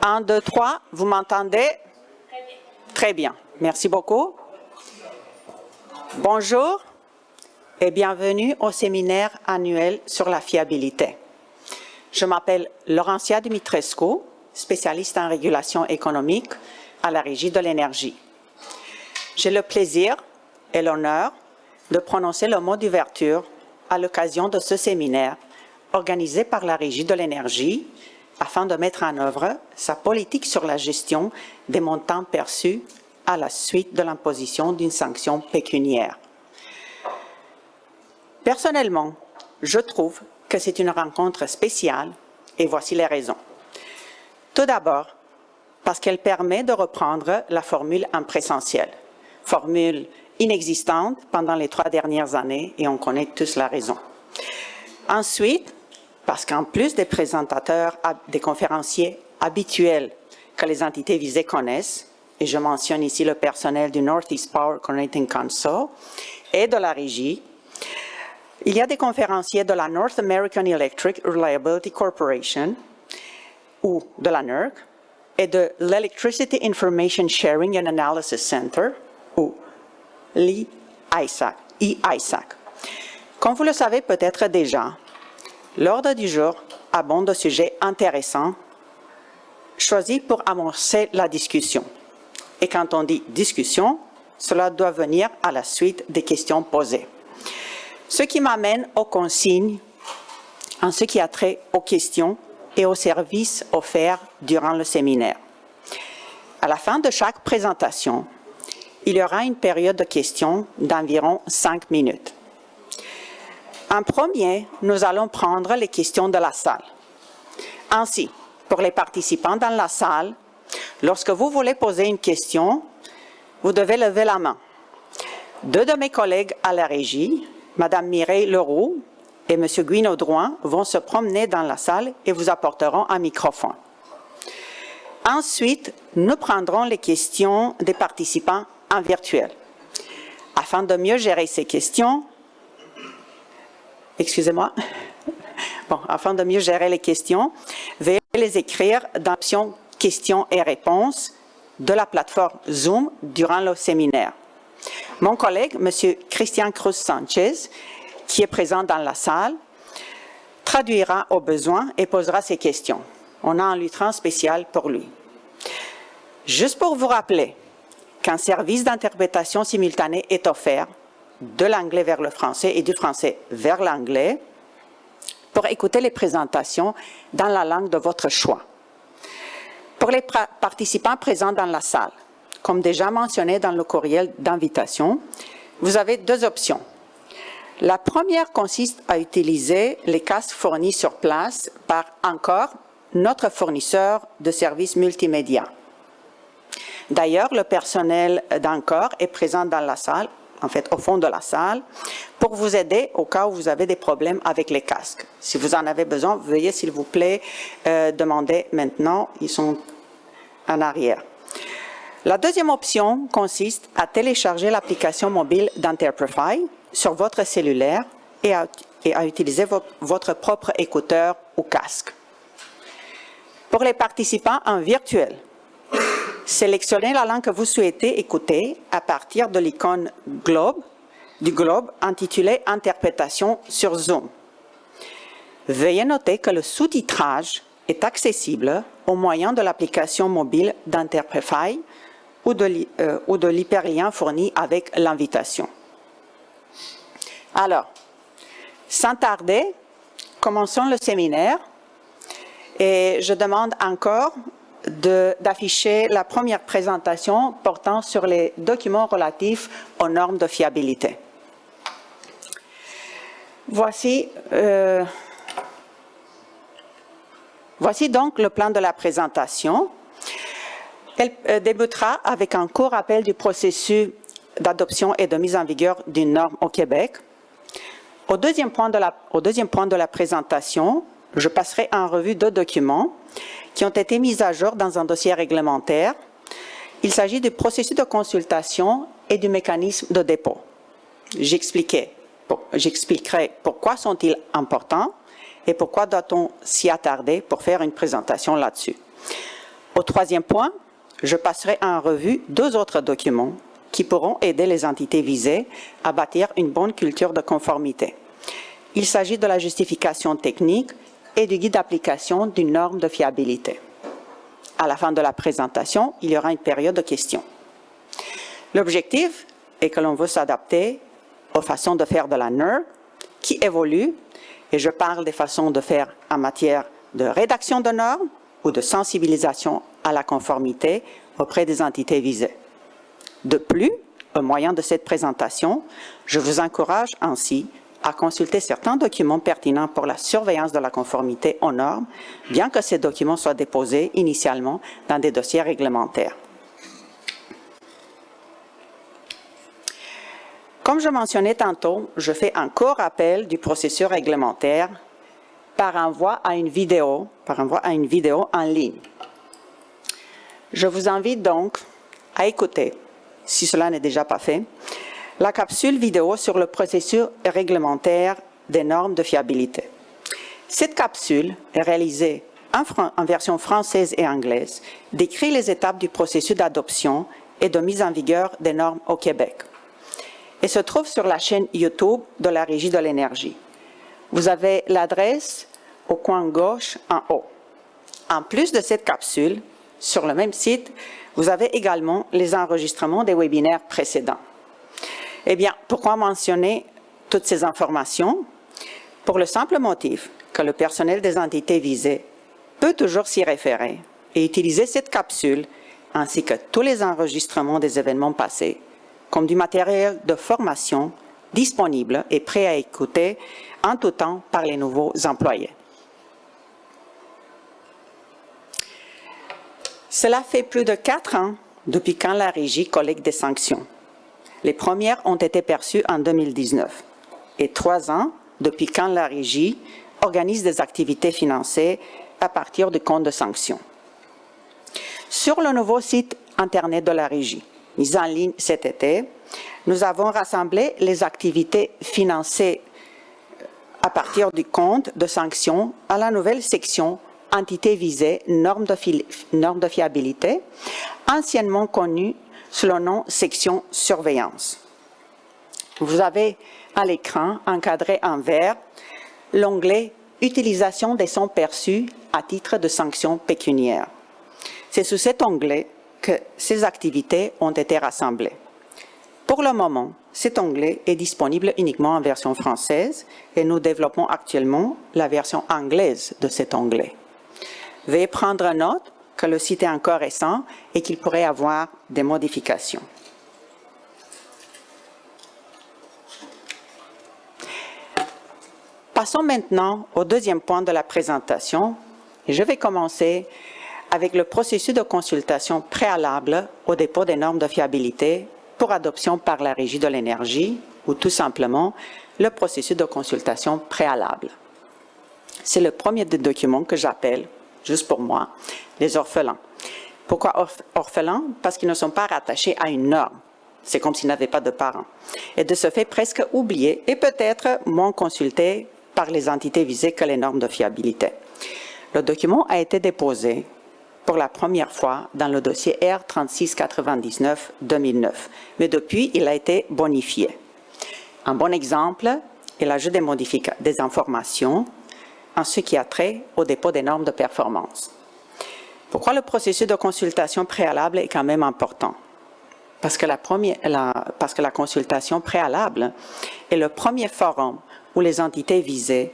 1, 2, 3, vous m'entendez? Très bien, merci beaucoup. Bonjour et bienvenue au séminaire annuel sur la fiabilité. Je m'appelle Laurentia Dumitrescu, spécialiste en régulation économique à la Régie de l'énergie. J'ai le plaisir et l'honneur de prononcer le mot d'ouverture à l'occasion de ce séminaire organisé par la Régie de l'énergie afin de mettre en œuvre sa politique sur la gestion des montants perçus à la suite de l'imposition d'une sanction pécuniaire. Personnellement, je trouve que c'est une rencontre spéciale et voici les raisons. Tout d'abord, parce qu'elle permet de reprendre la formule en présentiel, formule inexistante pendant les 3 dernières années et on connaît tous la raison. Ensuite, parce qu'en plus des présentateurs, des conférenciers habituels que les entités visées connaissent, et je mentionne ici le personnel du Northeast Power Coordinating Council et de la Régie, il y a des conférenciers de la North American Electric Reliability Corporation ou de la NERC et de l'Electricity Information Sharing and Analysis Center ou l'EISAC. Comme vous le savez peut-être déjà, l'ordre du jour abonde de sujets intéressants choisis pour amorcer la discussion. Et quand on dit discussion, cela doit venir à la suite des questions posées. Ce qui m'amène aux consignes en ce qui a trait aux questions et aux services offerts durant le séminaire. À la fin de chaque présentation, il y aura une période de questions d'environ 5 minutes. En premier, nous allons prendre les questions de la salle. Ainsi, pour les participants dans la salle, lorsque vous voulez poser une question, vous devez lever la main. 2 de mes collègues à la Régie, Mme Mireille Leroux et M. Guino Drouin, vont se promener dans la salle et vous apporteront un microphone. Ensuite, nous prendrons les questions des participants en virtuel. Afin de mieux gérer ces questions, afin de mieux gérer les questions, veuillez les écrire dans l'option questions et réponses de la plateforme Zoom durant le séminaire. Mon collègue, M. Christian Cruz Sanchez, qui est présent dans la salle, traduira au besoin et posera ses questions. On a un lutrin spécial pour lui. Juste pour vous rappeler qu'un service d'interprétation simultanée est offert de l'anglais vers le français et du français vers l'anglais pour écouter les présentations dans la langue de votre choix. Pour les participants présents dans la salle, comme déjà mentionné dans le courriel d'invitation, vous avez 2 options. La première consiste à utiliser les casques fournis sur place par Encore, notre fournisseur de services multimédia. D'ailleurs, le personnel d'Encore est présent dans la salle, en fait au fond de la salle, pour vous aider au cas où vous avez des problèmes avec les casques. Si vous en avez besoin, veuillez s'il vous plaît demander maintenant, ils sont en arrière. La deuxième option consiste à télécharger l'application mobile d'Interprefy sur votre cellulaire et à utiliser votre propre écouteur ou casque. Pour les participants en virtuel, sélectionnez la langue que vous souhaitez écouter à partir de l'icône du globe intitulé « Interprétation sur Zoom ». Veuillez noter que le sous-titrage est accessible au moyen de l'application mobile d'Interprefy ou de l'hyperlien fourni avec l'invitation. Alors, sans tarder, commençons le séminaire et je demande encore d'afficher la première présentation portant sur les documents relatifs aux normes de fiabilité. Voici donc le plan de la présentation. Elle débutera avec un court rappel du processus d'adoption et de mise en vigueur d'une norme au Québec. Au deuxième point de la présentation, je passerai en revue 2 documents qui ont été mis à jour dans un dossier réglementaire. Il s'agit du processus de consultation et du mécanisme de dépôt. J'expliquerai pourquoi sont-ils importants et pourquoi doit-on s'y attarder pour faire une présentation là-dessus. Au troisième point, je passerai en revue deux autres documents qui pourront aider les entités visées à bâtir une bonne culture de conformité. Il s'agit de la justification technique et du guide d'application d'une norme de fiabilité. À la fin de la présentation, il y aura une période de questions. L'objectif est que l'on veut s'adapter aux façons de faire de la NER qui évoluent, et je parle des façons de faire en matière de rédaction de normes ou de sensibilisation à la conformité auprès des entités visées. De plus, au moyen de cette présentation, je vous encourage ainsi à consulter certains documents pertinents pour la surveillance de la conformité aux normes, bien que ces documents soient déposés initialement dans des dossiers réglementaires. Comme je mentionnais tantôt, je fais un court rappel du processus réglementaire par envoi à une vidéo en ligne. Je vous invite donc à écouter, si cela n'est déjà pas fait, la capsule vidéo sur le processus réglementaire des normes de fiabilité. Cette capsule est réalisée en version française et anglaise, décrit les étapes du processus d'adoption et de mise en vigueur des normes au Québec et se trouve sur la chaîne YouTube de la Régie de l'énergie. Vous avez l'adresse au coin gauche en haut. En plus de cette capsule, sur le même site, vous avez également les enregistrements des webinaires précédents. Eh bien, pourquoi mentionner toutes ces informations? Pour le simple motif que le personnel des entités visées peut toujours s'y référer et utiliser cette capsule ainsi que tous les enregistrements des événements passés comme du matériel de formation disponible et prêt à écouter en tout temps par les nouveaux employés. Cela fait plus de 4 ans depuis quand la Régie collecte des sanctions. Les premières ont été perçues en 2019 et 3 ans depuis quand la Régie organise des activités financées à partir du compte de sanctions. Sur le nouveau site Internet de la Régie, mis en ligne cet été, nous avons rassemblé les activités financées à partir du compte de sanctions à la nouvelle section Entités visées, normes de fiabilité, anciennement connue sous le nom section surveillance. Vous avez à l'écran, encadré en vert, l'onglet Utilisation des sommes perçues à titre de sanctions pécuniaires. C'est sous cet onglet que ces activités ont été rassemblées. Pour le moment, cet onglet est disponible uniquement en version française et nous développons actuellement la version anglaise de cet onglet. Veuillez prendre note que le site est encore récent et qu'il pourrait y avoir des modifications. Passons maintenant au deuxième point de la présentation. Je vais commencer avec le processus de consultation préalable au dépôt des normes de fiabilité pour adoption par la Régie de l'énergie ou tout simplement le processus de consultation préalable. C'est le premier des documents que j'appelle, juste pour moi, les orphelins. Pourquoi orphelins? Parce qu'ils ne sont pas rattachés à une norme. C'est comme s'ils n'avaient pas de parents. Et de ce fait, presque oubliés et peut-être moins consultés par les entités visées que les normes de fiabilité. Le document a été déposé pour la première fois dans le dossier R3699-2009, mais depuis, il a été bonifié. Un bon exemple est l'ajout des informations en ce qui a trait au dépôt des normes de performance. Pourquoi le processus de consultation préalable est quand même important? Parce que la consultation préalable est le premier forum où les entités visées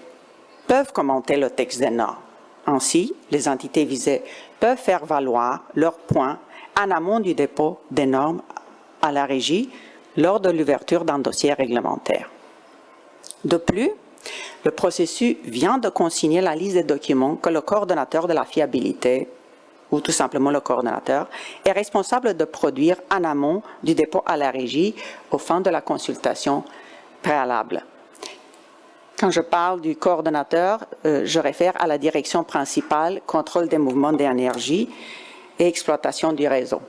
peuvent commenter le texte des normes. Ainsi, les entités visées peuvent faire valoir leurs points en amont du dépôt des normes à la Régie lors de l'ouverture d'un dossier réglementaire. De plus, le processus vient de consigner la liste des documents que le coordonnateur de la fiabilité, ou tout simplement le coordonnateur, est responsable de produire en amont du dépôt à la Régie aux fins de la consultation préalable. Quand je parle du coordonnateur, je réfère à la direction principale, contrôle des mouvements d'énergie et exploitation du réseau.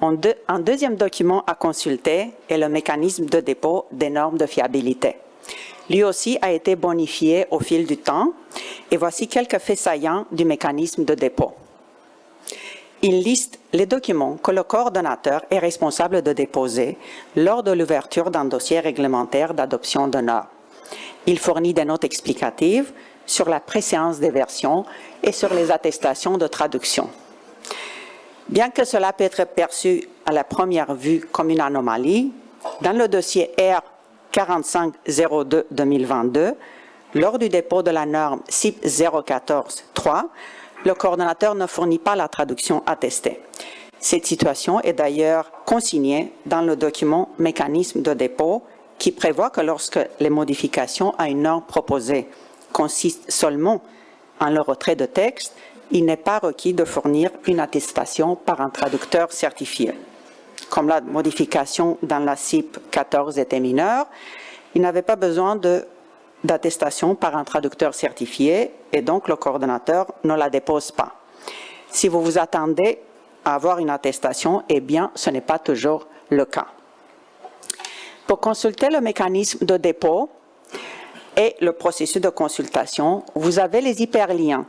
Un deuxième document à consulter est le mécanisme de dépôt des normes de fiabilité. Lui aussi a été bonifié au fil du temps et voici quelques faits saillants du mécanisme de dépôt. Il liste les documents que le coordonnateur est responsable de déposer lors de l'ouverture d'un dossier réglementaire d'adoption de normes. Il fournit des notes explicatives sur la préséance des versions et sur les attestations de traduction. Bien que cela peut être perçu à la première vue comme une anomalie, dans le dossier R4502-2022, lors du dépôt de la norme CIP-012-1, le coordonnateur ne fournit pas la traduction attestée. Cette situation est d'ailleurs consignée dans le document mécanisme de dépôt qui prévoit que lorsque les modifications à une norme proposée consistent seulement en le retrait de texte, il n'est pas requis de fournir une attestation par un traducteur certifié. Comme la modification dans la CIP-14 était mineure, il n'avait pas besoin d'attestation par un traducteur certifié et donc le coordonnateur ne la dépose pas. Si vous vous attendez à avoir une attestation, eh bien, ce n'est pas toujours le cas. Pour consulter le mécanisme de dépôt et le processus de consultation, vous avez les hyperliens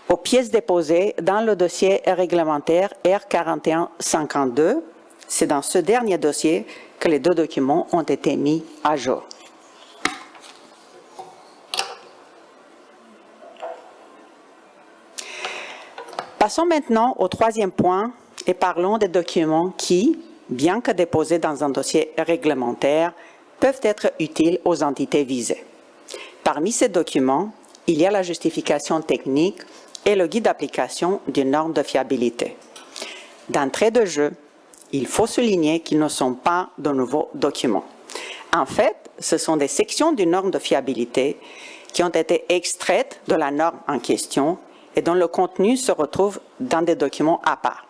aux pièces déposées dans le dossier réglementaire R4152. C'est dans ce dernier dossier que les deux documents ont été mis à jour. Passons maintenant au troisième point et parlons des documents qui, bien que déposés dans un dossier réglementaire, peuvent être utiles aux entités visées. Parmi ces documents, il y a la justification technique et le guide d'application d'une norme de fiabilité. D'entrée de jeu, il faut souligner qu'ils ne sont pas de nouveaux documents. En fait, ce sont des sections d'une norme de fiabilité qui ont été extraites de la norme en question et dont le contenu se retrouve dans des documents à part.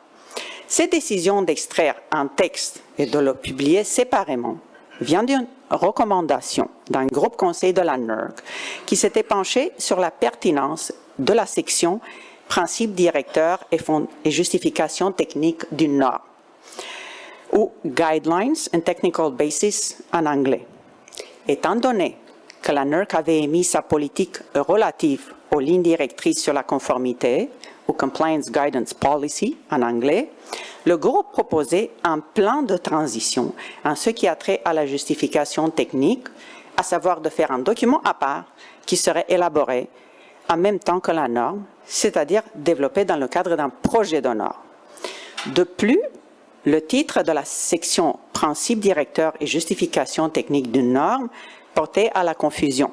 Cette décision d'extraire un texte et de le publier séparément vient d'une recommandation d'un groupe conseil de la NERC qui s'était penché sur la pertinence de la section « Principes directeurs et justification technique d'une norme » ou « Guidelines and Technical Basis » en anglais. Étant donné que la NERC avait émis sa politique relative aux lignes directrices sur la conformité, ou Compliance Guidance Policy en anglais, le groupe proposait un plan de transition en ce qui a trait à la justification technique, à savoir de faire un document à part qui serait élaboré en même temps que la norme, c'est-à-dire développé dans le cadre d'un projet de norme. De plus, le titre de la section « Principes directeurs et justification technique d'une norme » portait à la confusion,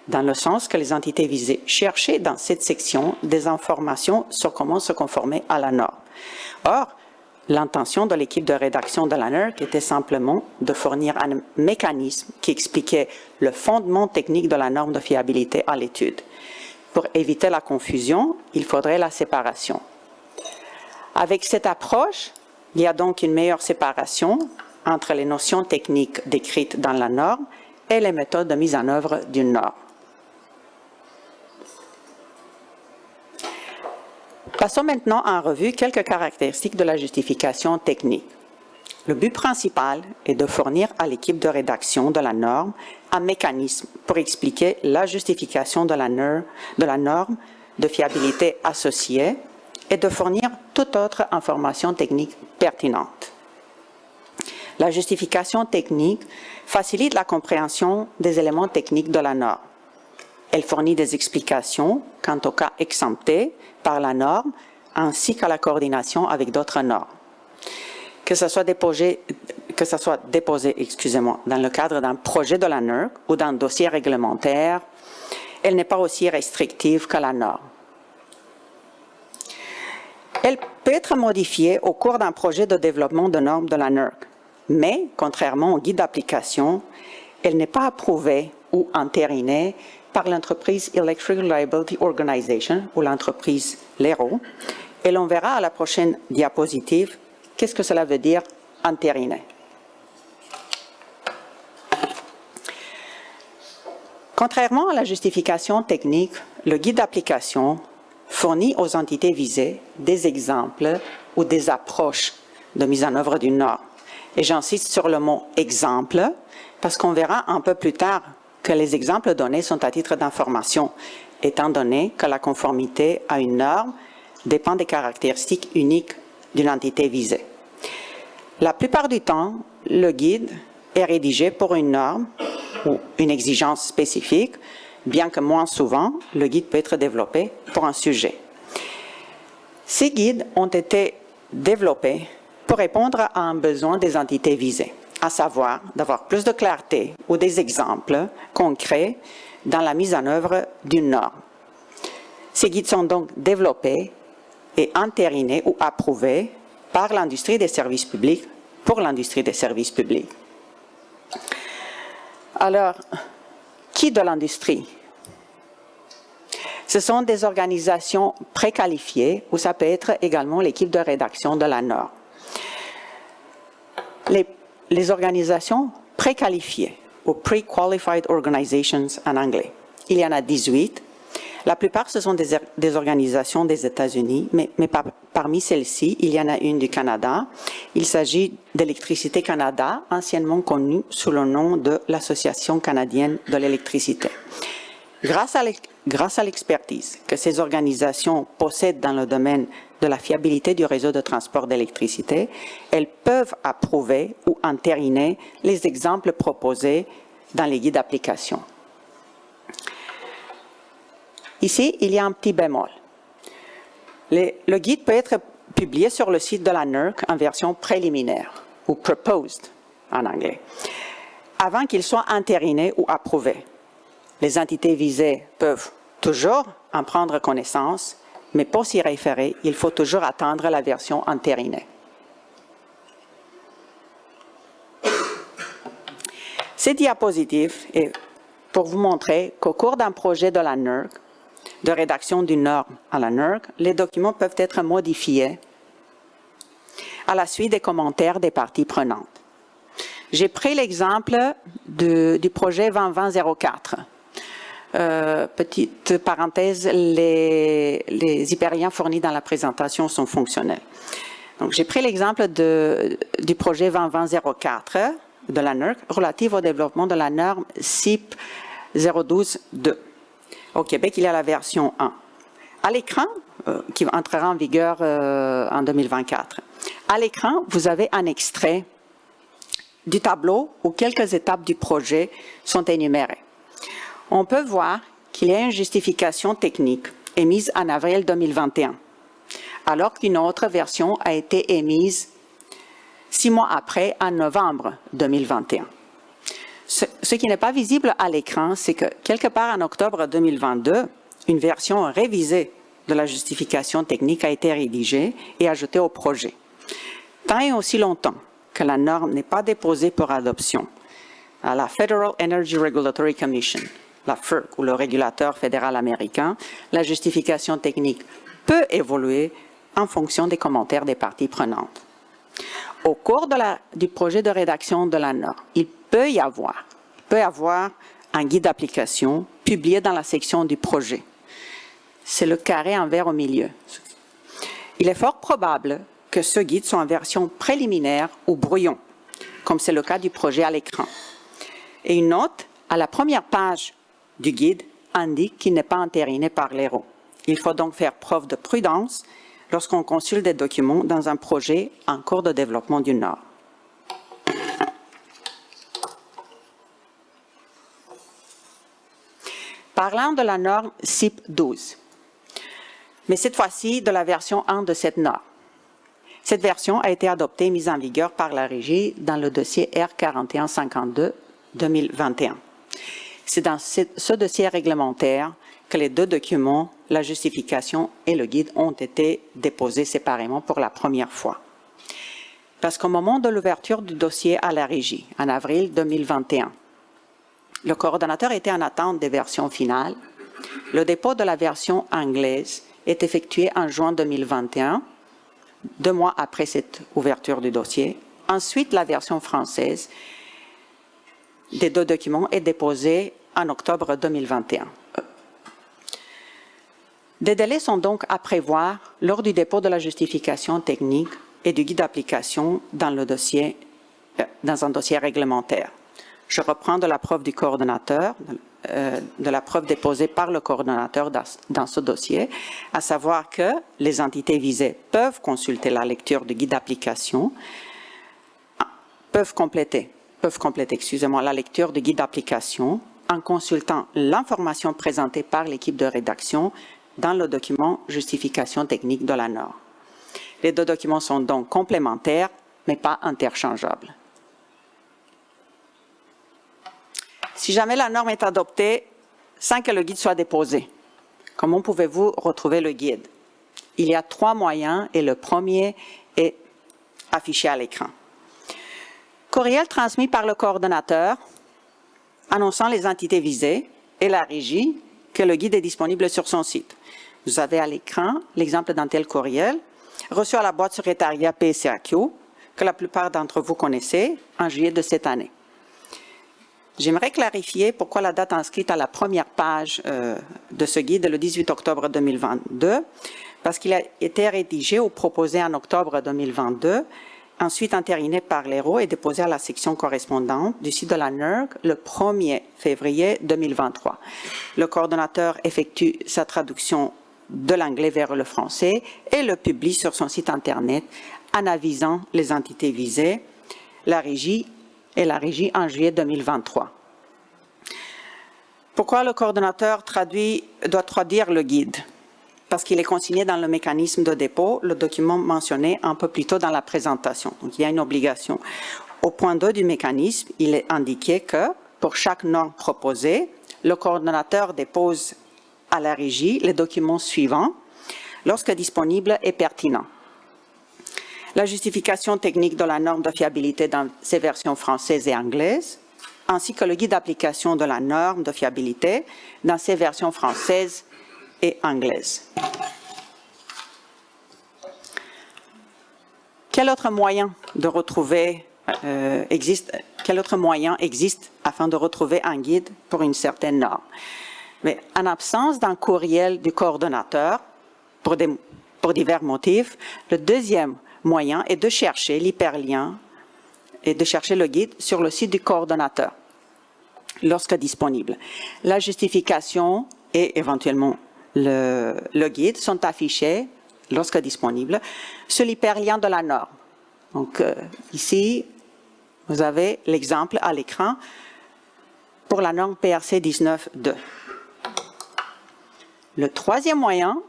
dans le sens que les entités visées cherchaient dans cette section des informations sur comment se conformer à la norme. Or, l'intention de l'équipe de rédaction de la NERC était simplement de fournir un mécanisme qui expliquait le fondement technique de la norme de fiabilité à l'étude. Pour éviter la confusion, il faudrait la séparation. Avec cette approche, il y a donc une meilleure séparation entre les notions techniques décrites dans la norme et les méthodes de mise en œuvre d'une norme. Passons maintenant en revue quelques caractéristiques de la justification technique. Le but principal est de fournir à l'équipe de rédaction de la norme un mécanisme pour expliquer la justification de la norme de fiabilité associée et de fournir toute autre information technique pertinente. La justification technique facilite la compréhension des éléments techniques de la norme. Elle fournit des explications quant aux cas exemptés par la norme ainsi qu'à la coordination avec d'autres normes. Que ce soit déposé dans le cadre d'un projet de la NERC ou d'un dossier réglementaire, elle n'est pas aussi restrictive que la norme. Elle peut être modifiée au cours d'un projet de développement de normes de la NERC, mais, contrairement au guide d'application, elle n'est pas approuvée ou entérinée par l'entreprise Electric Reliability Organization ou l'entreprise LERO, et l'on verra à la prochaine diapositive qu'est-ce que cela veut dire entériner. Contrairement à la justification technique, le guide d'application fournit aux entités visées des exemples ou des approches de mise en œuvre d'une norme. Et j'insiste sur le mot « exemple » parce qu'on verra un peu plus tard que les exemples donnés sont à titre d'information, étant donné que la conformité à une norme dépend des caractéristiques uniques d'une entité visée. La plupart du temps, le guide est rédigé pour une norme ou une exigence spécifique, bien que moins souvent, le guide peut être développé pour un sujet. Ces guides ont été développés pour répondre à un besoin des entités visées, à savoir d'avoir plus de clarté ou des exemples concrets dans la mise en œuvre d'une norme. Ces guides sont donc développés et entérinés ou approuvés par l'industrie des services publics pour l'industrie des services publics. Alors, qui de l'industrie? Ce sont des organisations préqualifiées ou ça peut être également l'équipe de rédaction de la norme. Les organisations préqualifiées ou pre-qualified organizations en anglais, il y en a 18. La plupart, ce sont des organisations des États-Unis, mais parmi celles-ci, il y en a une du Canada. Il s'agit d'Électricité Canada, anciennement connue sous le nom de l'Association canadienne de l'électricité. Grâce à l'expertise que ces organisations possèdent dans le domaine de la fiabilité du réseau de transport d'électricité, elles peuvent approuver ou entériner les exemples proposés dans les guides d'application. Ici, il y a un petit bémol. Le guide peut être publié sur le site de la NERC en version préliminaire, ou proposed en anglais, avant qu'il soit entériné ou approuvé. Les entités visées peuvent toujours en prendre connaissance, mais pour s'y référer, il faut toujours attendre la version entérinée. Cette diapositive est pour vous montrer qu'au cours d'un projet de la NERC, de rédaction d'une norme à la NERC, les documents peuvent être modifiés à la suite des commentaires des parties prenantes. J'ai pris l'exemple du projet 2020-04. Petite parenthèse, les hyperliens fournis dans la présentation sont fonctionnels. Donc, j'ai pris l'exemple du projet 2020-04 de la NERC relatif au développement de la norme CIP-012-2. Au Québec, il y a la version 1. À l'écran, qui entrera en vigueur en 2024, à l'écran, vous avez un extrait du tableau où quelques étapes du projet sont énumérées. On peut voir qu'il y a une justification technique émise en avril 2021, alors qu'une autre version a été émise 6 mois après, en novembre 2021. Ce qui n'est pas visible à l'écran, c'est que quelque part en octobre 2022, une version révisée de la justification technique a été rédigée et ajoutée au projet. Tant et aussi longtemps que la norme n'est pas déposée pour adoption à la Federal Energy Regulatory Commission, la FERC ou le régulateur fédéral américain, la justification technique peut évoluer en fonction des commentaires des parties prenantes. Au cours du projet de rédaction de la norme, il peut y avoir un guide d'application publié dans la section du projet. C'est le carré en vert au milieu. Il est fort probable que ce guide soit en version préliminaire ou brouillon, comme c'est le cas du projet à l'écran. Et une note à la première page du guide indique qu'il n'est pas entériné par l'héros. Il faut donc faire preuve de prudence lorsqu'on consulte des documents dans un projet en cours de développement d'une norme. Parlant de la norme CIP-12, mais cette fois-ci de la version 1 de cette norme. Cette version a été adoptée et mise en vigueur par la Régie dans le dossier R4152-2021. C'est dans ce dossier réglementaire que les deux documents, la justification et le guide, ont été déposés séparément pour la première fois. Parce qu'au moment de l'ouverture du dossier à la Régie, en avril 2021, le coordonnateur était en attente des versions finales. Le dépôt de la version anglaise est effectué en juin 2021, 2 mois après cette ouverture du dossier. Ensuite, la version française des deux documents est déposée en octobre 2021. Des délais sont donc à prévoir lors du dépôt de la justification technique et du guide d'application dans un dossier réglementaire. Je reprends de la preuve du coordonnateur, de la preuve déposée par le coordonnateur dans ce dossier, à savoir que les entités visées peuvent consulter la lecture du guide d'application, peuvent compléter, la lecture du guide d'application en consultant l'information présentée par l'équipe de rédaction dans le document justification technique de la norme. Les deux documents sont donc complémentaires, mais pas interchangeables. Si jamais la norme est adoptée sans que le guide soit déposé, comment pouvez-vous retrouver le guide? Il y a 3 moyens et le premier est affiché à l'écran. Courriel transmis par le coordonnateur annonçant les entités visées et la régie que le guide est disponible sur son site. Vous avez à l'écran l'exemple d'un tel courriel reçu à la boîte secrétariat PCAQ que la plupart d'entre vous connaissez en juillet de cette année. J'aimerais clarifier pourquoi la date inscrite à la première page de ce guide est le 18 octobre 2022, parce qu'il a été rédigé ou proposé en octobre 2022, ensuite entériné par l'ERO et déposé à la section correspondante du site de la NERC le 1er février 2023. Le coordonnateur effectue sa traduction de l'anglais vers le français et le publie sur son site Internet en avisant les entités visées, la Régie en juillet 2023. Pourquoi le coordonnateur doit traduire le guide? Parce qu'il est consigné dans le mécanisme de dépôt, le document mentionné un peu plus tôt dans la présentation. Donc, il y a une obligation. Au point 2 du mécanisme, il est indiqué que pour chaque norme proposée, le coordonnateur dépose à la Régie les documents suivants lorsque disponible et pertinent. La justification technique de la norme de fiabilité dans ses versions françaises et anglaises, ainsi que le guide d'application de la norme de fiabilité dans ses versions françaises et anglaises. Quel autre moyen existe afin de retrouver un guide pour une certaine norme? Mais en absence d'un courriel du coordonnateur, pour divers motifs, le deuxième moyen est de chercher l'hyperlien et de chercher le guide sur le site du coordonnateur, lorsque disponible. La justification et éventuellement le guide sont affichés, lorsque disponible, sur l'hyperlien de la norme. Donc ici, vous avez l'exemple à l'écran pour la norme PRC 19.2. Le troisième moyen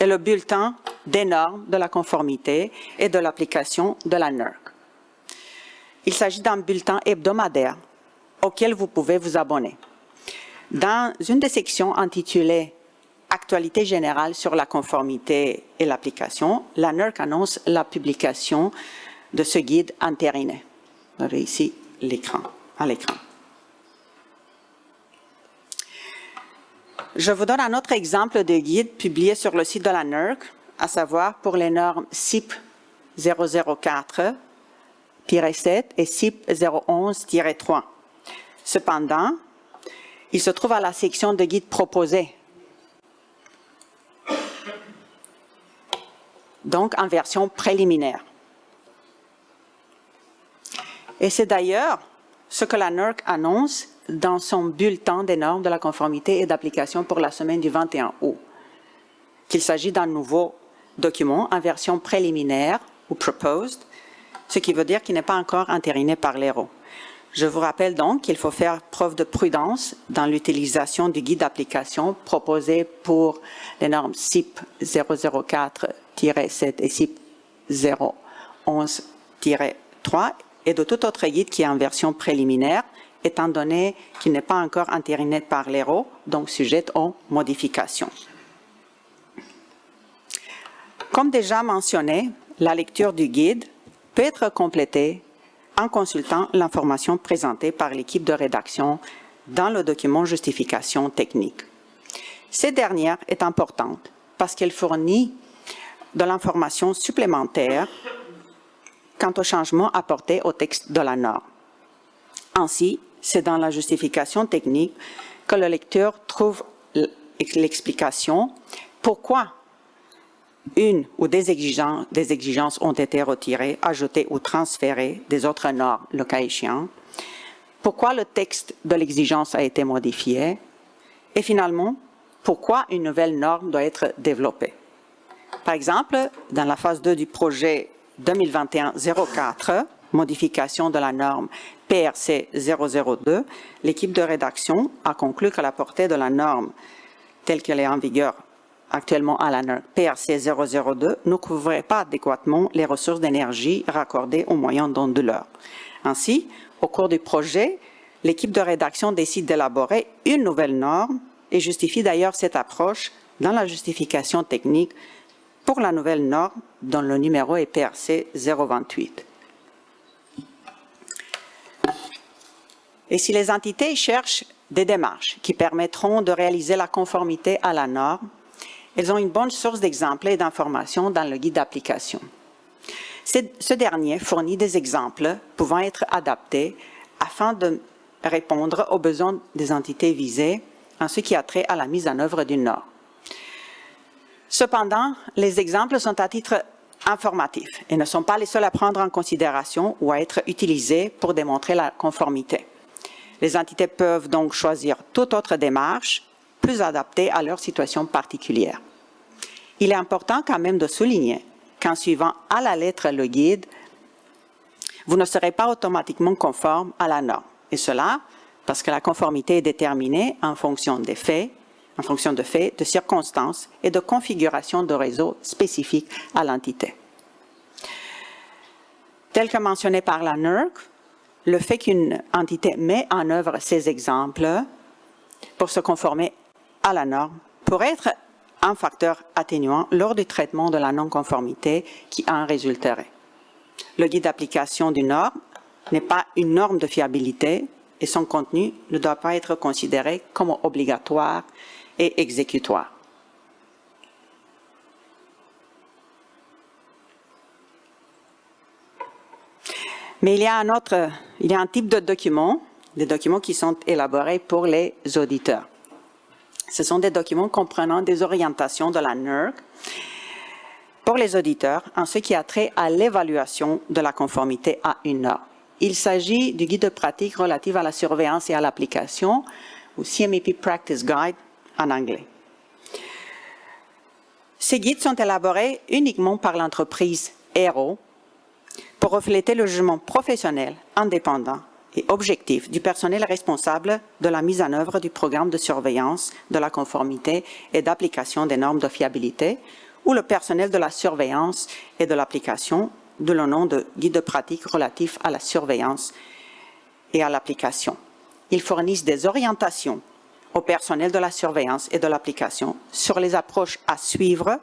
est le bulletin des normes de la conformité et de l'application de la NERC. Il s'agit d'un bulletin hebdomadaire auquel vous pouvez vous abonner. Dans une des sections intitulée « Actualité générale sur la conformité et l'application », la NERC annonce la publication de ce guide entériné. Vous avez ici à l'écran. Je vous donne un autre exemple de guide publié sur le site de la NERC, à savoir pour les normes CIP-012-7 et CIP-012-3. Cependant, il se trouve à la section de guide proposé, donc en version préliminaire. Et c'est d'ailleurs ce que la NERC annonce dans son bulletin des normes de la conformité et d'application pour la semaine du 21 août, qu'il s'agit d'un nouveau document en version préliminaire ou proposed, ce qui veut dire qu'il n'est pas encore entériné par l'ERO. Je vous rappelle donc qu'il faut faire preuve de prudence dans l'utilisation du guide d'application proposé pour les normes CIP-004-7 et CIP-011-3 et de tout autre guide qui est en version préliminaire, étant donné qu'il n'est pas encore entériné par l'ERO, donc sujet aux modifications. Comme déjà mentionné, la lecture du guide peut être complétée en consultant l'information présentée par l'équipe de rédaction dans le document justification technique. Cette dernière est importante parce qu'elle fournit de l'information supplémentaire quant aux changements apportés au texte de la norme. Ainsi, c'est dans la justification technique que le lecteur trouve l'explication pourquoi une ou des exigences ont été retirées, ajoutées ou transférées des autres normes, le cas échéant, pourquoi le texte de l'exigence a été modifié et finalement, pourquoi une nouvelle norme doit être développée. Par exemple, dans la phase 2 du projet 2021-04, modification de la norme PRC 002, l'équipe de rédaction a conclu que la portée de la norme telle qu'elle est en vigueur actuellement à la norme PRC 002 ne couvrait pas adéquatement les ressources d'énergie raccordées aux moyens d'onduleur. Ainsi, au cours du projet, l'équipe de rédaction décide d'élaborer une nouvelle norme et justifie d'ailleurs cette approche dans la justification technique pour la nouvelle norme dont le numéro est PRC 028. Et si les entités cherchent des démarches qui permettront de réaliser la conformité à la norme, elles ont une bonne source d'exemples et d'informations dans le guide d'application. Ce dernier fournit des exemples pouvant être adaptés afin de répondre aux besoins des entités visées en ce qui a trait à la mise en œuvre d'une norme. Cependant, les exemples sont à titre informatif et ne sont pas les seuls à prendre en considération ou à être utilisés pour démontrer la conformité. Les entités peuvent donc choisir toute autre démarche plus adaptée à leur situation particulière. Il est important quand même de souligner qu'en suivant à la lettre le guide, vous ne serez pas automatiquement conforme à la norme. Et cela parce que la conformité est déterminée en fonction des faits, de circonstances et de configuration de réseau spécifiques à l'entité. Tel que mentionné par la NERC, le fait qu'une entité met en œuvre ces exemples pour se conformer à la norme pourrait être un facteur atténuant lors du traitement de la non-conformité qui en résulterait. Le guide d'application d'une norme n'est pas une norme de fiabilité et son contenu ne doit pas être considéré comme obligatoire et exécutoire. Mais il y a un type de documents, des documents qui sont élaborés pour les auditeurs. Ce sont des documents comprenant des orientations de la NERC pour les auditeurs en ce qui a trait à l'évaluation de la conformité à une norme. Il s'agit du guide de pratique relatif à la surveillance et à l'application, ou CMEP Practice Guide en anglais. Ces guides sont élaborés uniquement par l'entreprise RO pour refléter le jugement professionnel, indépendant et objectif du personnel responsable de la mise en œuvre du programme de surveillance de la conformité et d'application des normes de fiabilité ou le personnel de la surveillance et de l'application de le nom de guide de pratique relatif à la surveillance et à l'application. Ils fournissent des orientations au personnel de la surveillance et de l'application sur les approches à suivre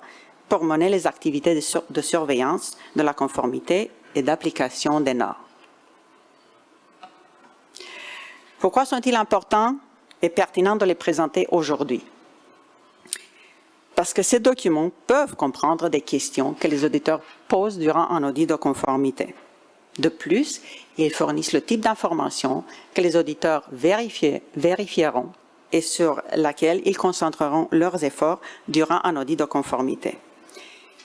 pour mener les activités de surveillance de la conformité et d'application des normes. Pourquoi sont-ils importants et pertinents de les présenter aujourd'hui? Parce que ces documents peuvent comprendre des questions que les auditeurs posent durant un audit de conformité. De plus, ils fournissent le type d'information que les auditeurs vérifieront et sur laquelle ils concentreront leurs efforts durant un audit de conformité.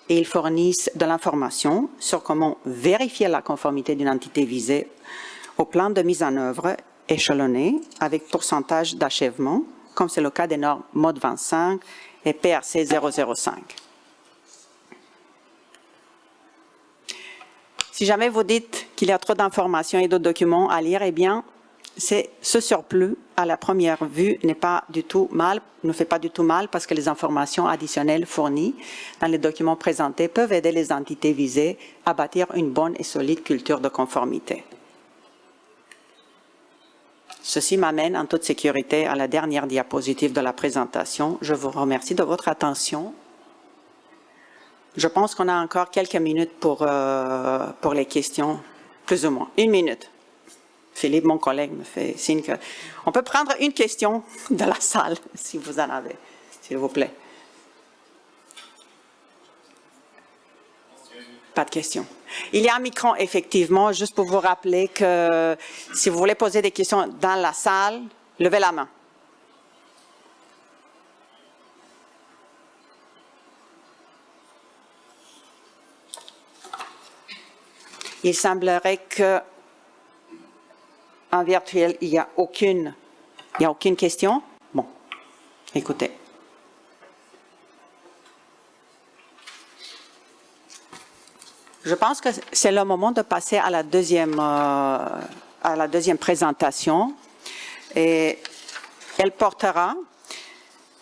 Et ils fournissent de l'information sur comment vérifier la conformité d'une entité visée au plan de mise en œuvre échelonné avec pourcentage d'achèvement, comme c'est le cas des normes mode 25 et PRC 005. Si jamais vous dites qu'il y a trop d'informations et de documents à lire, eh bien, ce surplus, à la première vue, ne fait pas du tout mal parce que les informations additionnelles fournies dans les documents présentés peuvent aider les entités visées à bâtir une bonne et solide culture de conformité. Ceci m'amène en toute sécurité à la dernière diapositive de la présentation. Je vous remercie de votre attention. Je pense qu'on a encore quelques minutes pour les questions, plus ou moins. 1 minute. Philippe, mon collègue, me fait signe qu'on peut prendre une question de la salle, si vous en avez, s'il vous plaît. Pas de questions. Il y a un micro, effectivement, juste pour vous rappeler que si vous voulez poser des questions dans la salle, levez la main. Il semblerait que en virtuel, il n'y a aucune question? Bon, écoutez. Je pense que c'est le moment de passer à la deuxième présentation. Et elle portera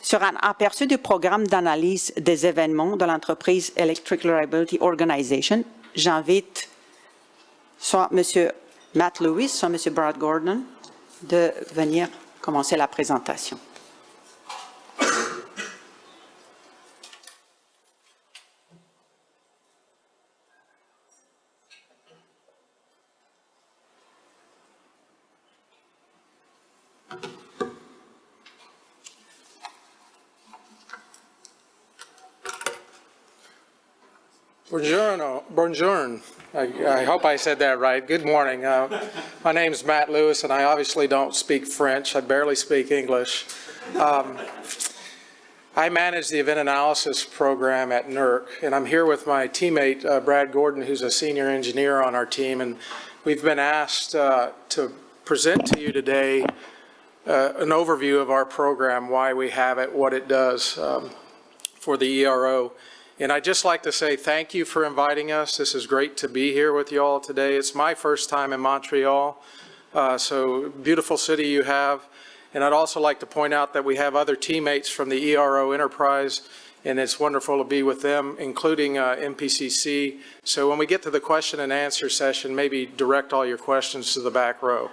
sur un aperçu du programme d'analyse des événements de l'entreprise Electric Reliability Organization. J'invite soit M. Matt Lewis, soit M. Brad Gordon de venir commencer la présentation. Buongiorno. I hope I said that right. Good morning. My name is Matt Lewis, and I obviously don't speak French. I barely speak English. I manage the event analysis program at NERC, and I'm here with my teammate, Brad Gordon, who's a senior engineer on our team, and we've been asked to present to you today an overview of our program, why we have it, what it does for the ERO. And I'd just like to say thank you for inviting us. This is great to be here with you all today. It's my first time in Montreal, so beautiful city you have. And I'd also like to point out that we have other teammates from the ERO enterprise, and it's wonderful to be with them, including MPCC. So when we get to the question and answer session, maybe direct all your questions to the back row.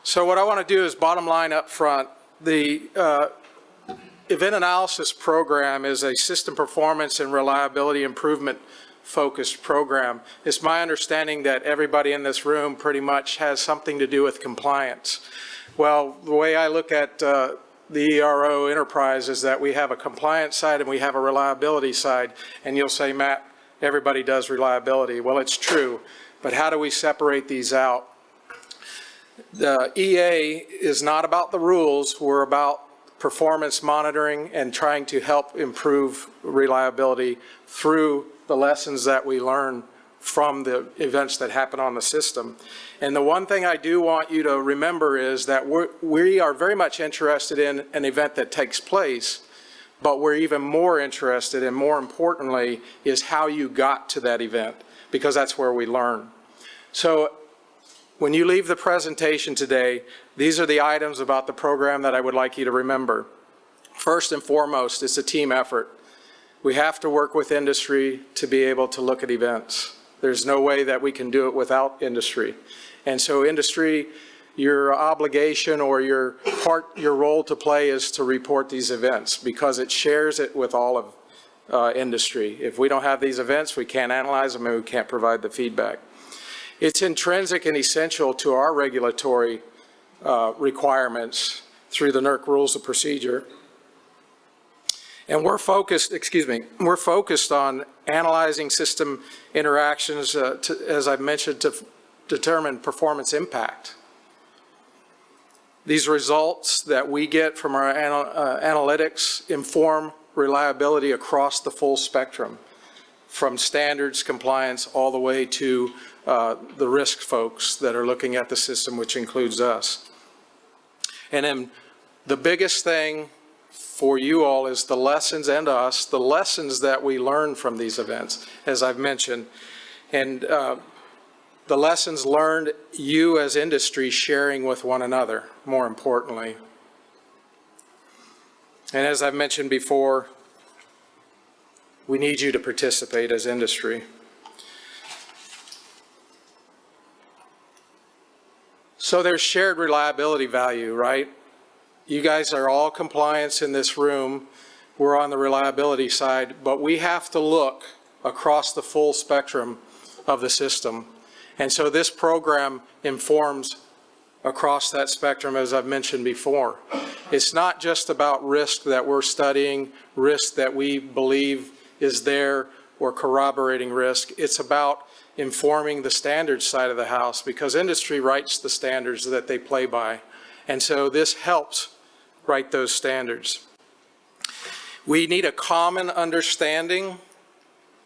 So what I want to do is bottom line up front. The event analysis program is a system performance and reliability improvement focused program. It's my understanding that everybody in this room pretty much has something to do with compliance. Well, the way I look at the ERO enterprise is that we have a compliance side and we have a reliability side. And you'll say, Matt, everybody does reliability. Well, it's true, but how do we separate these out? The EA is not about the rules. We're about performance monitoring and trying to help improve reliability through the lessons that we learn from the events that happen on the system. And the one thing I do want you to remember is that we are very much interested in an event that takes place, but we're even more interested, and more importantly, is how you got to that event, because that's where we learn. So when you leave the presentation today, these are the items about the program that I would like you to remember. First and foremost, it's a team effort. We have to work with industry to be able to look at events. There's no way that we can do it without industry. And so industry, your obligation or your role to play is to report these events, because it shares it with all of industry. If we don't have these events, we can't analyze them and we can't provide the feedback. It's intrinsic and essential to our regulatory requirements through the NERC rules of procedure. And we're focused on analyzing system interactions, as I've mentioned, to determine performance impact. These results that we get from our analytics inform reliability across the full spectrum, from standards compliance all the way to the risk folks that are looking at the system, which includes us. And then the biggest thing for you all is the lessons, and us, the lessons that we learn from these events, as I've mentioned. And the lessons learned, you as industry sharing with one another, more importantly. And as I've mentioned before, we need you to participate as industry. So there's shared reliability value, right? You guys are all compliance in this room. We're on the reliability side, but we have to look across the full spectrum of the system. And so this program informs across that spectrum, as I've mentioned before. It's not just about risk that we're studying, risk that we believe is there, or corroborating risk. It's about informing the standards side of the house, because industry writes the standards that they play by. And so this helps write those standards. We need a common understanding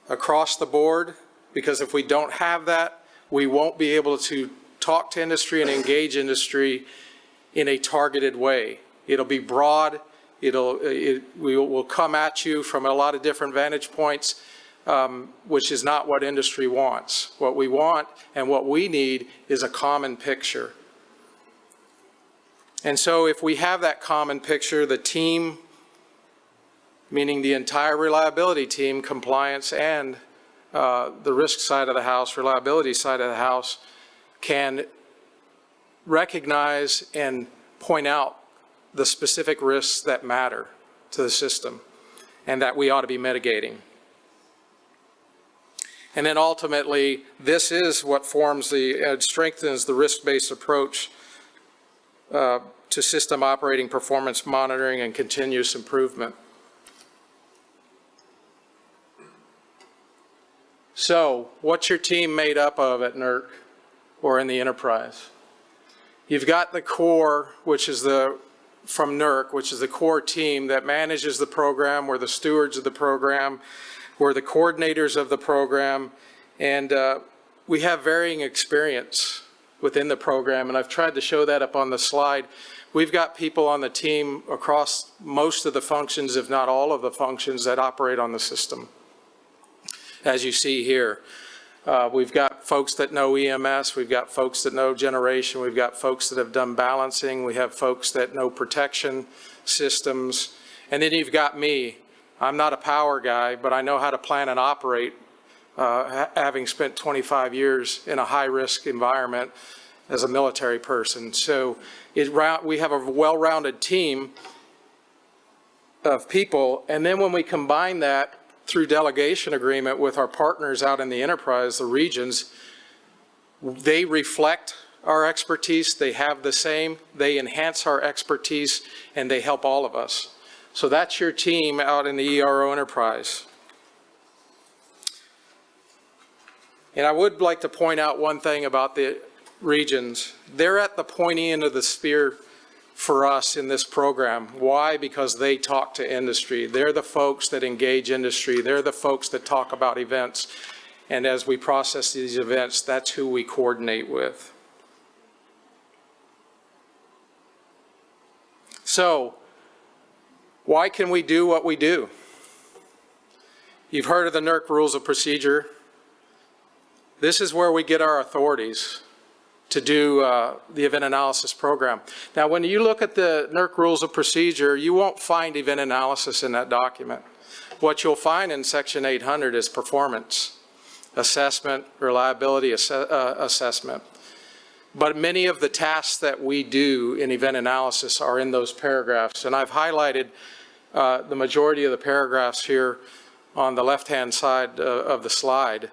across the board because if we don't have that, we won't be able to talk to industry and engage industry in a targeted way. It'll be broad. We will come at you from a lot of different vantage points, which is not what industry wants. What we want and what we need is a common picture. And so if we have that common picture, the team, meaning the entire reliability team, compliance and the risk side of the house, reliability side of the house, can recognize and point out the specific risks that matter to the system and that we ought to be mitigating. And then ultimately, this is what forms strengthens the risk-based approach to system operating performance monitoring and continuous improvement. So, what's your team made up of at NERC or in the enterprise? You've got the core, which is from NERC, which is the core team that manages the program. We're the stewards of the program. We're the coordinators of the program. And we have varying experience within the program, and I've tried to show that up on the slide. We've got people on the team across most of the functions, if not all of the functions that operate on the system, as you see here. We've got folks that know EMS, we've got folks that know generation, we've got folks that have done balancing, we have folks that know protection systems, and then you've got me. I'm not a power guy, but I know how to plan and operate, having spent 25 years in a high-risk environment as a military person. So we have a well-rounded team of people, and then when we combine that through delegation agreement with our partners out in the enterprise, the regions, they reflect our expertise, they have the same, they enhance our expertise, and they help all of us. So that's your team out in the ERO enterprise. And I would like to point out one thing about the regions. They're at the pointy end of the spear for us in this program. Why? Because they talk to industry. They're the folks that engage industry. They're the folks that talk about events. And as we process these events, that's who we coordinate with. So, why can we do what we do? You've heard of the NERC rules of procedure. This is where we get our authorities to do the event analysis program. Now, when you look at the NERC rules of procedure, you won't find event analysis in that document. What you'll find in section 800 is performance, assessment, reliability assessment. But many of the tasks that we do in event analysis are in those paragraphs. And I've highlighted the majority of the paragraphs here on the left-hand side of the slide,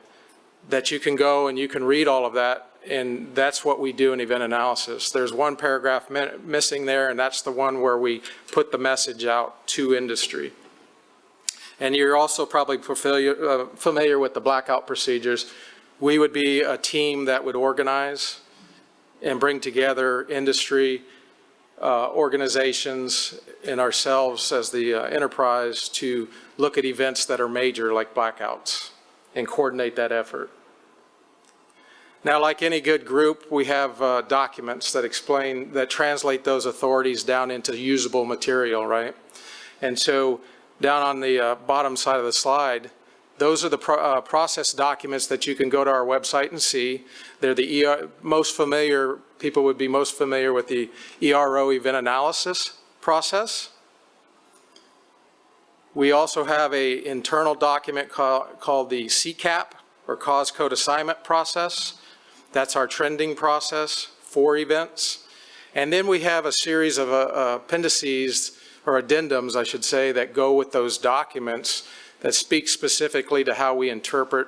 that you can go and you can read all of that, and that's what we do in event analysis. There's one paragraph missing there, and that's the one where we put the message out to industry. And you're also probably familiar with the blackout procedures. We would be a team that would organize and bring together industry, organizations, and ourselves as the enterprise to look at events that are major, like blackouts, and coordinate that effort. Now, like any good group, we have documents that translate those authorities down into usable material, right? And so down on the bottom side of the slide, those are the process documents that you can go to our website and see. They're the people would be most familiar with the ERO event analysis process. We also have an internal document called the CCAP, or cause code assignment process. That's our trending process for events. And then we have a series of appendices, or addendums, I should say, that go with those documents that speak specifically to how we interpret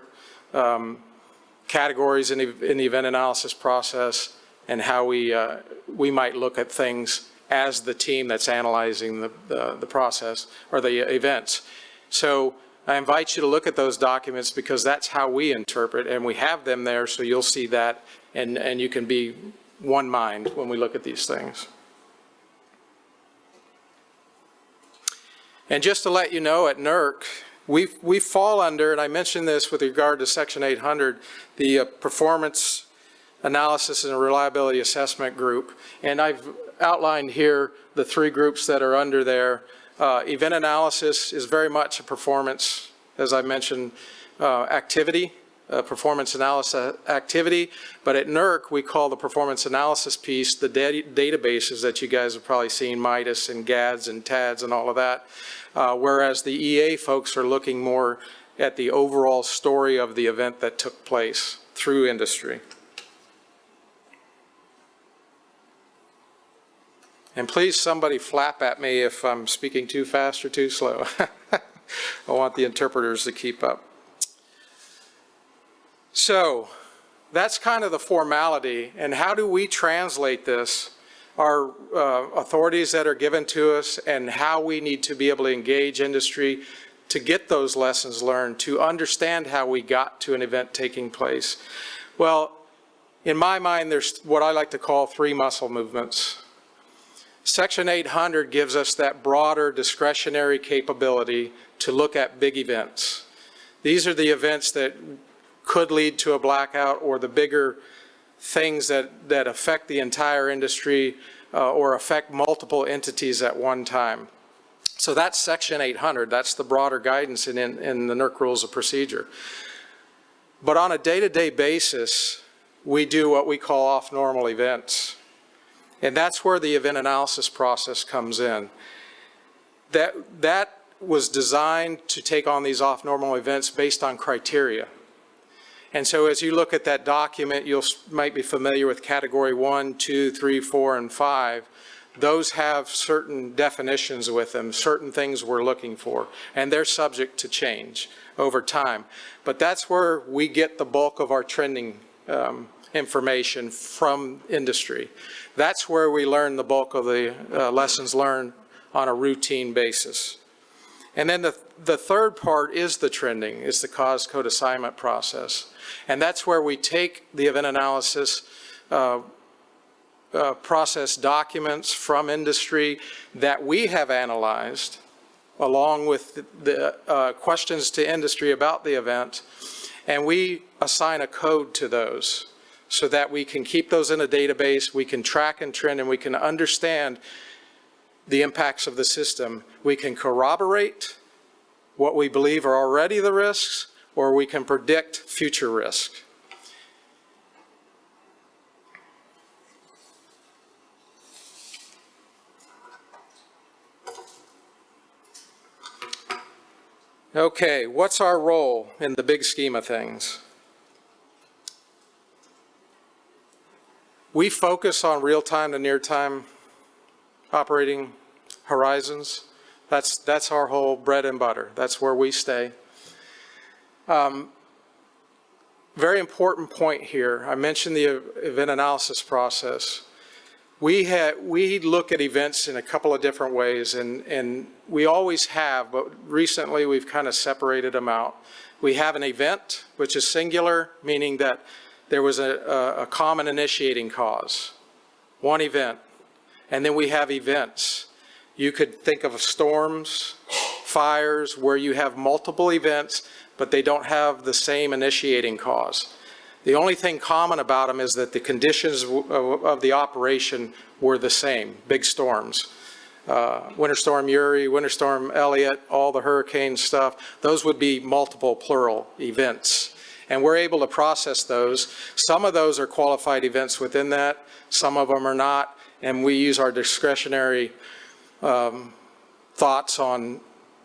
categories in the event analysis process, and how we might look at things as the team that's analyzing the process or the events. So I invite you to look at those documents, because that's how we interpret, and we have them there, so you'll see that, and you can be one mind when we look at these things. And just to let you know, at NERC, We fall under, and I mentioned this with regard to Section 800, the performance analysis and reliability assessment group. And I've outlined here the three groups that are under there. Event analysis is very much a performance, as I mentioned, activity, performance analysis activity. But at NERC, we call the performance analysis piece the databases that you guys have probably seen, MIDAS and GADS and TADS and all of that. Whereas the EA folks are looking more at the overall story of the event that took place through industry. And please, somebody flap at me if I'm speaking too fast or too slow. I want the interpreters to keep up. So that's kind of the formality. And how do we translate this? Our authorities that are given to us and how we need to be able to engage industry to get those lessons learned, to understand how we got to an event taking place. Well, in my mind, there's what I like to call three muscle movements. Section 800 gives us that broader discretionary capability to look at big events. These are the events that could lead to a blackout or the bigger things that affect the entire industry or affect multiple entities at one time. So that's Section 800. That's the broader guidance in the NERC Rules of Procedure. But on a day-to-day basis, we do what we call off-normal events. And that's where the event analysis process comes in. That was designed to take on these off-normal events based on criteria. And so as you look at that document, you might be familiar with category 1, 2, 3, 4, and 5. Those have certain definitions with them, certain things we're looking for, and they're subject to change over time. But that's where we get the bulk of our trending information from industry. That's where we learn the bulk of the lessons learned on a routine basis. And then the third part is the trending, is the cause code assignment process. And that's where we take the event analysis process documents from industry that we have analyzed, along with the questions to industry about the event, and we assign a code to those so that we can keep those in a database, we can track and trend, and we can understand the impacts of the system. We can corroborate what we believe are already the risks, or we can predict future risk. Okay, what's our role in the big scheme of things? We focus on real-time to near-time operating horizons. That's our whole bread and butter. That's where we stay. Very important point here. I mentioned the event analysis process. We look at events in a couple of different ways, and we always have, but recently we've kind of separated them out. We have an event, which is singular, meaning that there was a common initiating cause, one event. And then we have events. You could think of storms, fires, where you have multiple events, but they don't have the same initiating cause. The only thing common about them is that the conditions of the operation were the same, big storms. Winter Storm Uri, Winter Storm Elliott, all the hurricane stuff, those would be multiple plural events. And we're able to process those. Some of those are qualified events within that, some of them are not, and we use our discretionary thoughts on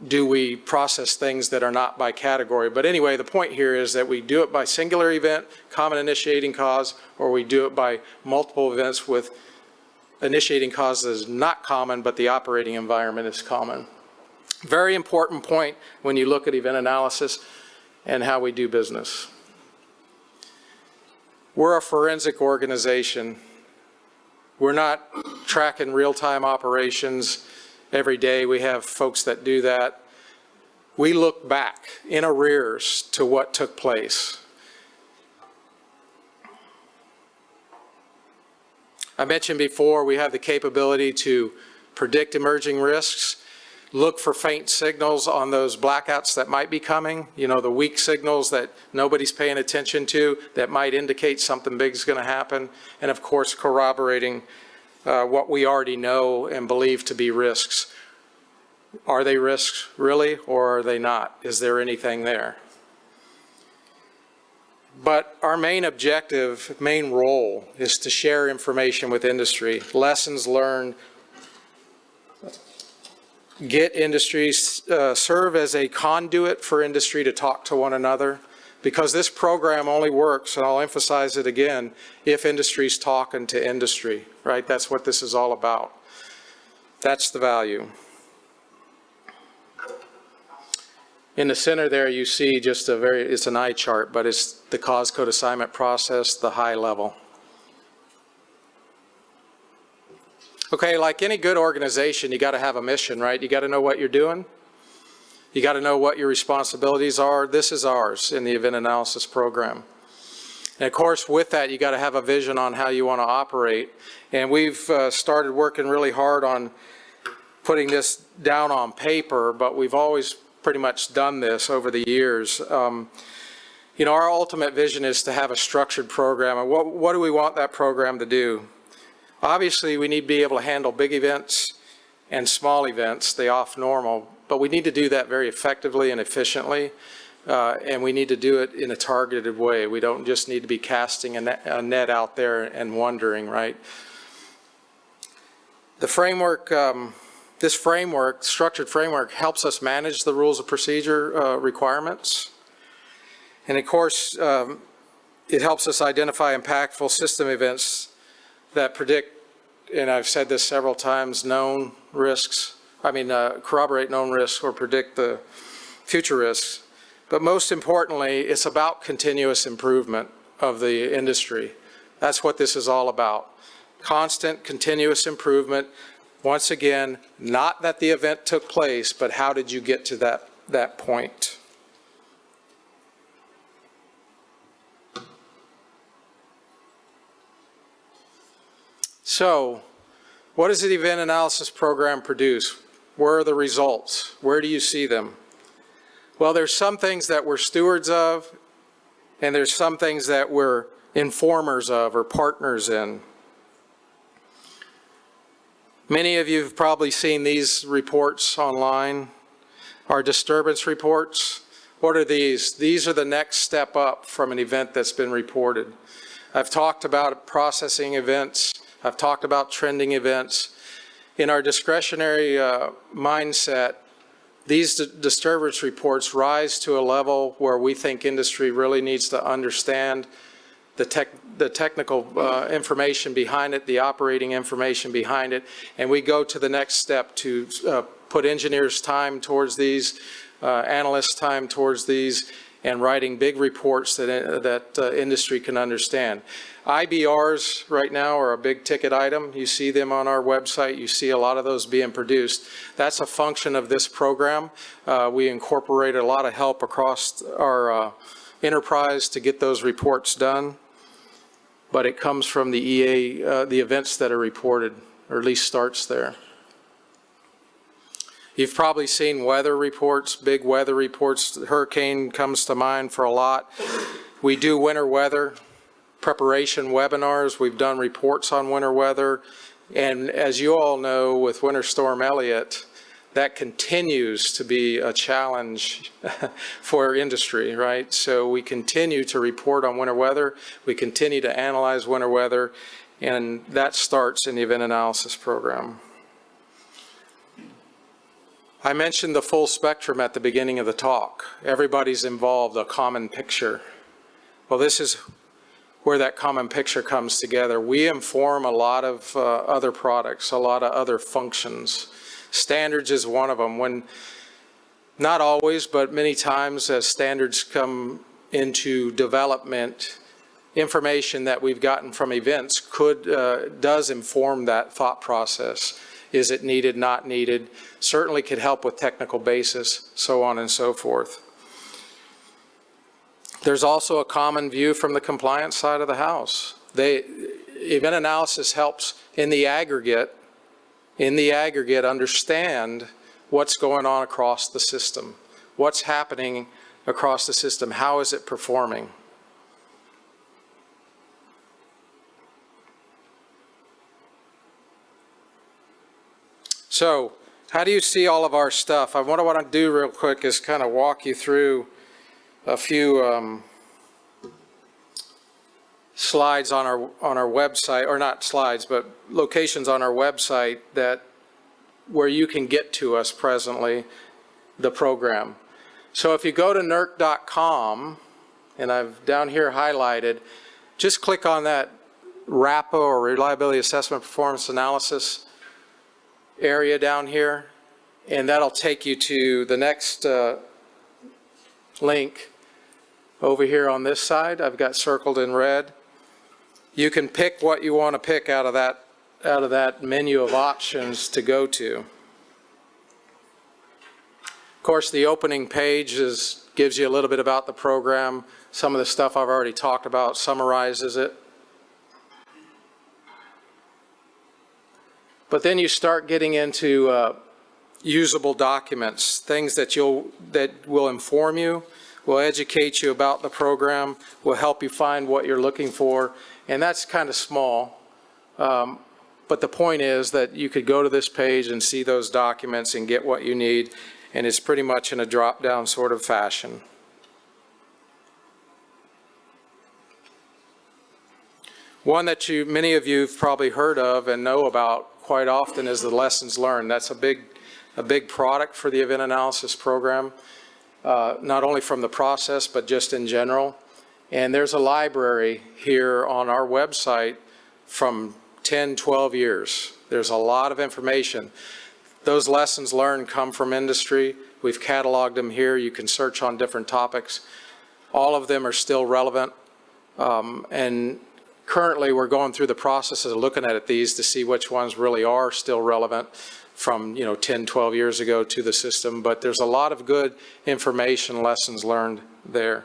do we process things that are not by category. But anyway, the point here is that we do it by singular event, common initiating cause, or we do it by multiple events with initiating causes not common, but the operating environment is common. Very important point when you look at event analysis and how we do business. We're a forensic organization. We're not tracking real-time operations every day. We have folks that do that. We look back in arrears to what took place. I mentioned before we have the capability to predict emerging risks. look for faint signals on those blackouts that might be coming, you know, the weak signals that nobody's paying attention to that might indicate something big is going to happen, and of course corroborating what we already know and believe to be risks. Are they risks really, or are they not? Is there anything there? But our main objective, main role, is to share information with industry, lessons learned, get industries, serve as a conduit for industry to talk to one another, because this program only works, and I'll emphasize it again, if industry's talking to industry, right? That's what this is all about. That's the value. In the center there you see just it's an eye chart, but it's the cause code assignment process, the high level. Okay, like any good organization, you got to have a mission, right? You got to know what you're doing. You got to know what your responsibilities are. This is ours in the event analysis program. And of course, with that, you got to have a vision on how you want to operate. And we've started working really hard on putting this down on paper, but we've always pretty much done this over the years. You know, our ultimate vision is to have a structured program. And what do we want that program to do? Obviously, we need to be able to handle big events and small events, the off-normal, but we need to do that very effectively and efficiently, and we need to do it in a targeted way. We don't just need to be casting a net out there and wondering, right? The framework, this framework, structured framework, helps us manage the rules of procedure requirements. And of course, it helps us identify impactful system events that predict, and I've said this several times, known risks, corroborate known risks or predict the future risks. But most importantly, it's about continuous improvement of the industry. That's what this is all about. Constant, continuous improvement. Once again, not that the event took place, but how did you get to that point? So, what does the event analysis program produce? Where are the results? Where do you see them? Well, there's some things that we're stewards of, and there's some things that we're informers of or partners in. Many of you have probably seen these reports online, our disturbance reports. What are these? These are the next step up from an event that's been reported. I've talked about processing events. I've talked about trending events. In our discretionary mindset, these disturbance reports rise to a level where we think industry really needs to understand the technical information behind it, the operating information behind it, and we go to the next step to put engineers' time towards these, analysts' time towards these, and writing big reports that industry can understand. IBRs right now are a big ticket item. You see them on our website. You see a lot of those being produced. That's a function of this program. We incorporate a lot of help across our enterprise to get those reports done, but it comes from the EA, the events that are reported, or at least starts there. You've probably seen weather reports, big weather reports. Hurricane comes to mind for a lot. We do winter weather preparation webinars. We've done reports on winter weather. And as you all know, with Winter Storm Elliott, that continues to be a challenge for industry, right? So we continue to report on winter weather. We continue to analyze winter weather, and that starts in the event analysis program. I mentioned the full spectrum at the beginning of the talk. Everybody's involved, a common picture. Well, this is where that common picture comes together. We inform a lot of other products, a lot of other functions. Standards is one of them. When, not always, but many times as standards come into development, information that we've gotten from events does inform that thought process. Is it needed, not needed? Certainly could help with technical basis, so on and so forth. There's also a common view from the compliance side of the house. Event analysis helps in the aggregate understand what's going on across the system, what's happening across the system, how is it performing. So, how do you see all of our stuff? What I want to do real quick is kind of walk you through a few slides on our website, or not slides, but locations on our website where you can get to us presently, the program. So if you go to NERC.com, and I've down here highlighted, just click on that RAPA, or Reliability Assessment Performance Analysis area down here, and that'll take you to the next link over here on this side. I've got circled in red. You can pick what you want to pick out of that menu of options to go to. Of course, the opening page gives you a little bit about the program. Some of the stuff I've already talked about summarizes it. But then you start getting into usable documents, things that will inform you, will educate you about the program, will help you find what you're looking for, and that's kind of small. But the point is that you could go to this page and see those documents and get what you need, and it's pretty much in a drop-down sort of fashion. One that many of you have probably heard of and know about quite often is the lessons learned. That's a big product for the event analysis program, not only from the process, but just in general. And there's a library here on our website from 10, 12 years. There's a lot of information. Those lessons learned come from industry. We've cataloged them here. You can search on different topics. All of them are still relevant. And currently, we're going through the process of looking at these to see which ones really are still relevant from 10, 12 years ago to the system. But there's a lot of good information, lessons learned there.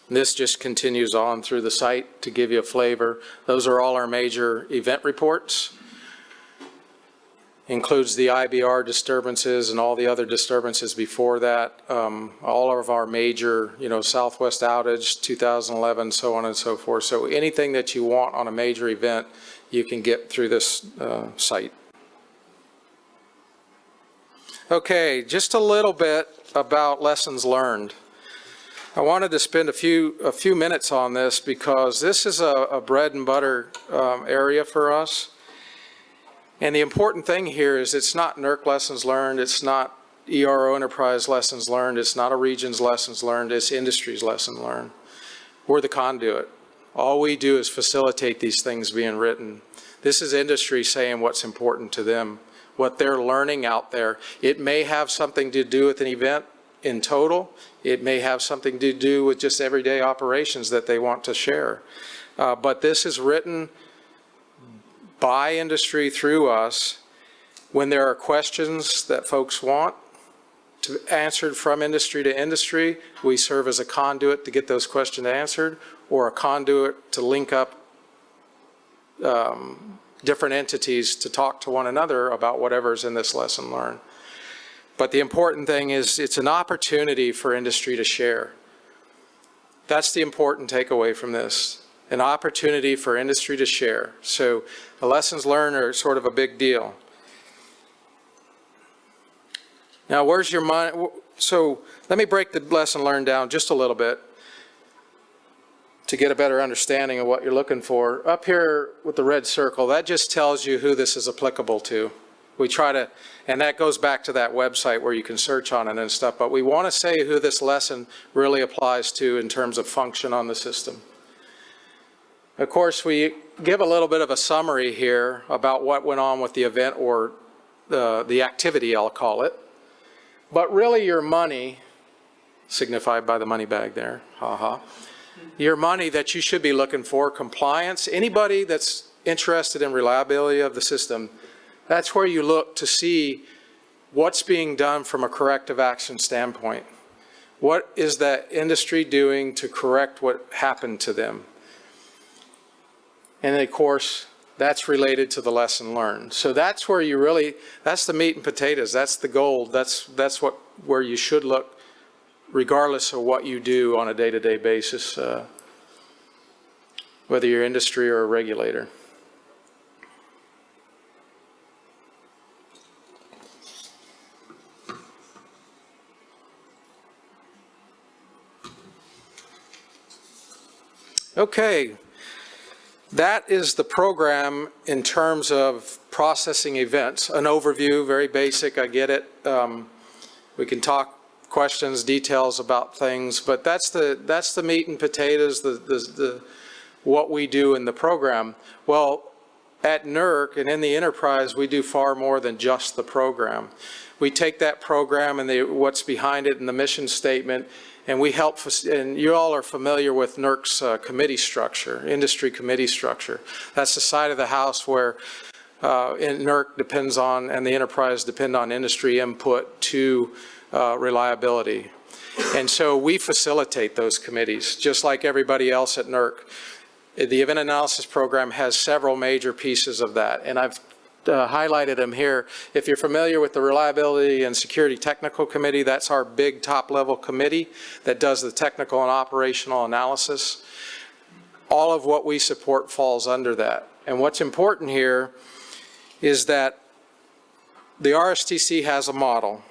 This just continues on through the site to give you a flavor. Those are all our major event reports. Includes the IBR disturbances and all the other disturbances before that. All of our major, Southwest outage, 2011, so on and so forth. So anything that you want on a major event, you can get through this site. Okay, just a little bit about lessons learned. I wanted to spend a few minutes on this because this is a bread and butter area for us. And the important thing here is it's not NERC lessons learned, it's not ERO enterprise lessons learned, it's not a region's lessons learned, it's industry's lesson learned. We're the conduit. All we do is facilitate these things being written. This is industry saying what's important to them, what they're learning out there. It may have something to do with an event in total. It may have something to do with just everyday operations that they want to share. But this is written by industry through us. When there are questions that folks want to answered from industry to industry, we serve as a conduit to get those questions answered, or a conduit to link up different entities to talk to one another about whatever's in this lesson learned. But the important thing is it's an opportunity for industry to share. That's the important takeaway from this. An opportunity for industry to share. So the lessons learned are sort of a big deal. Now, where's your money? So let me break the lesson learned down just a little bit to get a better understanding of what you're looking for. Up here with the red circle, that just tells you who this is applicable to. We try to, and that goes back to that website where you can search on it and stuff, but we want to say who this lesson really applies to in terms of function on the system. Of course, we give a little bit of a summary here about what went on with the event, or the activity, I'll call it. But really your money, signified by the money bag there, your money that you should be looking for, compliance, anybody that's interested in reliability of the system, that's where you look to see what's being done from a corrective action standpoint. What is that industry doing to correct what happened to them? And of course, that's related to the lesson learned. So that's where you really, that's the meat and potatoes, that's the gold, that's where you should look regardless of what you do on a day-to-day basis, whether you're industry or a regulator. Okay, that is the program in terms of processing events. An overview, very basic, I get it. We can talk questions, details about things, but that's the meat and potatoes, what we do in the program. Well, at NERC and in the enterprise, we do far more than just the program. We take that program and what's behind it and the mission statement, and we help, and you all are familiar with NERC's committee structure, industry committee structure. That's the side of the house where NERC depends on, and the enterprise depend on industry input to reliability. And so we facilitate those committees, just like everybody else at NERC. The event analysis program has several major pieces of that, and I've highlighted them here. If you're familiar with the Reliability and Security Technical Committee, that's our big top-level committee that does the technical and operational analysis. All of what we support falls under that. And what's important here is that the RSTC has a model.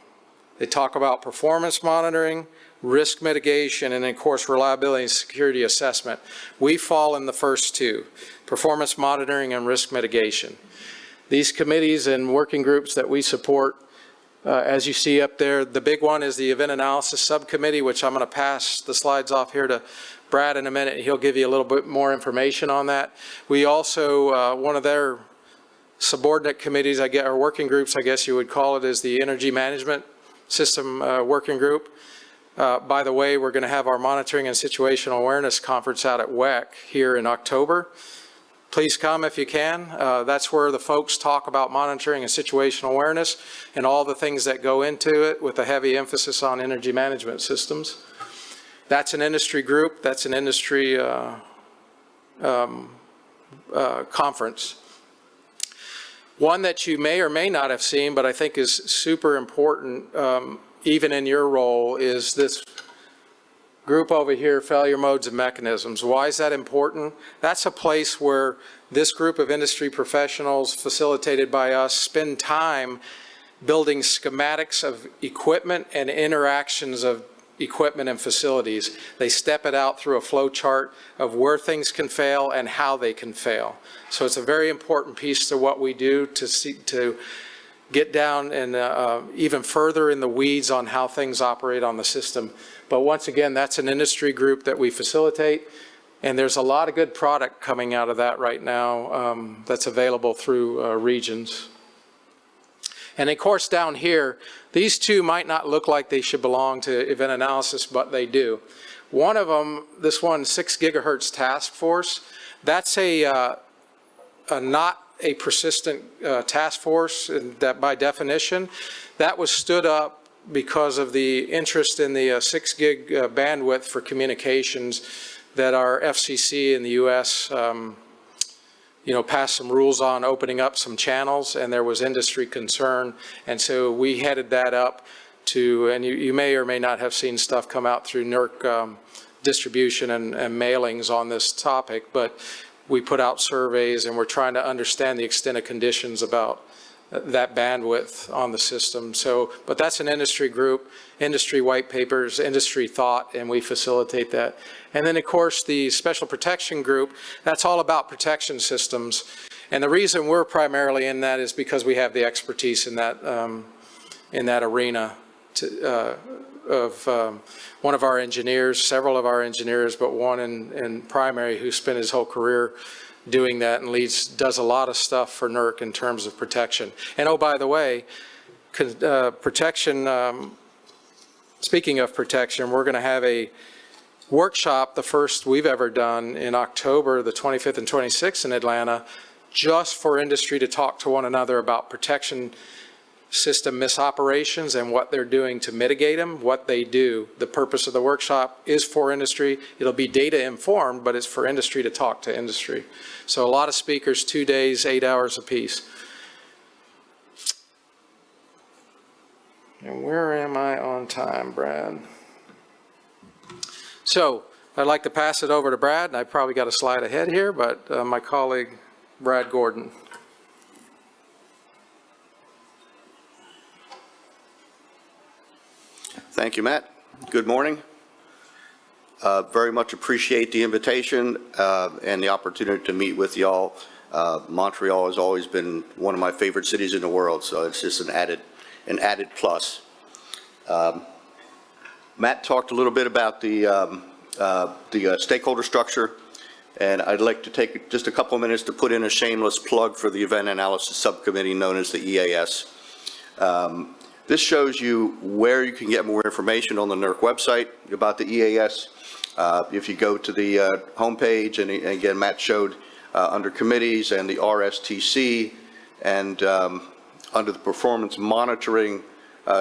They talk about performance monitoring, risk mitigation, and of course reliability and security assessment. We fall in the first two, performance monitoring and risk mitigation. These committees and working groups that we support, as you see up there, the big one is the Event Analysis Subcommittee, which I'm going to pass the slides off here to Brad in a minute. He'll give you a little bit more information on that. We also, one of their subordinate committees, or working groups, I guess you would call it, is the Energy Management System Working Group. By the way, we're going to have our Monitoring and Situational Awareness Conference out at WEC here in October. Please come if you can. That's where the folks talk about monitoring and situational awareness and all the things that go into it, with a heavy emphasis on energy management systems. That's an industry group. That's an industry conference. One that you may or may not have seen, but I think is super important, even in your role, is this group over here, Failure Modes and Mechanisms. Why is that important? That's a place where this group of industry professionals, facilitated by us, spend time building schematics of equipment and interactions of equipment and facilities. They step it out through a flow chart of where things can fail and how they can fail. So it's a very important piece to what we do to get down and even further in the weeds on how things operate on the system. But once again, that's an industry group that we facilitate, and there's a lot of good product coming out of that right now that's available through regions. And of course down here, these two might not look like they should belong to event analysis, but they do. One of them, this one, 6 gigahertz task force, that's not a persistent task force, that by definition, that was stood up because of the interest in the 6 gig bandwidth for communications that our FCC in the US passed some rules on opening up some channels, and there was industry concern, and so we headed that up to, and you may or may not have seen stuff come out through NERC distribution and mailings on this topic, but we put out surveys and we're trying to understand the extent of conditions about that bandwidth on the system. So, but that's an industry group, industry white papers, industry thought, and we facilitate that. And then of course the special protection group, that's all about protection systems. And the reason we're primarily in that is because we have the expertise in that arena of one of our engineers, several of our engineers, but one in primary who spent his whole career doing that and does a lot of stuff for NERC in terms of protection. And oh, by the way, protection, speaking of protection, we're going to have a workshop, the first we've ever done, in October, the 25th and 26th in Atlanta, just for industry to talk to one another about protection system misoperations and what they're doing to mitigate them, what they do. The purpose of the workshop is for industry. It'll be data informed, but it's for industry to talk to industry. So a lot of speakers, 2 days, 8 hours apiece. And where am I on time, Brad? So I'd like to pass it over to Brad, and I probably got a slide ahead here, but my colleague, Brad Gordon. Thank you, Matt. Good morning. Very much appreciate the invitation and the opportunity to meet with y'all. Montreal has always been one of my favorite cities in the world, so it's just an added plus. Matt talked a little bit about the stakeholder structure, and I'd like to take just a couple of minutes to put in a shameless plug for the Event Analysis Subcommittee known as the EAS. This shows you where you can get more information on the NERC website about the EAS. If you go to the homepage, and again, Matt showed under committees and the RSTC, and under the performance monitoring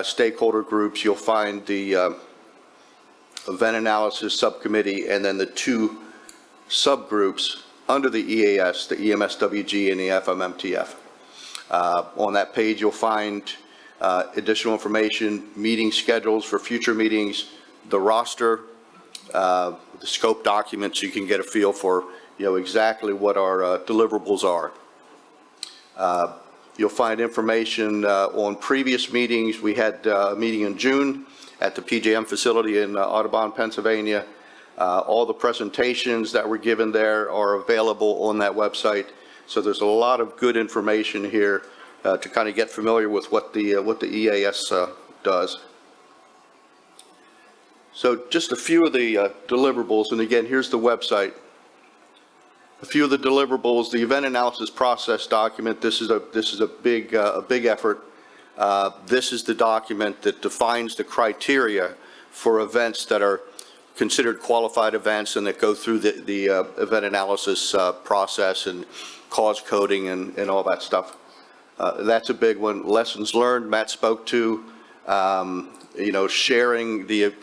stakeholder groups, you'll find the Event Analysis Subcommittee and then the 2 subgroups under the EAS, the EMSWG and the FMMTF. On that page, you'll find additional information, meeting schedules for future meetings, the roster, the scope documents, so you can get a feel for exactly what our deliverables are. You'll find information on previous meetings. We had a meeting in June at the PJM facility in Audubon, Pennsylvania. All the presentations that were given there are available on that website. So there's a lot of good information here to kind of get familiar with what the EAS does. So just a few of the deliverables, and again, here's the website. A few of the deliverables, the event analysis process document. This is a big effort. This is the document that defines the criteria for events that are considered qualified events and that go through the event analysis process and cause coding and all that stuff. That's a big one. Lessons learned, Matt spoke to, sharing the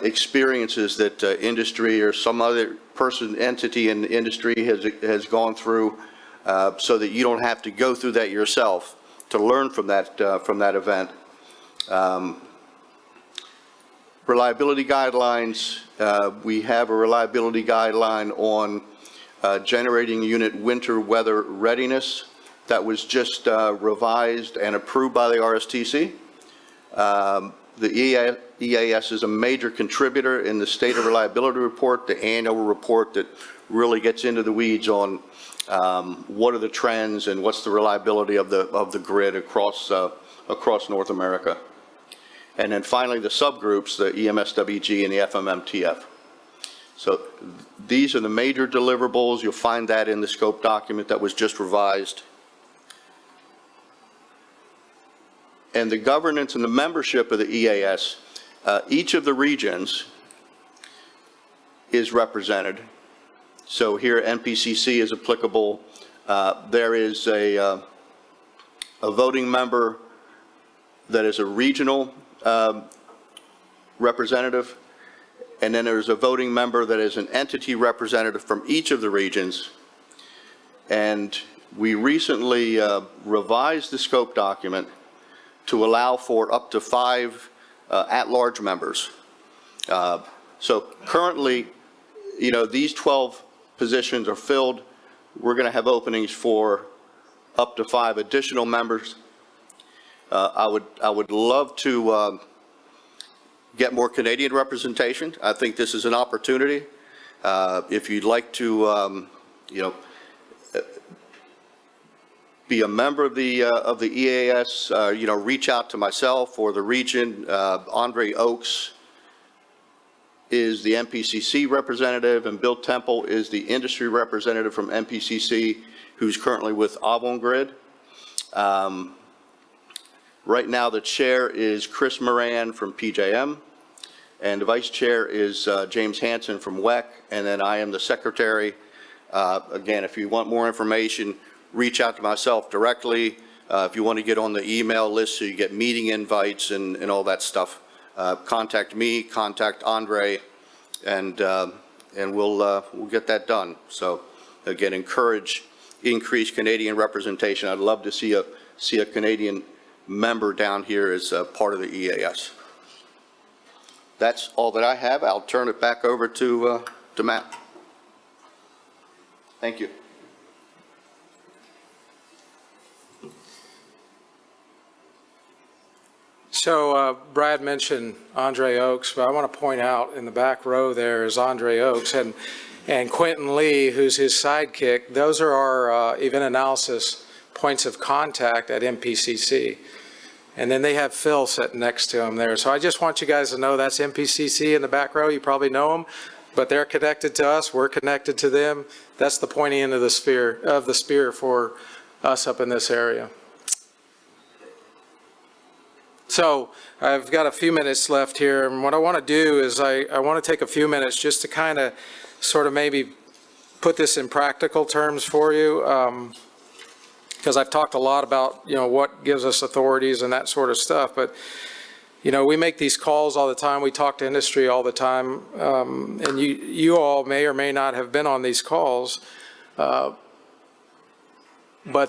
experiences that industry or some other entity in the industry has gone through, so that you don't have to go through that yourself to learn from that event. Reliability guidelines. We have a reliability guideline on generating unit winter weather readiness that was just revised and approved by the RSTC. The EAS is a major contributor in the State of Reliability Report, the annual report that really gets into the weeds on what are the trends and what's the reliability of the grid across North America. And then finally, the subgroups, the EMSWG and the FMMTF. So these are the major deliverables. You'll find that in the scope document that was just revised. And the governance and the membership of the EAS, each of the regions is represented. So here NPCC is applicable. There is a voting member that is a regional representative, and then there's a voting member that is an entity representative from each of the regions. And we recently revised the scope document to allow for up to 5 at-large members. So currently, these 12 positions are filled. We're going to have openings for up to 5 additional members. I would love to get more Canadian representation. I think this is an opportunity. If you'd like to, be a member of the EAS, reach out to myself or the region. Andre Oakes is the MPCC representative, and Bill Temple is the industry representative from MPCC, who's currently with Avangrid. Right now, the chair is Chris Moran from PJM, and the vice chair is James Hansen from WEC, and then I am the secretary. Again, if you want more information, reach out to myself directly. If you want to get on the email list so you get meeting invites and all that stuff, contact me, contact Andre, and we'll get that done. So again, encourage increased Canadian representation. I'd love to see a Canadian member down here as part of the EAS. That's all that I have. I'll turn it back over to Matt. Thank you. So Brad mentioned Andre Oakes, but I want to point out in the back row there is Andre Oakes and Quentin Lee, who's his sidekick. Those are our event analysis points of contact at MPCC. And then they have Phil sitting next to him there. So I just want you guys to know that's MPCC in the back row. You probably know them, but they're connected to us. We're connected to them. That's the pointy end of the spear for us up in this area. So I've got a few minutes left here, and what I want to do is I want to take a few minutes just to kind of sort of maybe put this in practical terms for you, because I've talked a lot about, you know, what gives us authorities and that sort of stuff, but you know, we make these calls all the time, we talk to industry all the time, and you all may or may not have been on these calls, but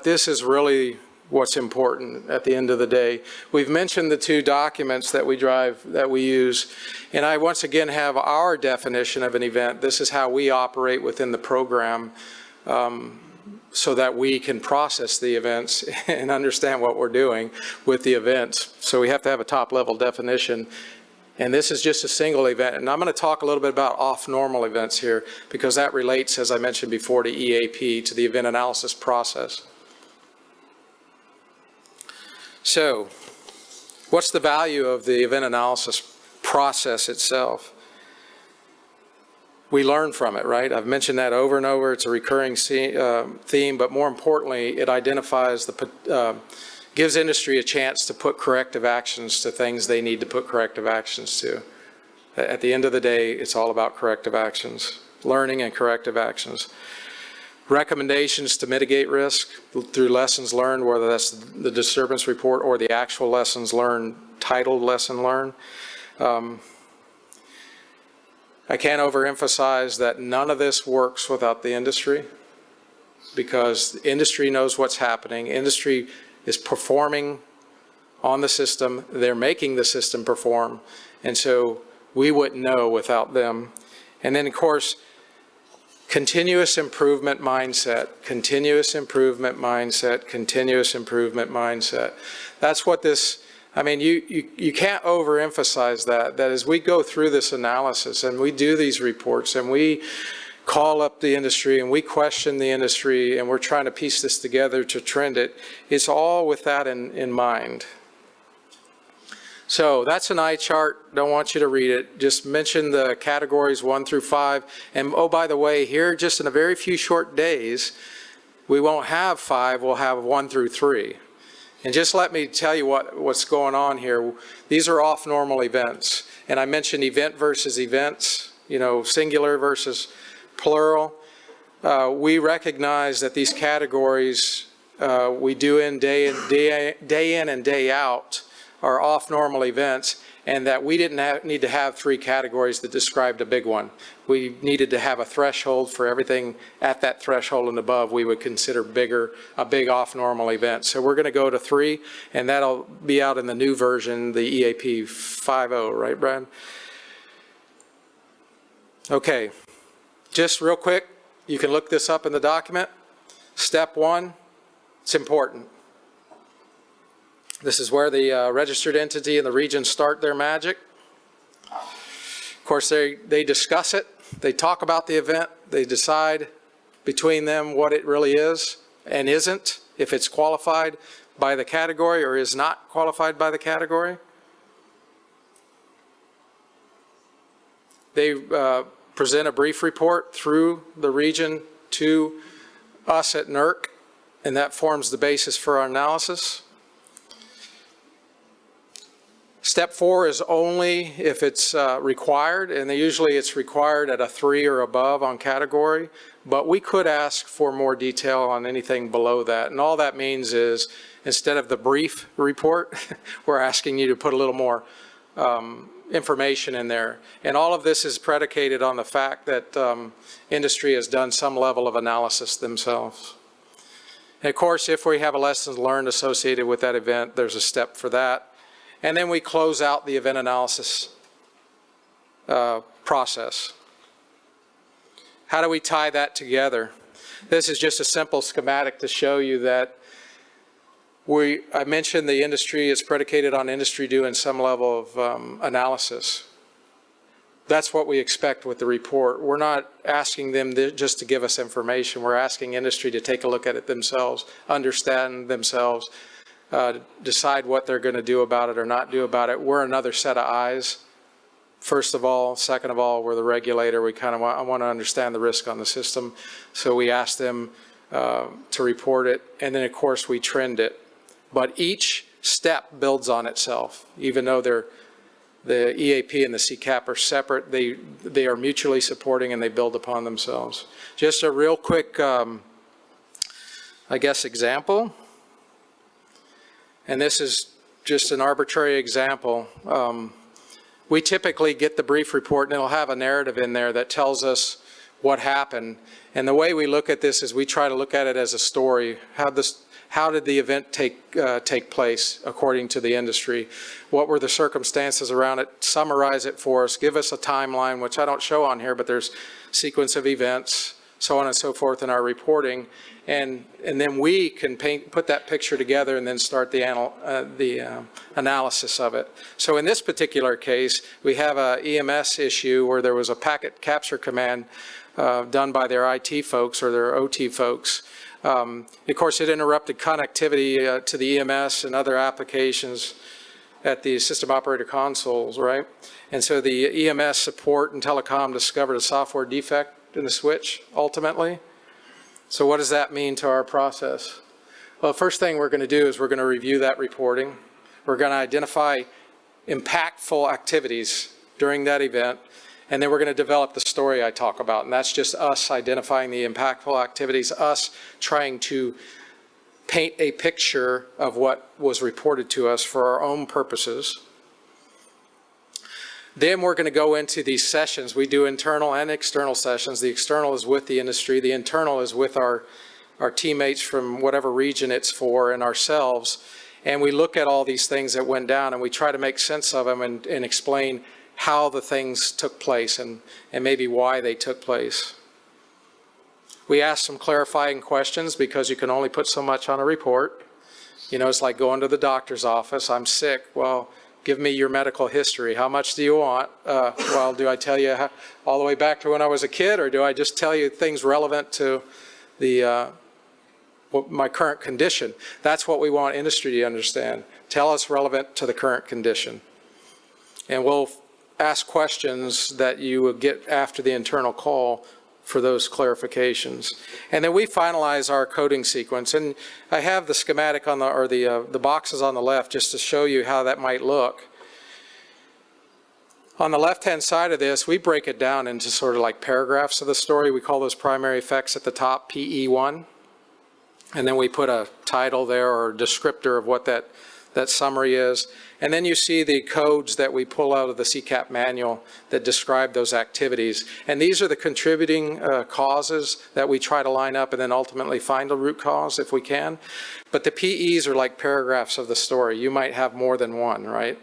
this is really what's important at the end of the day. We've mentioned the two documents that we use, and I once again have our definition of an event. This is how we operate within the program, so that we can process the events and understand what we're doing with the events. So we have to have a top-level definition, and this is just a single event. And I'm going to talk a little bit about off-normal events here, because that relates, as I mentioned before, to EAP, to the event analysis process. So, what's the value of the event analysis process itself? We learn from it, right? I've mentioned that over and over. It's a recurring theme, but more importantly, it identifies gives industry a chance to put corrective actions to things they need to put corrective actions to. At the end of the day, it's all about corrective actions, learning and corrective actions. Recommendations to mitigate risk through lessons learned, whether that's the disturbance report or the actual lessons learned, titled lesson learned. I can't overemphasize that none of this works without the industry, because the industry knows what's happening. Industry is performing on the system. They're making the system perform. And so we wouldn't know without them. And then, of course, continuous improvement mindset, continuous improvement mindset, continuous improvement mindset. That's what this, I mean, you can't overemphasize that as we go through this analysis and we do these reports and we call up the industry and we question the industry and we're trying to piece this together to trend it, it's all with that in mind. So that's an eye chart. Don't want you to read it. Just mention the categories 1 through 5. And oh, by the way, here just in a very few short days, we won't have 5, we'll have 1 through 3. And just let me tell you what's going on here. These are off-normal events. And I mentioned event versus events, you know, singular versus plural. We recognize that these categories we do in day in and day out are off-normal events, and that we didn't need to have 3 categories that described a big one. We needed to have a threshold for everything at that threshold and above we would consider a big off-normal event. So we're going to go to 3, and that'll be out in the new version, the EAP 5.0, right, Brad? Okay, just real quick, you can look this up in the document. Step 1, it's important. This is where the registered entity and the region start their magic. Of course, they discuss it. They talk about the event. They decide between them what it really is and isn't, if it's qualified by the category or is not qualified by the category. They present a brief report through the region to us at NERC, and that forms the basis for our analysis. Step 4 is only if it's required, and usually it's required at a 3 or above on category, but we could ask for more detail on anything below that. And all that means is instead of the brief report, we're asking you to put a little more information in there. And all of this is predicated on the fact that industry has done some level of analysis themselves. And of course, if we have a lessons learned associated with that event, there's a step for that. And then we close out the event analysis process. How do we tie that together? This is just a simple schematic to show you that I mentioned the industry is predicated on industry doing some level of analysis. That's what we expect with the report. We're not asking them just to give us information. We're asking industry to take a look at it themselves, understand themselves, decide what they're going to do about it or not do about it. We're another set of eyes. First of all, second of all, we're the regulator. We kind of want to understand the risk on the system. So we ask them to report it, and then of course we trend it. But each step builds on itself. Even though the EAP and the CCAP are separate, they are mutually supporting and they build upon themselves. Just a real quick, I guess, example. And this is just an arbitrary example. We typically get the brief report and it'll have a narrative in there that tells us what happened. And the way we look at this is we try to look at it as a story. How did the event take place according to the industry? What were the circumstances around it? Summarize it for us. Give us a timeline, which I don't show on here, but there's sequence of events, so on and so forth in our reporting. And then we can put that picture together and then start the analysis of it. So in this particular case, we have a EMS issue where there was a packet capture command done by their IT folks or their OT folks. Of course, it interrupted connectivity to the EMS and other applications at the system operator consoles, right? And so the EMS support and telecom discovered a software defect in the switch, ultimately. So what does that mean to our process? Well, the first thing we're going to do is we're going to review that reporting. We're going to identify impactful activities during that event. And then we're going to develop the story I talk about. And that's just us identifying the impactful activities, us trying to paint a picture of what was reported to us for our own purposes. Then we're going to go into these sessions. We do internal and external sessions. The external is with the industry. The internal is with our teammates from whatever region it's for and ourselves. And we look at all these things that went down and we try to make sense of them and explain how the things took place and maybe why they took place. We ask some clarifying questions because you can only put so much on a report. You know, it's like going to the doctor's office. I'm sick. Well, give me your medical history. How much do you want? Well, do I tell you all the way back to when I was a kid, or do I just tell you things relevant to my current condition? That's what we want industry to understand. Tell us relevant to the current condition. And we'll ask questions that you will get after the internal call for those clarifications. And then we finalize our coding sequence. And I have the schematic on the boxes on the left just to show you how that might look. On the left-hand side of this, we break it down into sort of like paragraphs of the story. We call those primary effects at the top PE1. And then we put a title there or a descriptor of what that summary is. And then you see the codes that we pull out of the CCAP manual that describe those activities. And these are the contributing causes that we try to line up and then ultimately find a root cause if we can. But the PEs are like paragraphs of the story. You might have more than one, right,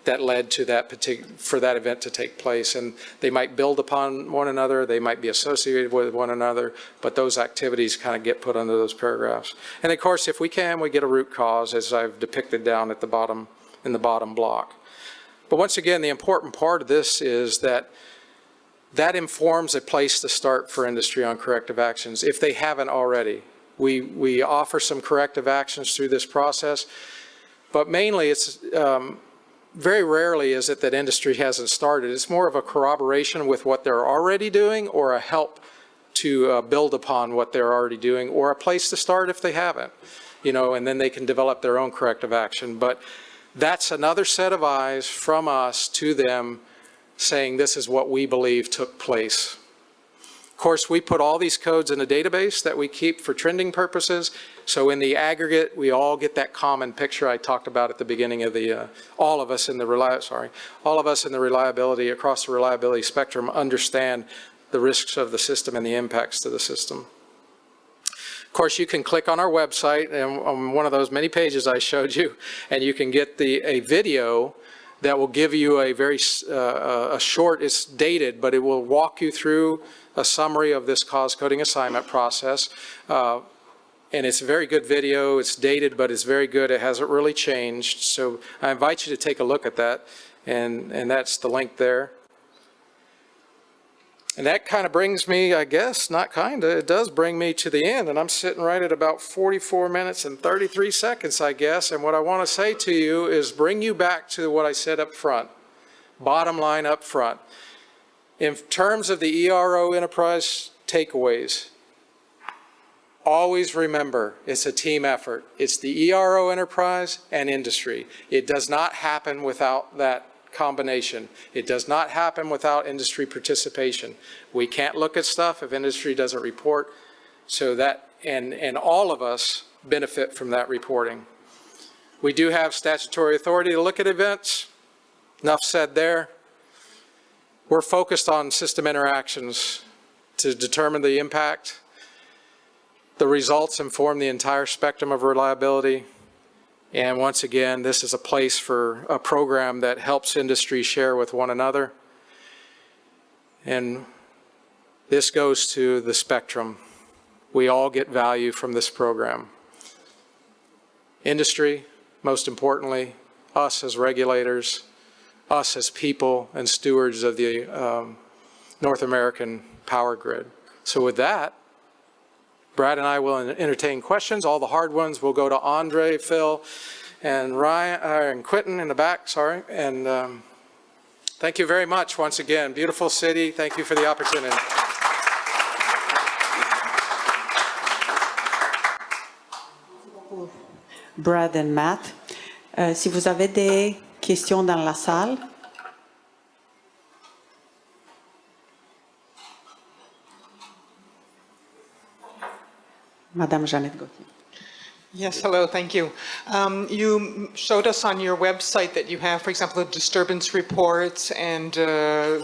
that led to that for that event to take place. And they might build upon one another. They might be associated with one another. But those activities kind of get put under those paragraphs. And of course, if we can, we get a root cause as I've depicted down at the bottom, in the bottom block. But once again, the important part of this is that informs a place to start for industry on corrective actions if they haven't already. We offer some corrective actions through this process, but mainly it's very rarely is it that industry hasn't started. It's more of a corroboration with what they're already doing or a help to build upon what they're already doing or a place to start if they haven't, you know, and then they can develop their own corrective action. But that's another set of eyes from us to them saying this is what we believe took place. Of course, we put all these codes in a database that we keep for trending purposes. So in the aggregate, we all get that common picture I talked about at the beginning of the, all of us in the reliability, across the reliability spectrum understand the risks of the system and the impacts to the system. Of course, you can click on our website and on one of those many pages I showed you, and you can get a video that will give you a very short, it's dated, but it will walk you through a summary of this cause coding assignment process. And it's a very good video. It's dated, but it's very good. It hasn't really changed. So I invite you to take a look at that, and that's the link there. And that kind of brings me, I guess, not kind of, it does bring me to the end, and I'm sitting right at about 44 minutes and 33 seconds, I guess, and what I want to say to you is bring you back to what I said up front, bottom line up front. In terms of the ERO enterprise takeaways, always remember it's a team effort. It's the ERO enterprise and industry. It does not happen without that combination. It does not happen without industry participation. We can't look at stuff if industry doesn't report, so that, and all of us benefit from that reporting. We do have statutory authority to look at events. Enough said there. We're focused on system interactions to determine the impact. The results inform the entire spectrum of reliability. And once again, this is a place for a program that helps industry share with one another. And this goes to the spectrum. We all get value from this program. Industry, most importantly, us as regulators, us as people and stewards of the North American power grid. So with that, Brad and I will entertain questions. All the hard ones will go to Andre, Phil, and Ryan, and Quentin in the back, sorry. And thank you very much once again. Beautiful city. Thank you for the opportunity. Brad and Matt, si vous avez des questions dans la salle. Madame Jeannette Gauthier. Yes, hello, thank you. You showed us on your website that you have, for example, disturbance reports and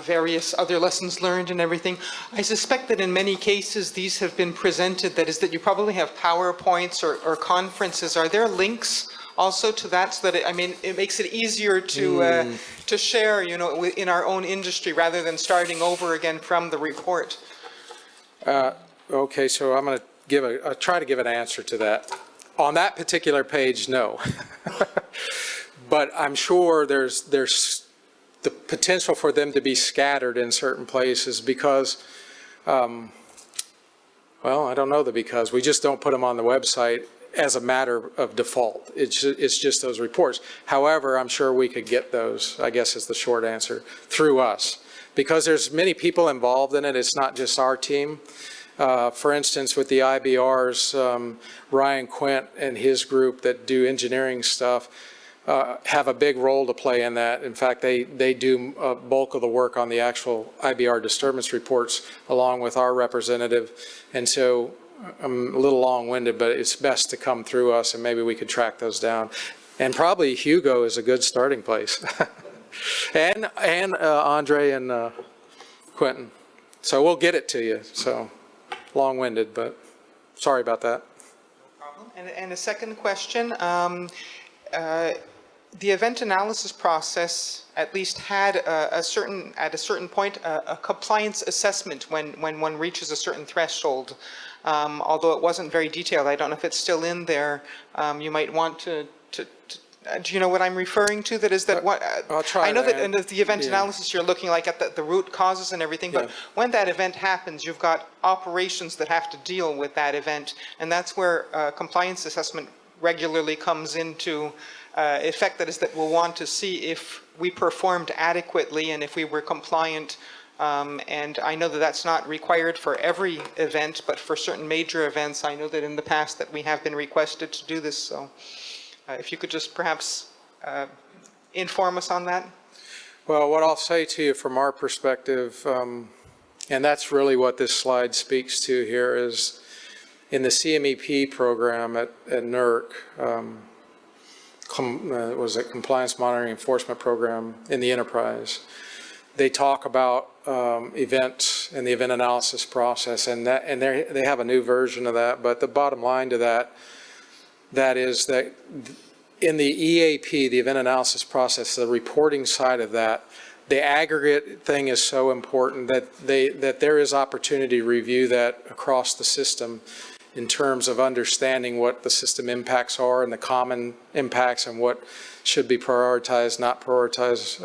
various other lessons learned and everything. I suspect that in many cases these have been presented, that is, that you probably have PowerPoints or conferences. Are there links also to that, so that it makes it easier to share, you know, in our own industry rather than starting over again from the report? Okay, so I'm going to try to give an answer to that. On that particular page, no. But I'm sure there's the potential for them to be scattered in certain places because, well, I don't know because. We just don't put them on the website as a matter of default. It's just those reports. However, I'm sure we could get those, I guess is the short answer, through us. Because there's many people involved in it. It's not just our team. For instance, with the IBRs, Ryan Quint and his group that do engineering stuff have a big role to play in that. In fact, they do a bulk of the work on the actual IBR disturbance reports along with our representative. And so I'm a little long-winded, but it's best to come through us and maybe we could track those down. And probably Hugo is a good starting place. and Andre and Quentin. So we'll get it to you. So. Long-winded, but sorry about that. No problem. And a second question, the event analysis process at least had at a certain point a compliance assessment when one reaches a certain threshold. Although it wasn't very detailed, I don't know if it's still in there. You might want to do you know what I'm referring to? That is that what I'll try. I know that in the event analysis you're looking like at the root causes and everything, but when that event happens, you've got operations that have to deal with that event, and that's where compliance assessment regularly comes into effect. That is that we'll want to see if we performed adequately and if we were compliant. And I know that that's not required for every event, but for certain major events, I know that in the past that we have been requested to do this. So. If you could just perhaps inform us on that. Well, what I'll say to you from our perspective, and And that's really what this slide speaks to here is in the CMEP program at NERC, was it Compliance Monitoring Enforcement Program in the enterprise. They talk about events and the event analysis process, and they have a new version of that. But the bottom line to that is that in the EAP, the event analysis process, the reporting side of that, the aggregate thing is so important that there is opportunity to review that across the system in terms of understanding what the system impacts are and the common impacts and what should be prioritized, not prioritized.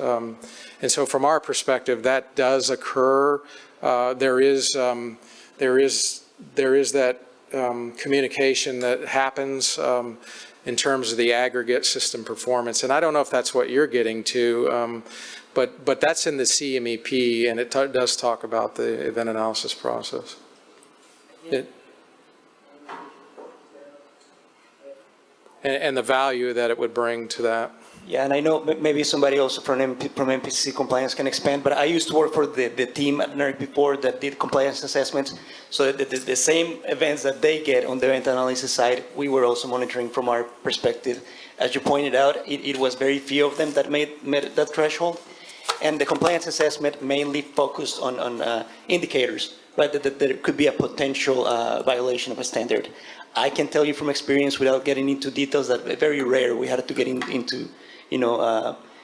And so from our perspective, that does occur. There is that communication that happens in terms of the aggregate system performance. And I don't know if that's what you're getting to, but that's in the CMEP, and it does talk about the event analysis process. And the value that it would bring to that. Yeah, and I know maybe somebody also from MPCC compliance can expand, but I used to work for the team at NERC before that did compliance assessments. So the same events that they get on the event analysis side, we were also monitoring from our perspective. As you pointed out, it was very few of them that met that threshold. And the compliance assessment mainly focused on indicators, right, that there could be a potential violation of a standard. I can tell you from experience, without getting into details, that very rare we had to get into,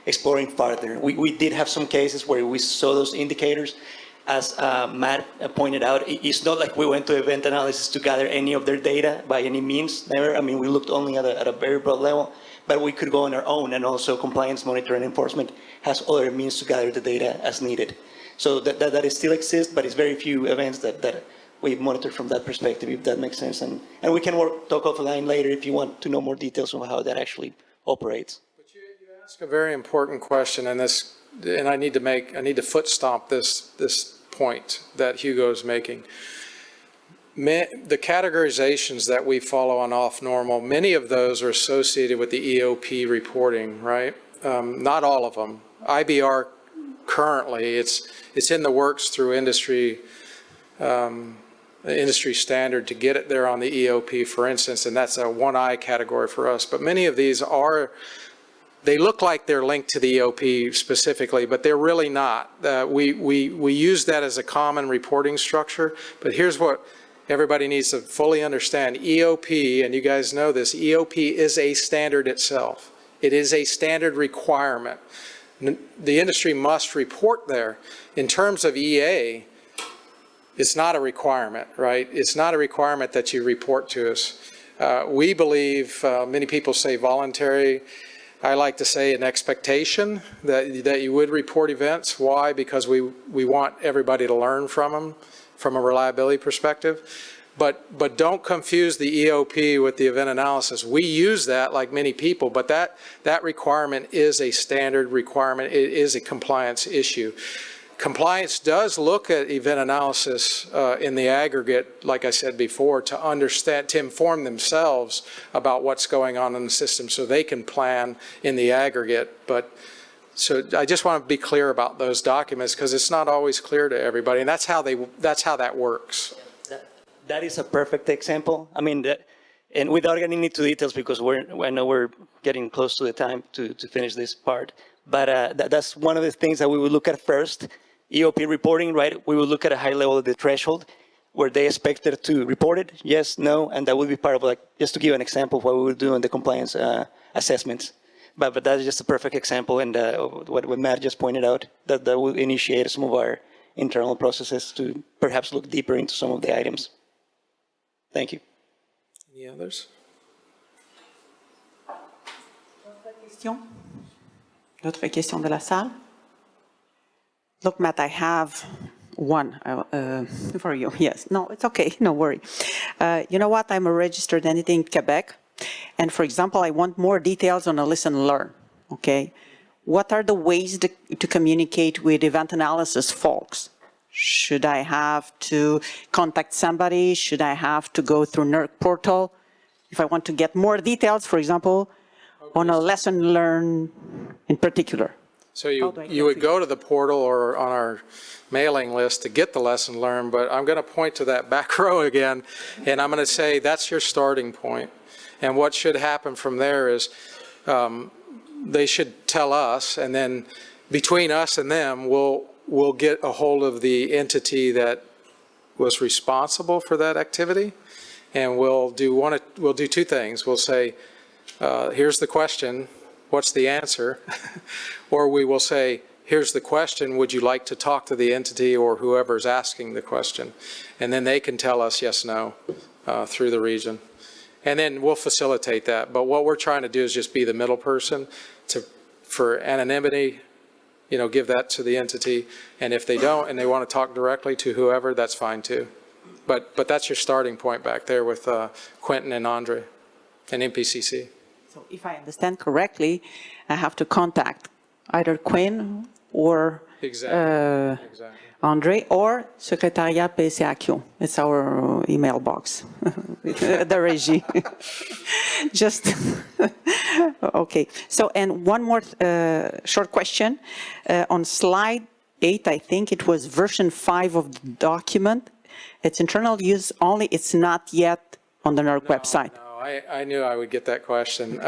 exploring further. We did have some cases where we saw those indicators. As Matt pointed out, it's not like we went to event analysis to gather any of their data by any means. Never. I mean, we looked only at a very broad level, but we could go on our own, and also compliance monitoring and enforcement has other means to gather the data as needed. So that still exists, but it's very few events that we monitor from that perspective, if that makes sense. And we can talk offline later if you want to know more details on how that actually operates. But you ask a very important question, and I need to foot stomp this point that Hugo's making. The categorizations that we follow on off normal, many of those are associated with the EOP reporting, right? Not all of them. IBR currently, it's in the works through industry standard to get it there on the EOP, for instance, and that's a 1I category for us. But many of these they look like they're linked to the EOP specifically, but they're really not. We use that as a common reporting structure, but here's what everybody needs to fully understand. EOP, and you guys know this, EOP is a standard itself. It is a standard requirement. The industry must report there. In terms of EA, it's not a requirement, right? It's not a requirement that you report to us. We believe, many people say voluntary. I like to say an expectation that you would report events. Why? Because we want everybody to learn from them from a reliability perspective. But don't confuse the EOP with the event analysis. We use that like many people, but that requirement is a standard requirement. It is a compliance issue. Compliance does look at event analysis in the aggregate, like I said before, to understand, to inform themselves about what's going on in the system so they can plan in the aggregate. But so I just want to be clear about those documents because it's not always clear to everybody, and that's how that works. That is a perfect example. I mean, and without getting into details, because I know we're getting close to the time to finish this part, but that's one of the things that we would look at first. EOP reporting, right? We will look at a high level of the threshold where they expected to report it, yes, no, and that would be part of, like, just to give an example of what we would do in the compliance assessments. But that is just a perfect example, and what Matt just pointed out, that will initiate some of our internal processes to perhaps look deeper into some of the items. Thank you. Any others? D'autres questions de la salle? Look, Matt, I have one for you. Yes, no, it's okay, no worry. You know what, I'm a registered entity in Quebec, and for example, I want more details on a listen learn, okay? What are the ways to communicate with event analysis folks? Should I have to contact somebody? Should I have to go through NERC portal? If I want to get more details, for example, on a lesson learned in particular. So How do I you would get go to the portal or on our mailing list to get the lesson learned, but I'm going to point to that back row again, and I'm going to say that's your starting point. And what should happen from there is they should tell us, and then between us and them, we'll get a hold of the entity that was responsible for that activity, and we'll do two things. We'll say, here's the question, what's the answer? Or we will say, here's the question, would you like to talk to the entity or whoever's asking the question? And then they can tell us yes, no, through the region. And then we'll facilitate that. But what we're trying to do is just be the middle person for anonymity, give that to the entity. And if they don't and they want to talk directly to whoever, that's fine too. But that's your starting point back there with Quentin and Andre and MPCC. So if I understand correctly, I have to contact either Quinn or Exactly. Andre or Secretariat PCAQ. It's our email box, the Régie. Just, okay. So, and one more short question. On slide 8, I think it was version 5 of the document. It's internal use only. It's not yet on the NERC website. No, I knew I would get that question.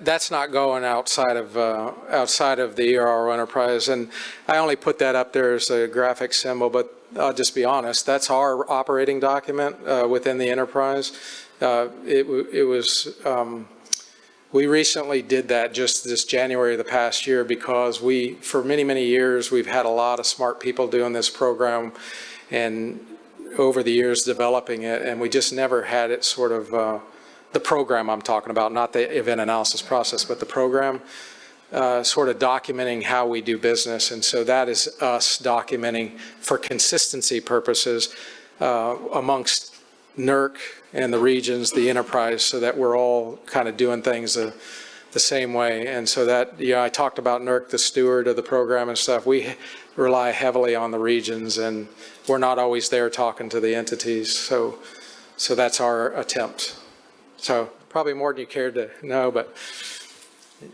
That's not going outside of the ERO enterprise, and I only put that up there as a graphic symbol, but I'll just be honest, that's our operating document within the enterprise. We recently did that just this January of the past year because for many, many years, we've had a lot of smart people doing this program and over the years developing it, and we just never had it sort of, the program I'm talking about, not the event analysis process, but the program sort of documenting how we do business. And so that is us documenting for consistency purposes amongst NERC and the regions, the enterprise, so that we're all kind of doing things the same way. And so that, I talked about NERC, the steward of the program and stuff. We rely heavily on the regions, and we're not always there talking to the entities. So that's our attempt. So probably more than you cared to know, but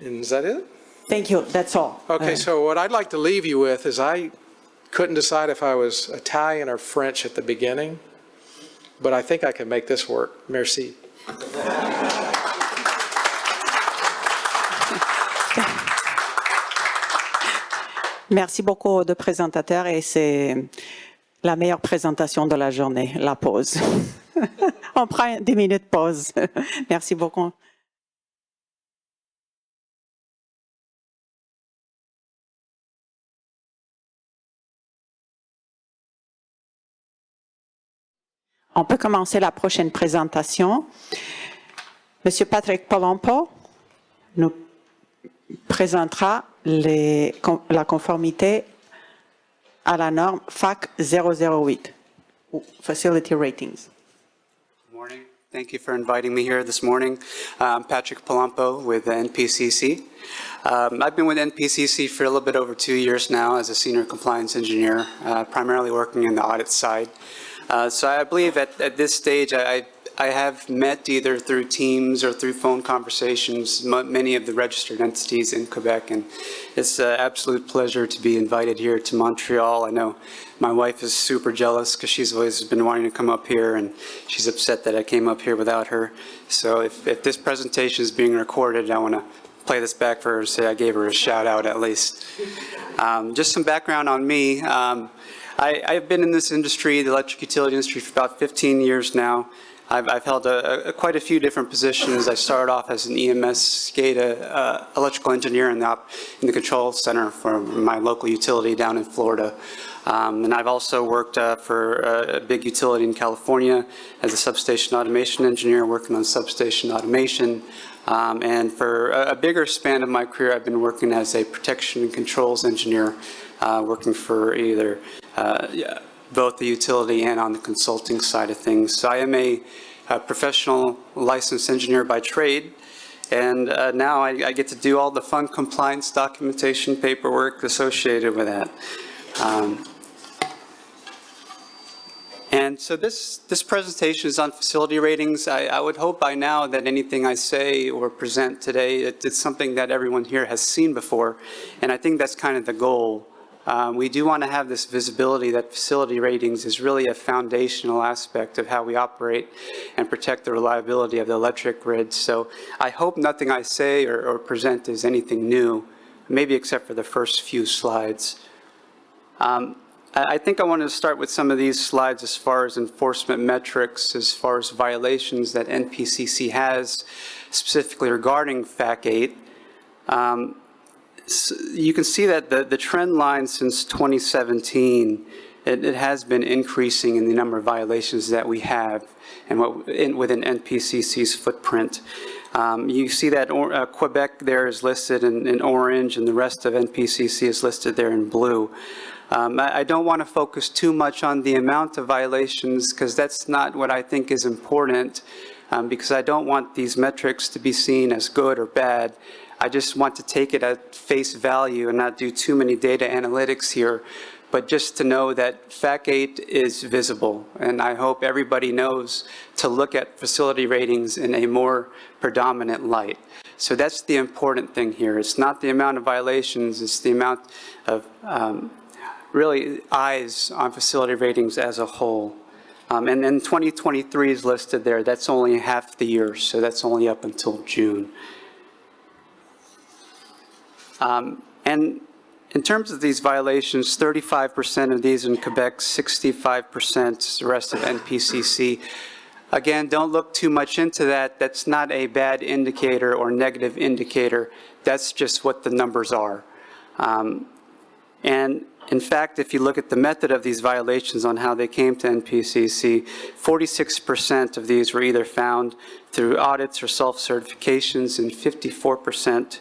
is that it? Thank you. That's all. Okay, so what I'd like to leave you with is I couldn't decide if I was Italian or French at the beginning, but I think I can make this work. Merci. Merci beaucoup aux deux présentateurs et c'est la meilleure présentation de la journée, la pause. On prend 10 minutes de pause. Merci beaucoup. On peut commencer la prochaine présentation. Monsieur Patrick Palumbo nous présentera la conformité à la norme FAC 008, Facility Ratings. Good morning. Thank you for inviting me here this morning. I'm Patrick Palumbo with NPCC. I've been with NPCC for a little bit over 2 years now as a senior compliance engineer, primarily working in the audit side. So I believe at this stage I have met either through Teams or through phone conversations many of the registered entities in Quebec, and it's an absolute pleasure to be invited here to Montreal. I know my wife is super jealous because she's always been wanting to come up here, and she's upset that I came up here without her. So if this presentation is being recorded, I want to play this back for her and say I gave her a shout out at least. Just some background on me. I've been in this industry, the electric utility industry, for about 15 years now. I've held quite a few different positions. I started off as an EMS SCADA electrical engineer in the control center for my local utility down in Florida. And I've also worked for a big utility in California as a substation automation engineer, working on substation automation. And for a bigger span of my career, I've been working as a protection and controls engineer, working for either both the utility and on the consulting side of things. So I am a professional licensed engineer by trade, and now I get to do all the fun compliance documentation paperwork associated with that. And so this presentation is on facility ratings. I would hope by now that anything I say or present today, it's something that everyone here has seen before, and I think that's kind of the goal. We do want to have this visibility that facility ratings is really a foundational aspect of how we operate and protect the reliability of the electric grid. So I hope nothing I say or present is anything new, maybe except for the first few slides. I think I wanted to start with some of these slides as far as enforcement metrics, as far as violations that NPCC has, specifically regarding FAC 8. So you can see that the trend line since 2017, it has been increasing in the number of violations that we have and within NPCC's footprint. You see that Quebec there is listed in orange, and the rest of NPCC is listed there in blue. I don't want to focus too much on the amount of violations, because that's not what I think is important, because I don't want these metrics to be seen as good or bad. I just want to take it at face value and not do too many data analytics here, but just to know that FAC 8 is visible, and I hope everybody knows to look at facility ratings in a more predominant light. So that's the important thing here. It's not the amount of violations, it's the amount of really eyes on facility ratings as a whole. And then 2023 is listed there. That's only half the year, so that's only up until June. And in terms of these violations, 35% of these in Quebec, 65% the rest of NPCC. Again, don't look too much into that. That's not a bad indicator or negative indicator. That's just what the numbers are. And in fact, if you look at the method of these violations on how they came to NPCC, 46% of these were either found through audits or self-certifications, and 54%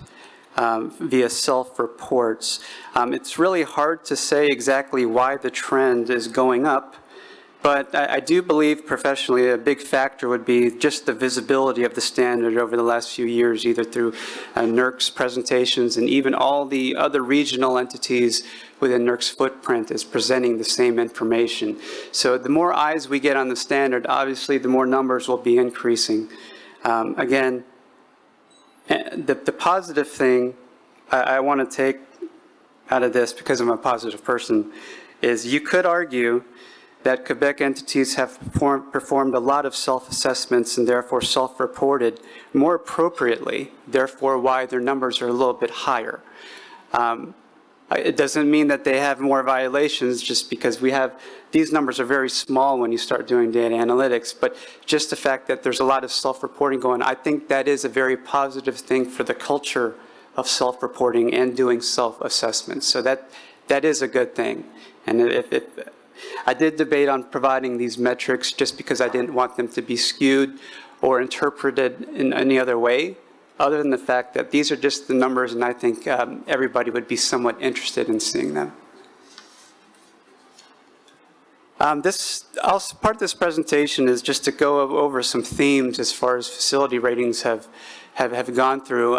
via self-reports. It's really hard to say exactly why the trend is going up, but I do believe professionally a big factor would be just the visibility of the standard over the last few years, either through NERC's presentations and even all the other regional entities within NERC's footprint is presenting the same information. So the more eyes we get on the standard, obviously the more numbers will be increasing. Again, the positive thing I want to take out of this, because I'm a positive person, is you could argue that Quebec entities have performed a lot of self-assessments and therefore self-reported more appropriately, therefore why their numbers are a little bit higher. It doesn't mean that they have more violations, just because these numbers are very small when you start doing data analytics, but just the fact that there's a lot of self-reporting going, I think that is a very positive thing for the culture of self-reporting and doing self-assessments. So that is a good thing. And I did debate on providing these metrics just because I didn't want them to be skewed or interpreted in any other way, other than the fact that these are just the numbers, and I think everybody would be somewhat interested in seeing them. Part of this presentation is just to go over some themes as far as facility ratings have gone through.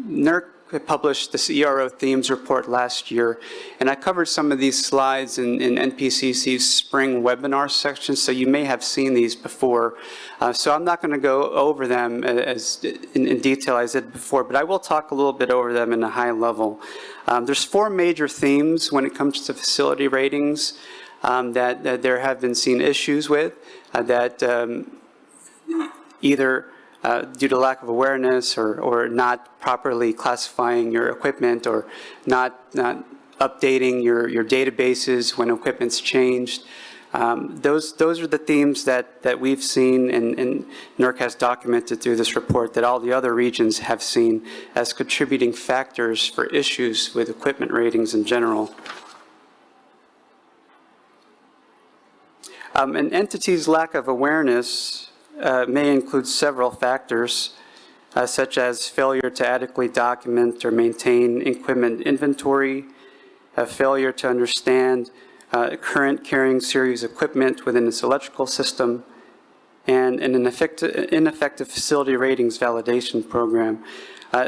NERC published this ERO themes report last year, and I covered some of these slides in NPCC's spring webinar section, so you may have seen these before. So I'm not going to go over them in detail as I did before, but I will talk a little bit over them in a high level. There's 4 major themes when it comes to facility ratings that there have been seen issues with, that either due to lack of awareness or not properly classifying your equipment, or not updating your databases when equipment's changed. Those are the themes that we've seen, and NERC has documented through this report that all the other regions have seen as contributing factors for issues with equipment ratings in general. An entity's lack of awareness may include several factors, such as failure to adequately document or maintain equipment inventory, failure to understand current carrying series equipment within its electrical system, and an ineffective facility ratings validation program.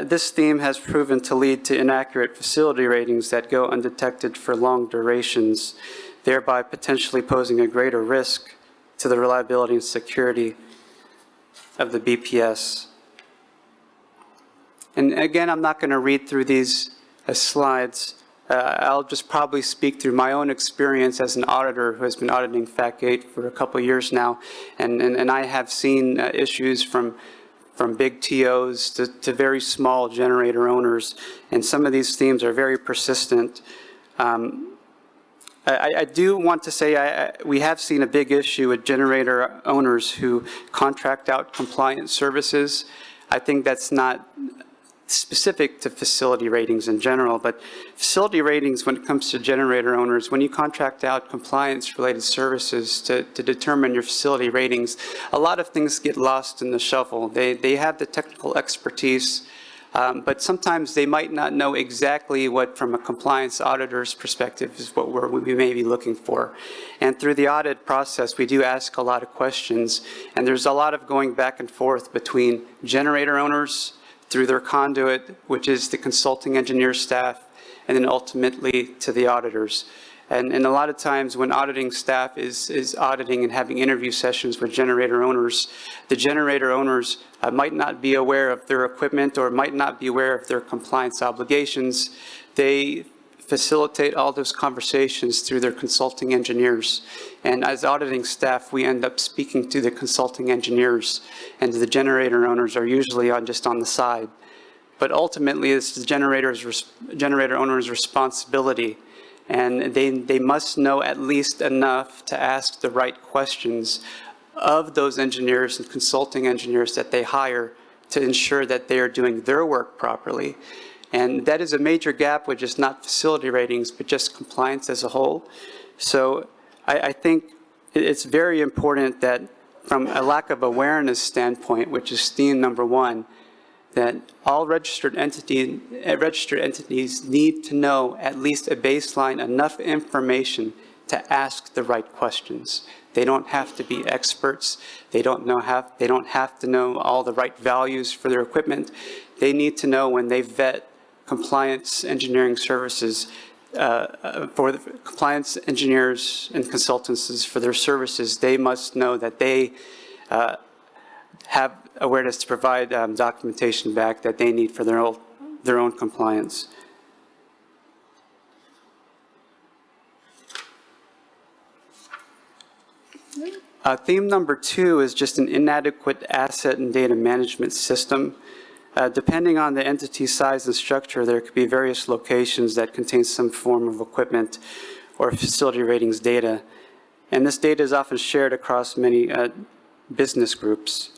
This theme has proven to lead to inaccurate facility ratings that go undetected for long durations, thereby potentially posing a greater risk to the reliability and security of the BPS. And again, I'm not going to read through these slides. I'll just probably speak through my own experience as an auditor who has been auditing FAC8 for a couple of years now. And I have seen issues from big TOs to very small generator owners. And some of these themes are very persistent. I do want to say we have seen a big issue with generator owners who contract out compliance services. I think that's not specific to facility ratings in general, but facility ratings, when it comes to generator owners, when you contract out compliance-related services to determine your facility ratings, a lot of things get lost in the shuffle. They have the technical expertise, but sometimes they might not know exactly what, from a compliance auditor's perspective, is what we may be looking for. And through the audit process, we do ask a lot of questions, and there's a lot of going back and forth between generator owners through their conduit, which is the consulting engineer staff, and then ultimately to the auditors. And a lot of times when auditing staff is auditing and having interview sessions with generator owners, the generator owners might not be aware of their equipment or might not be aware of their compliance obligations. They facilitate all those conversations through their consulting engineers. And as auditing staff, we end up speaking to the consulting engineers, and the generator owners are usually just on the side. But ultimately, it's the generator owner's responsibility, and they must know at least enough to ask the right questions of those engineers and consulting engineers that they hire to ensure that they are doing their work properly. And that is a major gap with just not facility ratings, but just compliance as a whole. So I think it's very important that from a lack of awareness standpoint, which is theme number one, that all registered entities need to know at least a baseline, enough information to ask the right questions. They don't have to be experts. They don't have to know all the right values for their equipment. They need to know when they vet compliance engineering services for the compliance engineers and consultants for their services, they must know that they have awareness to provide documentation back that they need for their own compliance. Theme number two is just an inadequate asset and data management system. Depending on the entity size and structure, there could be various locations that contain some form of equipment or facility ratings data. And this data is often shared across many business groups.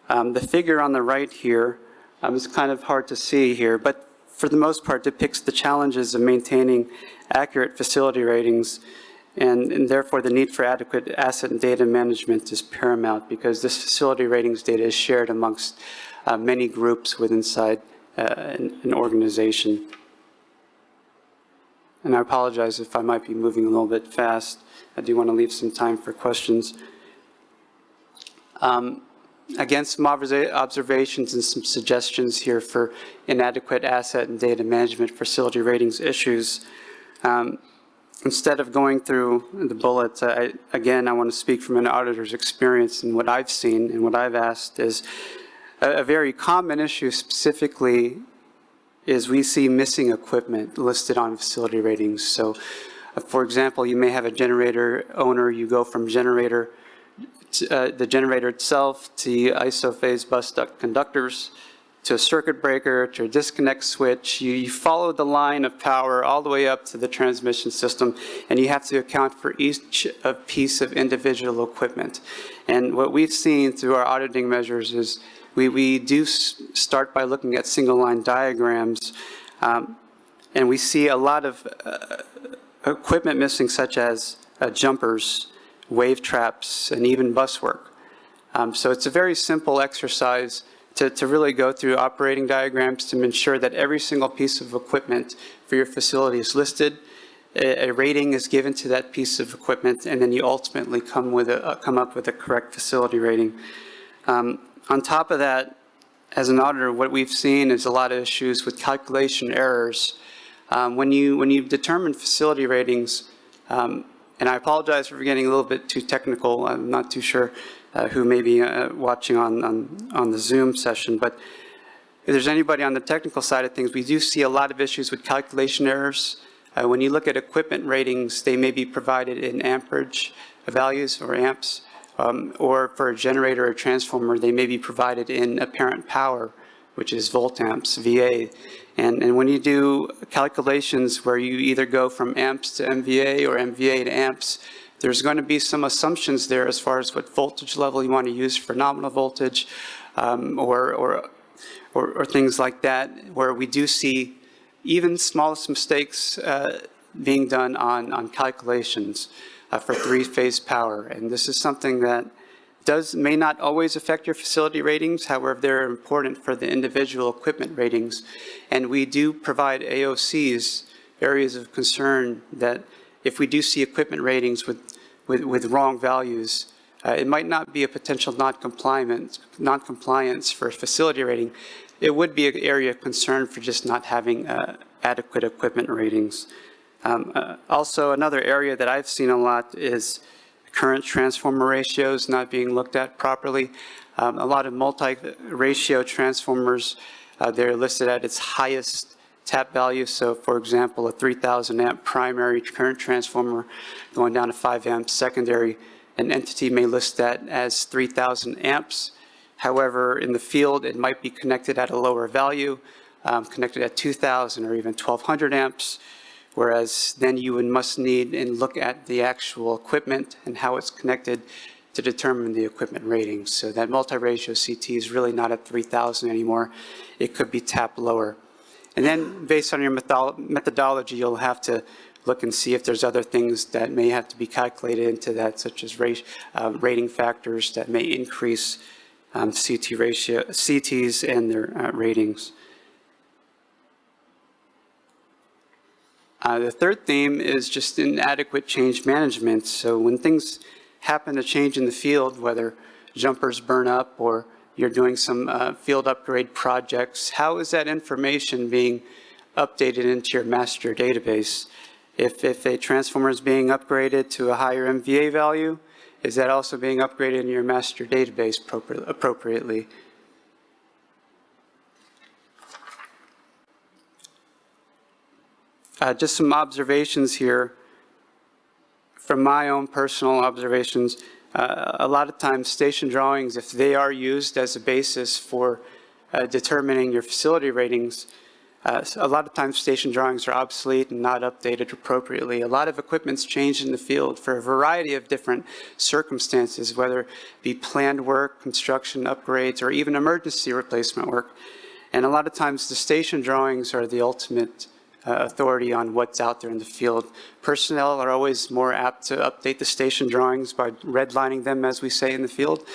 The figure on the right here is kind of hard to see here, but for the most part depicts the challenges of maintaining accurate facility ratings, and therefore the need for adequate asset and data management is paramount, because this facility ratings data is shared amongst many groups inside an organization. And I apologize if I might be moving a little bit fast. I do want to leave some time for questions. Again, some observations and some suggestions here for inadequate asset and data management facility ratings issues. Instead of going through the bullets, I want to speak from an auditor's experience, and what I've seen and what I've asked is a very common issue specifically is we see missing equipment listed on facility ratings. So, for example, you may have a generator owner, you go from generator, the generator itself, to isophase bus duct conductors, to a circuit breaker, to a disconnect switch. You follow the line of power all the way up to the transmission system, and you have to account for each piece of individual equipment. And what we've seen through our auditing measures is we do start by looking at single line diagrams, and we see a lot of equipment missing, such as jumpers, wave traps, and even bus work. So it's a very simple exercise to really go through operating diagrams to ensure that every single piece of equipment for your facility is listed, a rating is given to that piece of equipment, and then you ultimately come up with a correct facility rating. On top of that, as an auditor, what we've seen is a lot of issues with calculation errors. When you determine facility ratings, And I apologize for getting a little bit too technical. I'm not too sure who may be watching on the Zoom session, but if there's anybody on the technical side of things, we do see a lot of issues with calculation errors. When you look at equipment ratings, they may be provided in amperage values or amps, or for a generator or transformer, they may be provided in apparent power, which is volt amps, VA. And when you do calculations where you either go from amps to MVA or MVA to amps, there's going to be some assumptions there as far as what voltage level you want to use for nominal voltage, or things like that, where we do see even smallest mistakes being done on calculations for three-phase power. And this is something that may not always affect your facility ratings. However, they're important for the individual equipment ratings. And we do provide AOCs, areas of concern, that if we do see equipment ratings with wrong values, it might not be a potential non-compliance for a facility rating. It would be an area of concern for just not having adequate equipment ratings. Also, another area that I've seen a lot is current transformer ratios not being looked at properly. A lot of multi-ratio transformers, they're listed at its highest tap value. So, for example, a 3,000 amp primary current transformer going down to 5 amps secondary, an entity may list that as 3,000 amps. However, in the field, it might be connected at a lower value, connected at 2,000 or even 1,200 amps. Whereas then you must need and look at the actual equipment and how it's connected to determine the equipment ratings. So that multi-ratio CT is really not at 3,000 anymore. It could be tapped lower. And then based on your methodology, you'll have to look and see if there's other things that may have to be calculated into that, such as rating factors that may increase CTs and their ratings. The third theme is just inadequate change management. So when things happen to change in the field, whether jumpers burn up or you're doing some field upgrade projects, how is that information being updated into your master database? If a transformer is being upgraded to a higher MVA value, is that also being upgraded in your master database appropriately? Just some observations here. From my own personal observations, a lot of times station drawings, if they are used as a basis for determining your facility ratings, a lot of times station drawings are obsolete and not updated appropriately. A lot of equipment's changed in the field for a variety of different circumstances, whether it be planned work, construction upgrades, or even emergency replacement work. And a lot of times the station drawings are the ultimate authority on what's out there in the field. Personnel are always more apt to update the station drawings by redlining them, as we say in the field.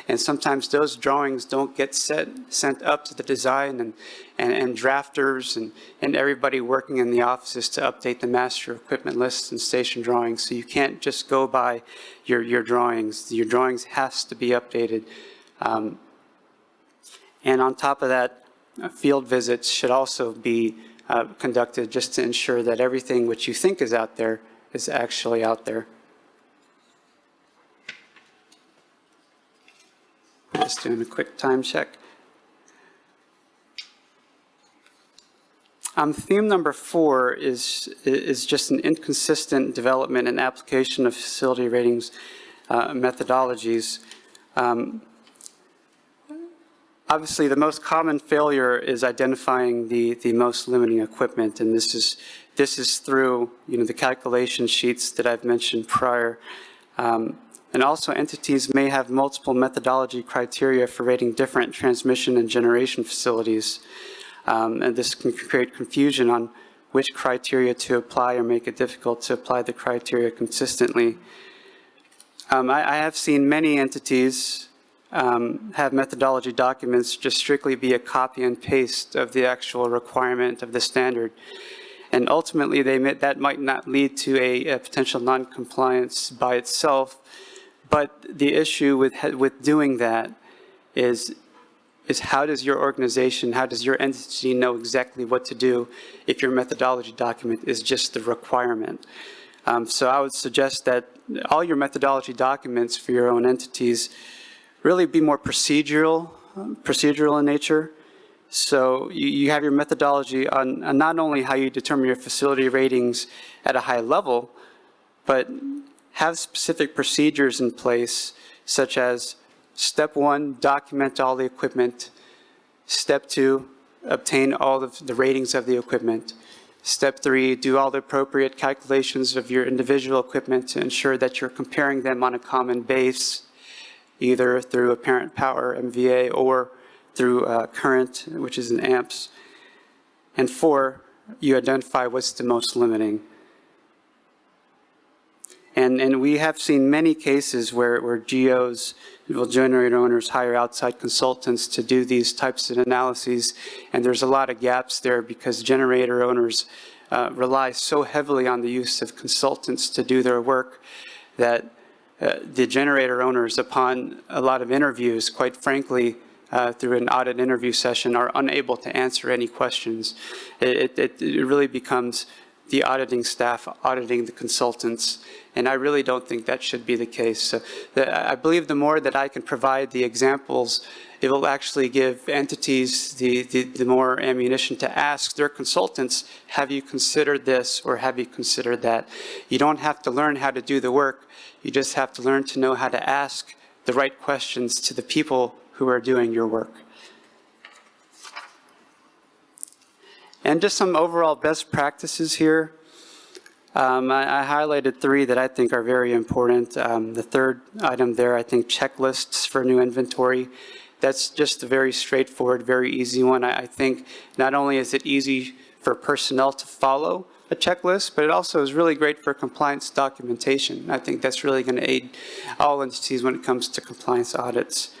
And sometimes those drawings don't get sent up to the design and drafters and everybody working in the offices to update the master equipment lists and station drawings. So you can't just go by your drawings. Your drawings has to be updated. And on top of that, field visits should also be conducted just to ensure that everything which you think is out there is actually out there. Just doing a quick time check. Theme number 4 is just an inconsistent development and application of facility ratings methodologies. Obviously, the most common failure is identifying the most limiting equipment, and this is through the calculation sheets that I've mentioned prior. And also, entities may have multiple methodology criteria for rating different transmission and generation facilities, and this can create confusion on which criteria to apply or make it difficult to apply the criteria consistently. I have seen many entities have methodology documents just strictly be a copy and paste of the actual requirement of the standard. And ultimately, that might not lead to a potential non-compliance by itself, but the issue with doing that is how does your organization, how does your entity know exactly what to do if your methodology document is just the requirement? So I would suggest that all your methodology documents for your own entities really be more procedural in nature. So you have your methodology on not only how you determine your facility ratings at a high level, but have specific procedures in place, such as step 1, document all the equipment. Step 2, obtain all of the ratings of the equipment. Step 3, do all the appropriate calculations of your individual equipment to ensure that you're comparing them on a common base, either through apparent power, MVA, or through current, which is in amps. And 4, you identify what's the most limiting. And we have seen many cases where GOs, generator owners, hire outside consultants to do these types of analyses, and there's a lot of gaps there because generator owners rely so heavily on the use of consultants to do their work that the generator owners, upon a lot of interviews, quite frankly, through an audit interview session, are unable to answer any questions. It really becomes the auditing staff auditing the consultants, and I really don't think that should be the case. So I believe the more that I can provide the examples, it will actually give entities the more ammunition to ask their consultants, have you considered this or have you considered that? You don't have to learn how to do the work, you just have to learn to know how to ask the right questions to the people who are doing your work. And just some overall best practices here. I highlighted 3 that I think are very important. The third item there, I think checklists for new inventory. That's just a very straightforward, very easy one. I think not only is it easy for personnel to follow a checklist, but it also is really great for compliance documentation. I think that's really going to aid all entities when it comes to compliance audits.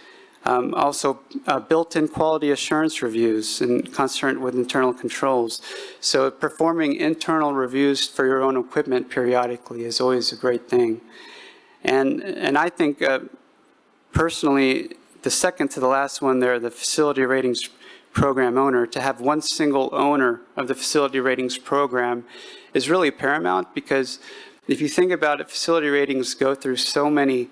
Also, built-in quality assurance reviews in concert with internal controls. So performing internal reviews for your own equipment periodically is always a great thing. And I think, personally, the second to the last one there, the facility ratings program owner, to have one single owner of the facility ratings program is really paramount, because if you think about it, facility ratings go through so many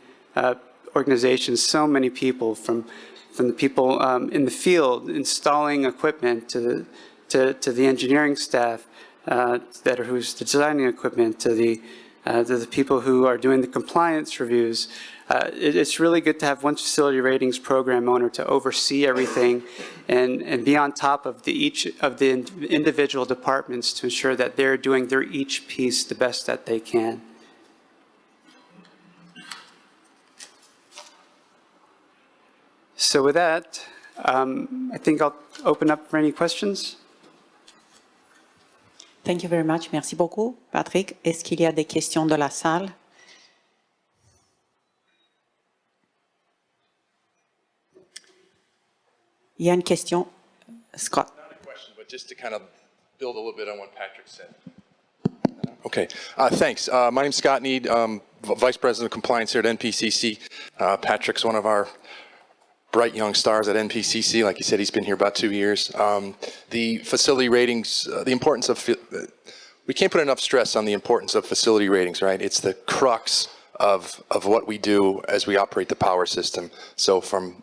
organizations, so many people, from the people in the field installing equipment to the engineering staff who's designing equipment, to the people who are doing the compliance reviews. It's really good to have one facility ratings program owner to oversee everything and be on top of each of the individual departments to ensure that they're doing their each piece the best that they can. So with that, I think I'll open up for any questions. Thank you very much. Merci beaucoup. Patrick, est-ce qu'il y a des questions de la salle? Il y a une question. Scott. Not a question, but just to kind of build a little bit on what Patrick said. Okay, thanks. My name's Scott Need, Vice President of Compliance here at NPCC. Patrick's one of our bright young stars at NPCC. Like you said, he's been here about 2 years. The facility ratings, the importance of, we can't put enough stress on the importance of facility ratings, right? It's the crux of what we do as we operate the power system. So from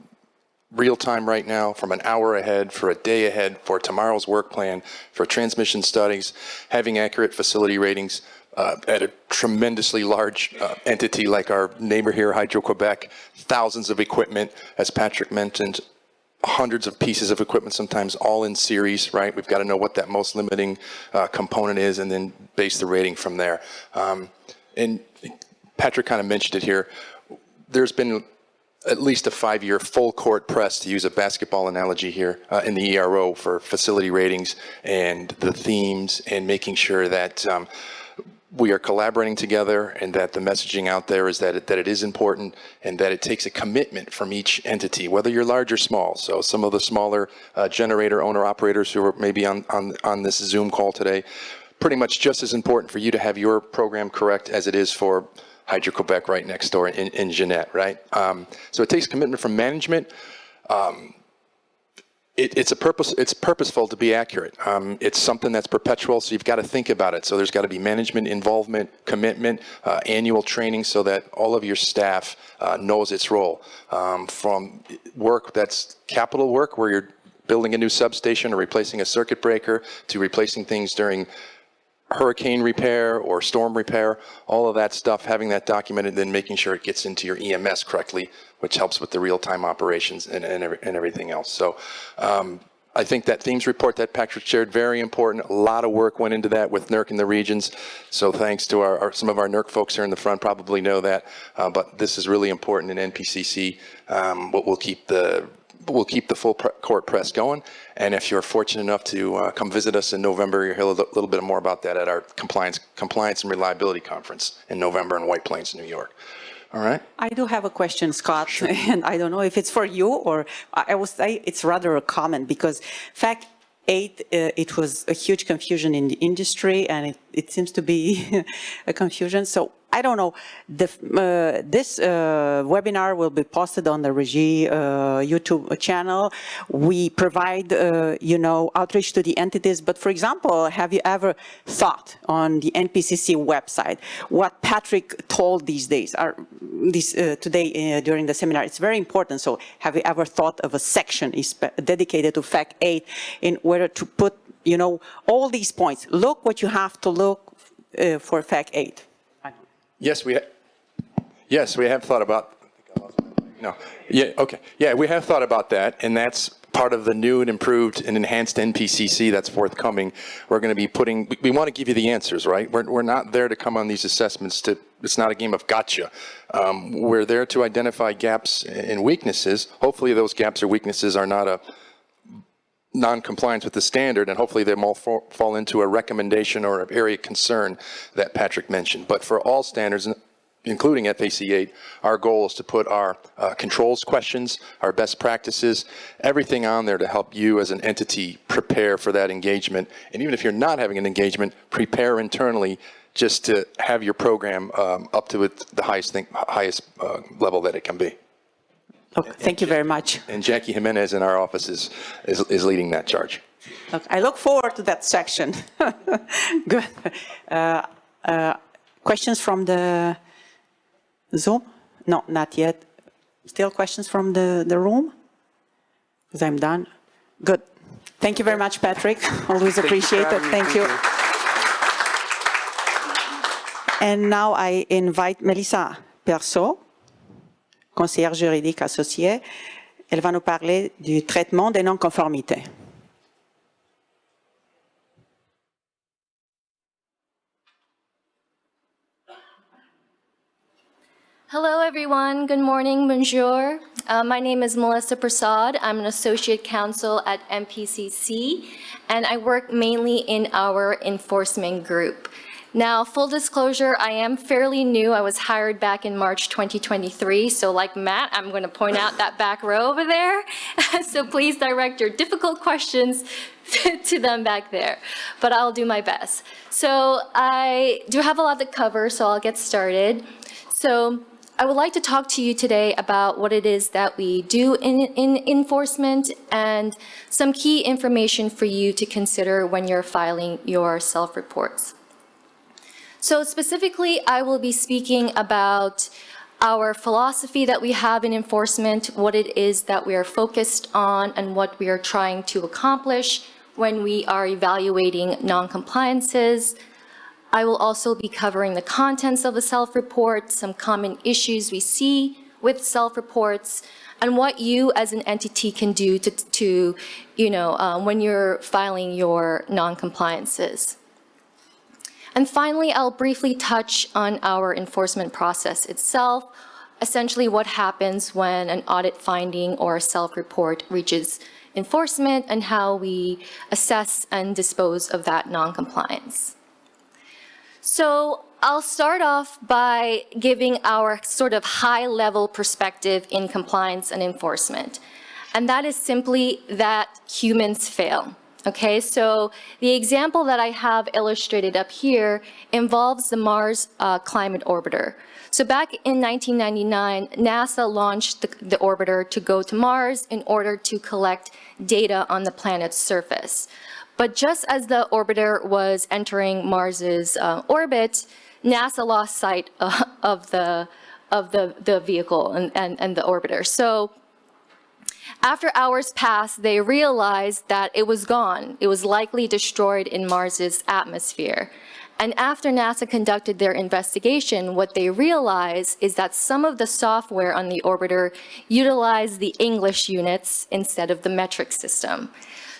real time right now, from an hour ahead, for a day ahead, for tomorrow's work plan, for transmission studies, having accurate facility ratings at a tremendously large entity like our neighbor here, Hydro-Quebec, thousands of equipment, as Patrick mentioned, hundreds of pieces of equipment, sometimes all in series, right? We've got to know what that most limiting component is and then base the rating from there. And Patrick kind of mentioned it here. There's been at least a 5-year full court press, to use a basketball analogy here, in the ERO for facility ratings and the themes and making sure that we are collaborating together and that the messaging out there is that it is important and that it takes a commitment from each entity, whether you're large or small. So some of the smaller generator owner operators who are maybe on this Zoom call today, pretty much just as important for you to have your program correct as it is for Hydro-Quebec right next door in Jeanette, right? So it takes commitment from management. It's purposeful to be accurate. It's something that's perpetual, so you've got to think about it. So there's got to be management involvement, commitment, annual training so that all of your staff knows its role. From work that's capital work, where you're building a new substation or replacing a circuit breaker, to replacing things during hurricane repair or storm repair, all of that stuff, having that documented, then making sure it gets into your EMS correctly, which helps with the real-time operations and everything else. So I think that themes report that Patrick shared, very important. A lot of work went into that with NERC in the regions. So thanks to some of our NERC folks here in the front probably know that. But this is really important in NPCC. We'll keep the full court press going. And if you're fortunate enough to come visit us in November, you'll hear a little bit more about that at our Compliance and Reliability Conference in November in White Plains, New York. All right? I do have a question, Scott, Sure. and I don't know if it's for you or I would say it's rather a comment because FAC 8, it was a huge confusion in the industry and it seems to be a confusion. So I don't know. This webinar will be posted on the Régie YouTube channel. We provide, outreach to the entities. But for example, have you ever thought on the NPCC website what Patrick told these days, today during the seminar? It's very important. So have you ever thought of a section dedicated to FAC 8 in order to put, all these points? Look what you have to look for FAC 8. Yes, we have thought about. No, yeah, okay, yeah, we have thought about that, and that's part of the new and improved and enhanced NPCC that's forthcoming. We're going to be putting. We want to give you the answers, right? We're not there to come on these assessments to. It's not a game of gotcha. We're there to identify gaps and weaknesses. Hopefully, those gaps or weaknesses are not a non-compliance with the standard, and hopefully they all fall into a recommendation or an area of concern that Patrick mentioned. But for all standards, including FAC 8, our goal is to put our controls questions, our best practices, everything on there to help you as an entity prepare for that engagement. And even if you're not having an engagement, prepare internally just to have your program up to the highest level that it can be. Okay, thank you very much. And Jackie Jimenez in our office is leading that charge. Okay, I look forward to that section. Good. Questions from the Zoom? No, not yet. Still questions from the room? Because I'm done. Good. Thank you very much, Patrick. Always appreciate it. Thank you. And now I invite Melissa Perceau, conseillère juridique associée. Elle va nous parler du traitement des non-conformités. Hello, everyone. Good morning. Bonjour. My name is Melissa Prasad. I'm an associate counsel at MPCC, and I work mainly in our enforcement group. Now, full disclosure, I am fairly new. I was hired back in March 2023. So like Matt, I'm going to point out that back row over there. So please direct your difficult questions to them back there. But I'll do my best. So I do have a lot to cover, so I'll get started. So I would like to talk to you today about what it is that we do in enforcement and some key information for you to consider when you're filing your self-reports. So specifically, I will be speaking about our philosophy that we have in enforcement, what it is that we are focused on, and what we are trying to accomplish when we are evaluating non-compliances. I will also be covering the contents of a self-report, some common issues we see with self-reports, and what you as an entity can do to when you're filing your non-compliances. And finally, I'll briefly touch on our enforcement process itself, essentially what happens when an audit finding or a self-report reaches enforcement and how we assess and dispose of that non-compliance. So I'll start off by giving our sort of high-level perspective in compliance and enforcement. And that is simply that humans fail. Okay, so the example that I have illustrated up here involves the Mars Climate Orbiter. So back in 1999, NASA launched the orbiter to go to Mars in order to collect data on the planet's surface. But just as the orbiter was entering Mars's orbit, NASA lost sight of the vehicle and the orbiter. So after hours passed, they realized that it was gone. It was likely destroyed in Mars's atmosphere. And after NASA conducted their investigation, what they realized is that some of the software on the orbiter utilized the English units instead of the metric system.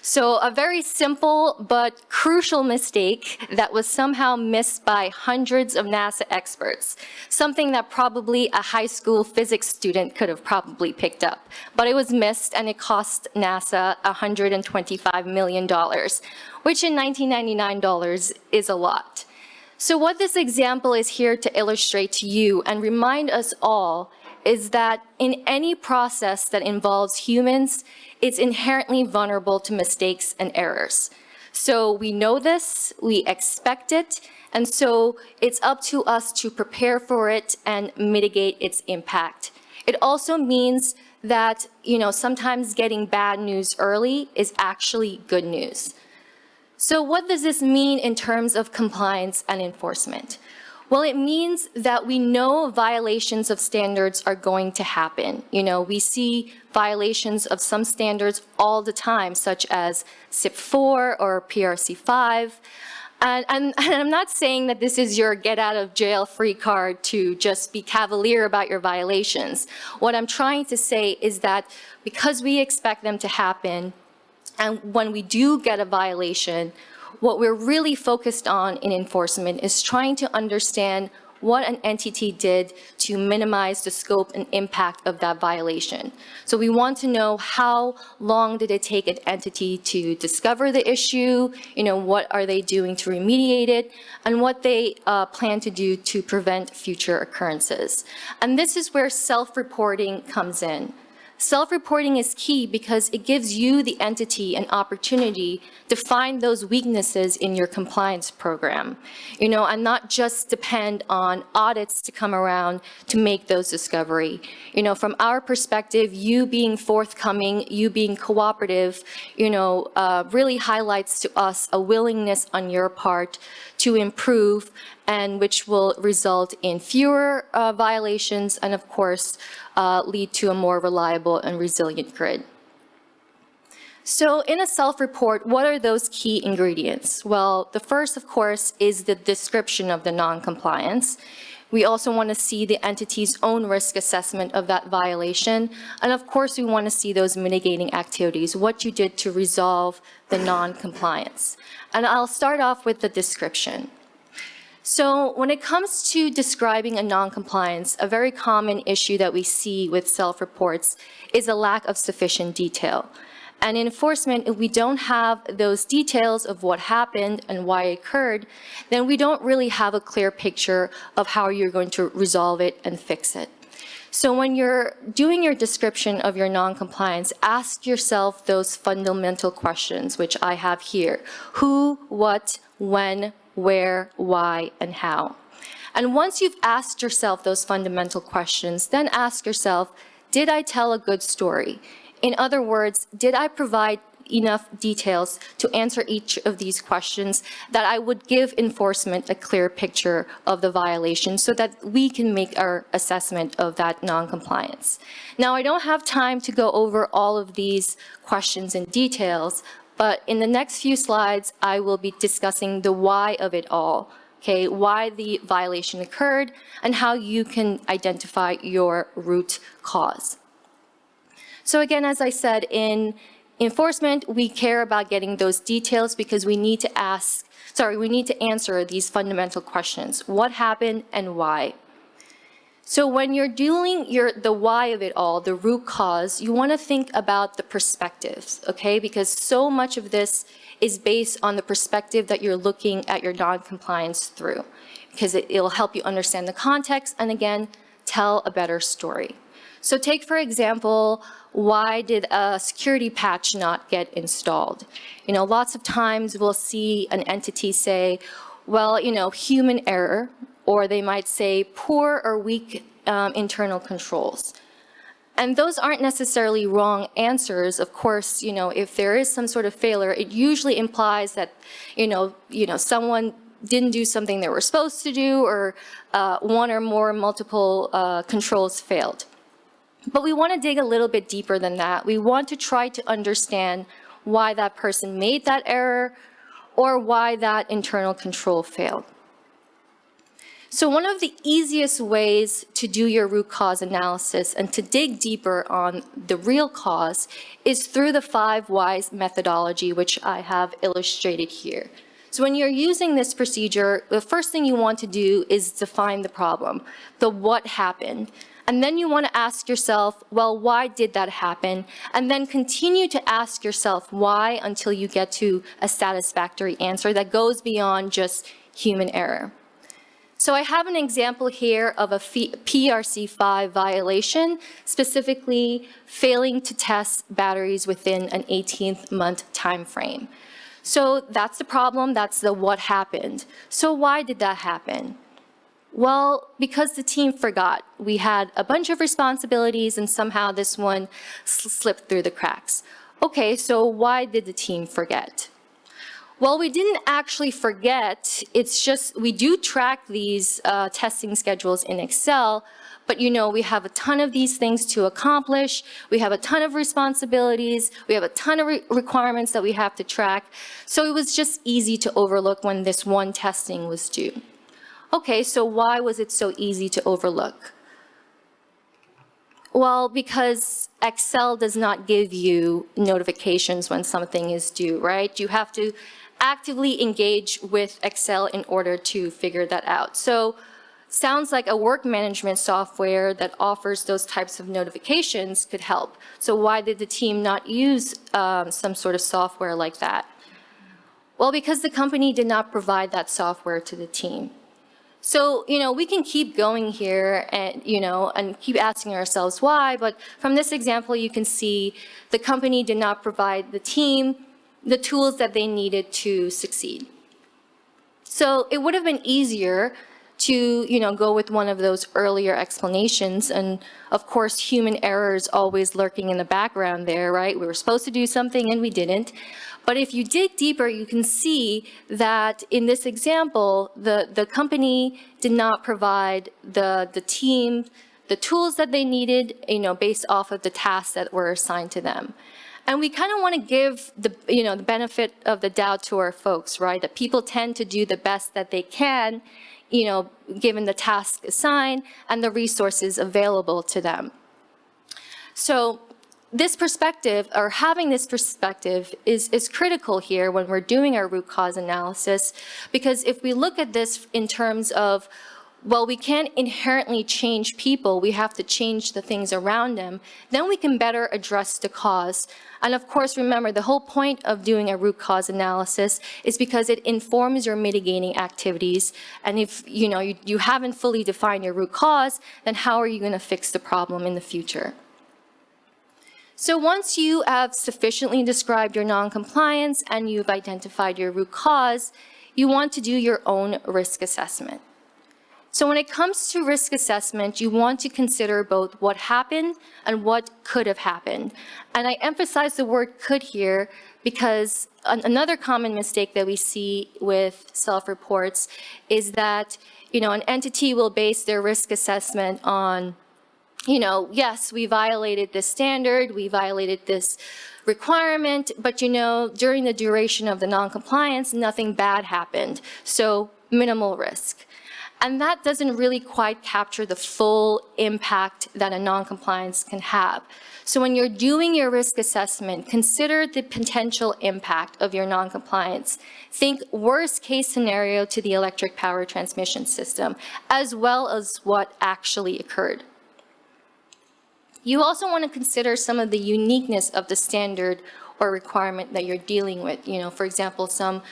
So a very simple but crucial mistake that was somehow missed by hundreds of NASA experts, something that probably a high school physics student could have probably picked up. But it was missed, and it cost NASA $125 million, which in 1999 dollars is a lot. So what this example is here to illustrate to you and remind us all is that in any process that involves humans, it's inherently vulnerable to mistakes and errors. So we know this, we expect it, and so it's up to us to prepare for it and mitigate its impact. It also means that, sometimes getting bad news early is actually good news. So what does this mean in terms of compliance and enforcement? Well, it means that we know violations of standards are going to happen. We see violations of some standards all the time, such as CIP-4 or PRC-5. And I'm not saying that this is your get out of jail free card to just be cavalier about your violations. What I'm trying to say is that because we expect them to happen, and when we do get a violation, what we're really focused on in enforcement is trying to understand what an entity did to minimize the scope and impact of that violation. So we want to know how long did it take an entity to discover the issue, what are they doing to remediate it, and what they plan to do to prevent future occurrences. And this is where self-reporting comes in. Self-reporting is key because it gives you, the entity, an opportunity to find those weaknesses in your compliance program, and not just depend on audits to come around to make those discovery. From our perspective, you being forthcoming, you being cooperative, really highlights to us a willingness on your part to improve, and which will result in fewer violations and, of course, lead to a more reliable and resilient grid. So in a self-report, what are those key ingredients? Well, the first, of course, is the description of the non-compliance. We also want to see the entity's own risk assessment of that violation. And of course, we want to see those mitigating activities, what you did to resolve the non-compliance. And I'll start off with the description. So when it comes to describing a non-compliance, a very common issue that we see with self-reports is a lack of sufficient detail. And in enforcement, if we don't have those details of what happened and why it occurred, then we don't really have a clear picture of how you're going to resolve it and fix it. So when you're doing your description of your non-compliance, ask yourself those fundamental questions, which I have here. Who, what, when, where, why, and how. And once you've asked yourself those fundamental questions, then ask yourself, did I tell a good story? In other words, did I provide enough details to answer each of these questions that I would give enforcement a clear picture of the violation so that we can make our assessment of that non-compliance? Now, I don't have time to go over all of these questions in details, but in the next few slides, I will be discussing the why of it all, okay, why the violation occurred, and how you can identify your root cause. So again, as I said, in enforcement, we care about getting those details because we need to answer these fundamental questions. What happened and why? So when you're doing the why of it all, the root cause, you want to think about the perspectives, okay? Because so much of this is based on the perspective that you're looking at your non-compliance through, because it'll help you understand the context and, again, tell a better story. So take, for example, why did a security patch not get installed? Lots of times we'll see an entity say, well, human error, or they might say poor or weak internal controls. And those aren't necessarily wrong answers. Of course, if there is some sort of failure, it usually implies that, someone didn't do something they were supposed to do, or one or more multiple controls failed. But we want to dig a little bit deeper than that. We want to try to understand why that person made that error, or why that internal control failed. So one of the easiest ways to do your root cause analysis and to dig deeper on the real cause is through the 5 whys methodology, which I have illustrated here. So when you're using this procedure, the first thing you want to do is define the problem, the what happened. And then you want to ask yourself, well, why did that happen? And then continue to ask yourself why until you get to a satisfactory answer that goes beyond just human error. So I have an example here of a PRC 5 violation, specifically failing to test batteries within an 18-month time frame. So that's the problem, that's the what happened. So why did that happen? Well, because the team forgot. We had a bunch of responsibilities and somehow this one slipped through the cracks. Okay, so why did the team forget? Well, we didn't actually forget. It's just we do track these testing schedules in Excel, but we have a ton of these things to accomplish. We have a ton of responsibilities. We have a ton of requirements that we have to track. So it was just easy to overlook when this one testing was due. Okay, so why was it so easy to overlook? Well, because Excel does not give you notifications when something is due, right? You have to actively engage with Excel in order to figure that out. So sounds like a work management software that offers those types of notifications could help. So why did the team not use some sort of software like that? Well, because the company did not provide that software to the team. So, we can keep going here and, and keep asking ourselves why, but from this example, you can see the company did not provide the team the tools that they needed to succeed. So it would have been easier to, go with one of those earlier explanations. And of course, human error is always lurking in the background there, right? We were supposed to do something and we didn't. But if you dig deeper, you can see that in this example, the company did not provide the team the tools that they needed, based off of the tasks that were assigned to them. And we kind of want to give the benefit of the doubt to our folks, right? That people tend to do the best that they can, given the task assigned and the resources available to them. So this perspective, or having this perspective, is critical here when we're doing our root cause analysis, because if we look at this in terms of, well, we can't inherently change people, we have to change the things around them, then we can better address the cause. And of course, remember, the whole point of doing a root cause analysis is because it informs your mitigating activities. And if you haven't fully defined your root cause, then how are you going to fix the problem in the future? So once you have sufficiently described your non-compliance and you've identified your root cause, you want to do your own risk assessment. So when it comes to risk assessment, you want to consider both what happened and what could have happened. And I emphasize the word could here because another common mistake that we see with self-reports is that, an entity will base their risk assessment on, yes, we violated this standard, we violated this requirement, but during the duration of the non-compliance, nothing bad happened, so minimal risk. And that doesn't really quite capture the full impact that a non-compliance can have. So when you're doing your risk assessment, consider the potential impact of your non-compliance. Think worst case scenario to the electric power transmission system, as well as what actually occurred. You also want to consider some of the uniqueness of the standard or requirement that you're dealing with. For example, some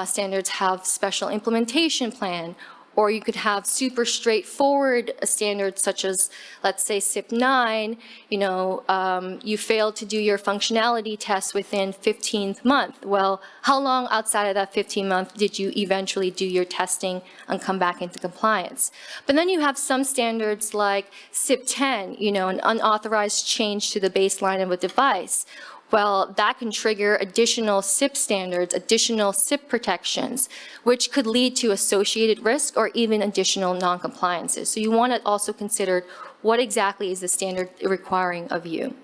standards have special implementation plan, Or you could have super straightforward standards such as, let's say, CIP-9, you failed to do your functionality test within 15th month. Well, how long outside of that 15th month did you eventually do your testing and come back into compliance? But then you have some standards like CIP-10, an unauthorized change to the baseline of a device. Well, that can trigger additional CIP standards, additional CIP protections, which could lead to associated risk or even additional non-compliances. So you want to also consider what exactly is the standard requiring of you.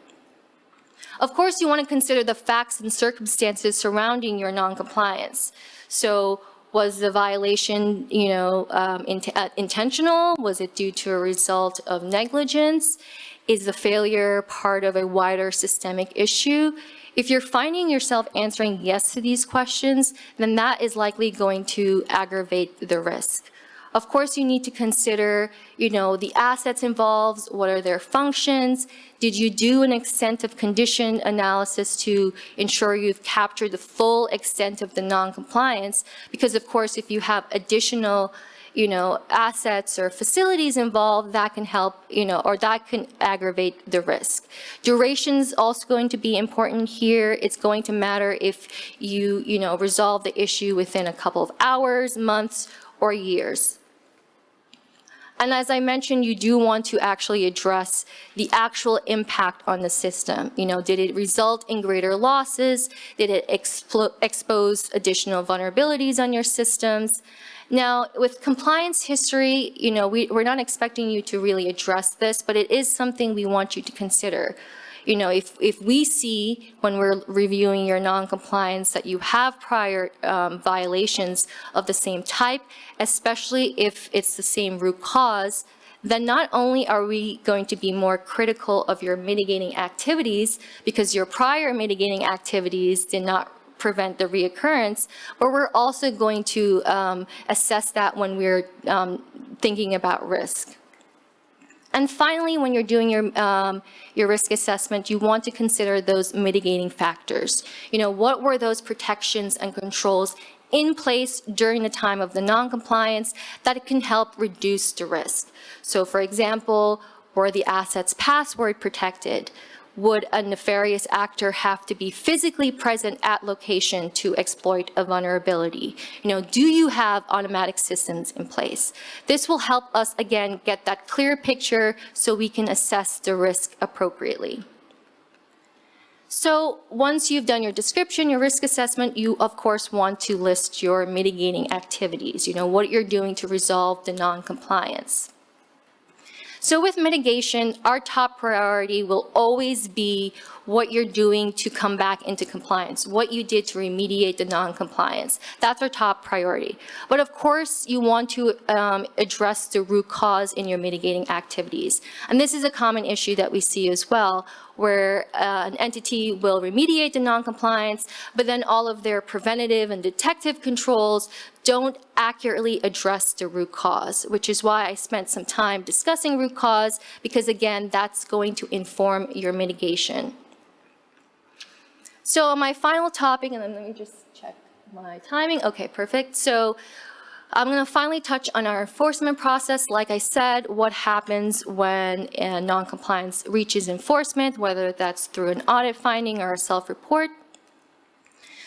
Of course, you want to consider the facts and circumstances surrounding your non-compliance. So was the violation, intentional? Was it due to a result of negligence? Is the failure part of a wider systemic issue? If you're finding yourself answering yes to these questions, then that is likely going to aggravate the risk. Of course, you need to consider, the assets involved, what are their functions? Did you do an extent of condition analysis to ensure you've captured the full extent of the non-compliance? Because of course, if you have additional assets or facilities involved, that can help, or that can aggravate the risk. Duration is also going to be important here. It's going to matter if you, resolve the issue within a couple of hours, months, or years. And as I mentioned, you do want to actually address the actual impact on the system. Did it result in greater losses? Did it expose additional vulnerabilities on your systems? Now, with compliance history, we're not expecting you to really address this, but it is something we want you to consider. If we see when we're reviewing your non-compliance that you have prior violations of the same type, especially if it's the same root cause, then not only are we going to be more critical of your mitigating activities because your prior mitigating activities did not prevent the reoccurrence, but we're also going to assess that when we're thinking about risk. And finally, when you're doing your risk assessment, you want to consider those mitigating factors. What were those protections and controls in place during the time of the non-compliance that can help reduce the risk? So for example, were the assets password protected? Would a nefarious actor have to be physically present at location to exploit a vulnerability? Do you have automatic systems in place? This will help us, again, get that clear picture so we can assess the risk appropriately. So once you've done your description, your risk assessment, you, of course, want to list your mitigating activities, what you're doing to resolve the non-compliance. So with mitigation, our top priority will always be what you're doing to come back into compliance, what you did to remediate the non-compliance. That's our top priority. But of course, you want to address the root cause in your mitigating activities. And this is a common issue that we see as well, where an entity will remediate the non-compliance, but then all of their preventative and detective controls don't accurately address the root cause, which is why I spent some time discussing root cause, because again, that's going to inform your mitigation. So my final topic, and then let me just check my timing. Okay, perfect. So I'm going to finally touch on our enforcement process. Like I said, what happens when a non-compliance reaches enforcement, whether that's through an audit finding or a self-report.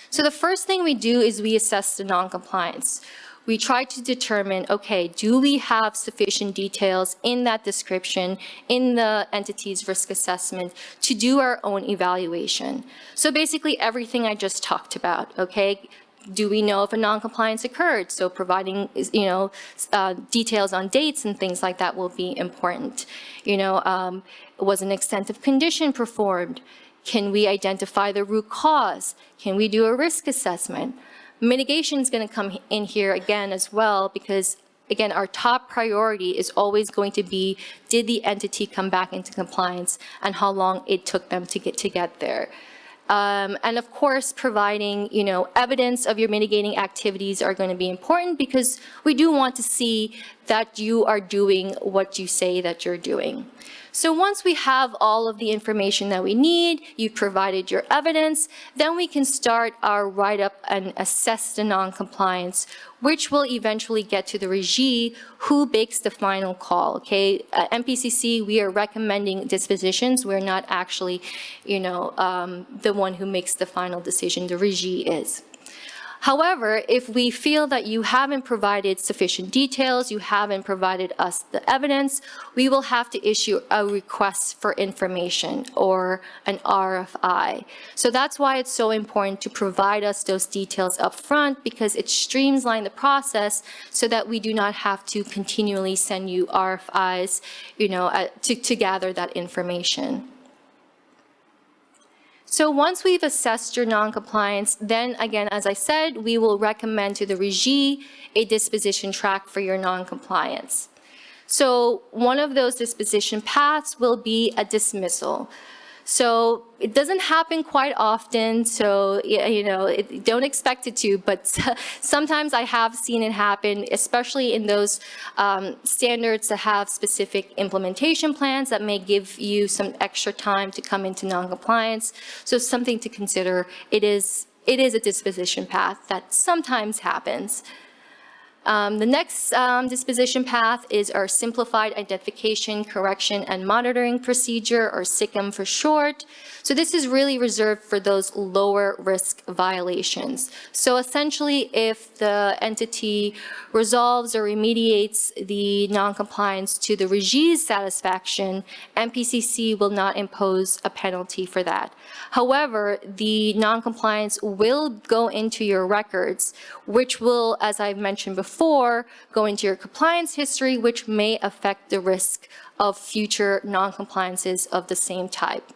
So the first thing we do is we assess the non-compliance. We try to determine, okay, do we have sufficient details in that description, in the entity's risk assessment, to do our own evaluation? So basically everything I just talked about, okay? Do we know if a non-compliance occurred? So providing, details on dates and things like that will be important. Was an extent of condition performed? Can we identify the root cause? Can we do a risk assessment? Mitigation is going to come in here again as well, because again, our top priority is always going to be, did the entity come back into compliance and how long it took them to get there? And of course, providing, evidence of your mitigating activities are going to be important, because we do want to see that you are doing what you say that you're doing. So once we have all of the information that we need, you've provided your evidence, then we can start our write-up and assess the non-compliance which will eventually get to the Régie, who makes the final call, okay? At MPCC, we are recommending dispositions. We're not actually, the one who makes the final decision. The Régie is. However, if we feel that you haven't provided sufficient details, you haven't provided us the evidence, we will have to issue a request for information or an RFI. So that's why it's so important to provide us those details up front, because it streamlines the process so that we do not have to continually send you RFIs, to gather that information. So once we've assessed your non-compliance, then again, as I said, we will recommend to the Régie a disposition track for your non-compliance. So one of those disposition paths will be a dismissal. So it doesn't happen quite often, so don't expect it to, but sometimes I have seen it happen, especially in those standards that have specific implementation plans that may give you some extra time to come into non-compliance. So something to consider. It is a disposition path that sometimes happens. The next disposition path is our Simplified Identification, Correction, and Monitoring Procedure, or SICM for short. So this is really reserved for those lower risk violations. So essentially, if the entity resolves or remediates the non-compliance to the Régie's satisfaction, MPCC will not impose a penalty for that. However, the non-compliance will go into your records, which will, as I've mentioned before, go into your compliance history, which may affect the risk of future non-compliances of the same type.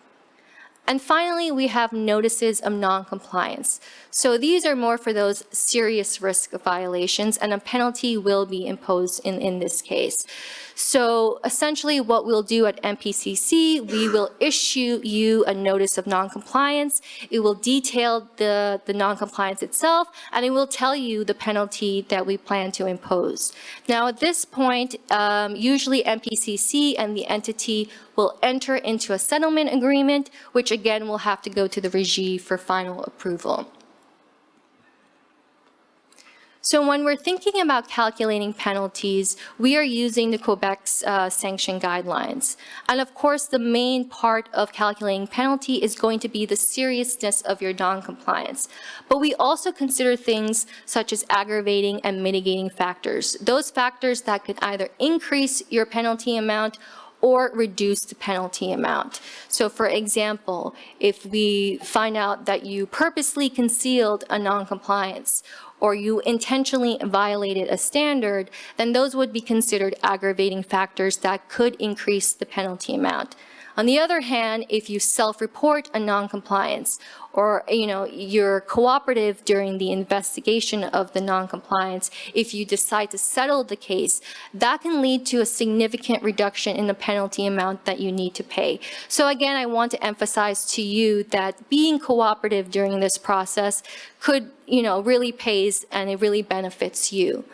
And finally, we have notices of non-compliance. So these are more for those serious risk violations, and a penalty will be imposed in this case. So essentially what we'll do at MPCC, we will issue you a notice of non-compliance. It will detail the non-compliance itself, and it will tell you the penalty that we plan to impose. Now at this point, usually MPCC and the entity will enter into a settlement agreement, which again will have to go to the Régie for final approval. So when we're thinking about calculating penalties, we are using the Quebec's sanction guidelines. And of course, the main part of calculating penalty is going to be the seriousness of your non-compliance. But we also consider things such as aggravating and mitigating factors. Those factors that could either increase your penalty amount or reduce the penalty amount. So for example, if we find out that you purposely concealed a non-compliance, or you intentionally violated a standard, then those would be considered aggravating factors that could increase the penalty amount. On the other hand, if you self-report a non-compliance, or you're cooperative during the investigation of the non-compliance, if you decide to settle the case, that can lead to a significant reduction in the penalty amount that you need to pay. So again, I want to emphasize to you that being cooperative during this process could, really pays and it really benefits you.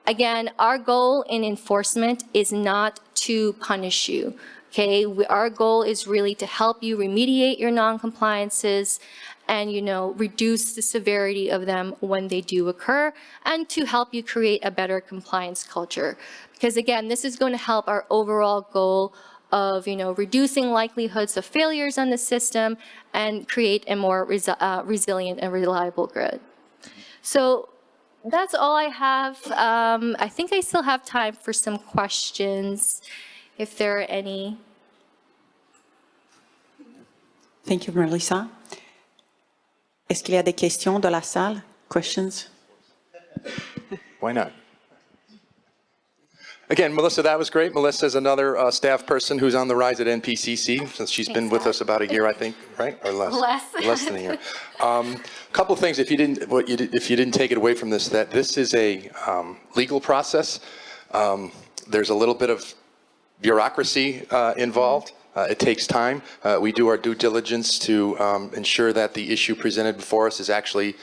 Again, our goal in enforcement is not to punish you. Okay, our goal is really to help you remediate your non-compliances and, reduce the severity of them when they do occur, and to help you create a better compliance culture. Because again, this is going to help our overall goal of, reducing likelihoods of failures on the system and create a more resilient and reliable grid. So that's all I have. I think I still have time for some questions, if there are any. Thank you, Melissa. Est-ce qu'il y a des questions de la salle? Questions? Why not? Again, Melissa, that was great. Melissa is another staff person who's on the rise at NPCC, since she's been with us about a year, I think, right? Or less? Less than a year. Couple of things, if you didn't take it away from this, that this is a legal process. There's a little bit of bureaucracy involved. It takes time. We do our due diligence to ensure that the issue presented before us is actually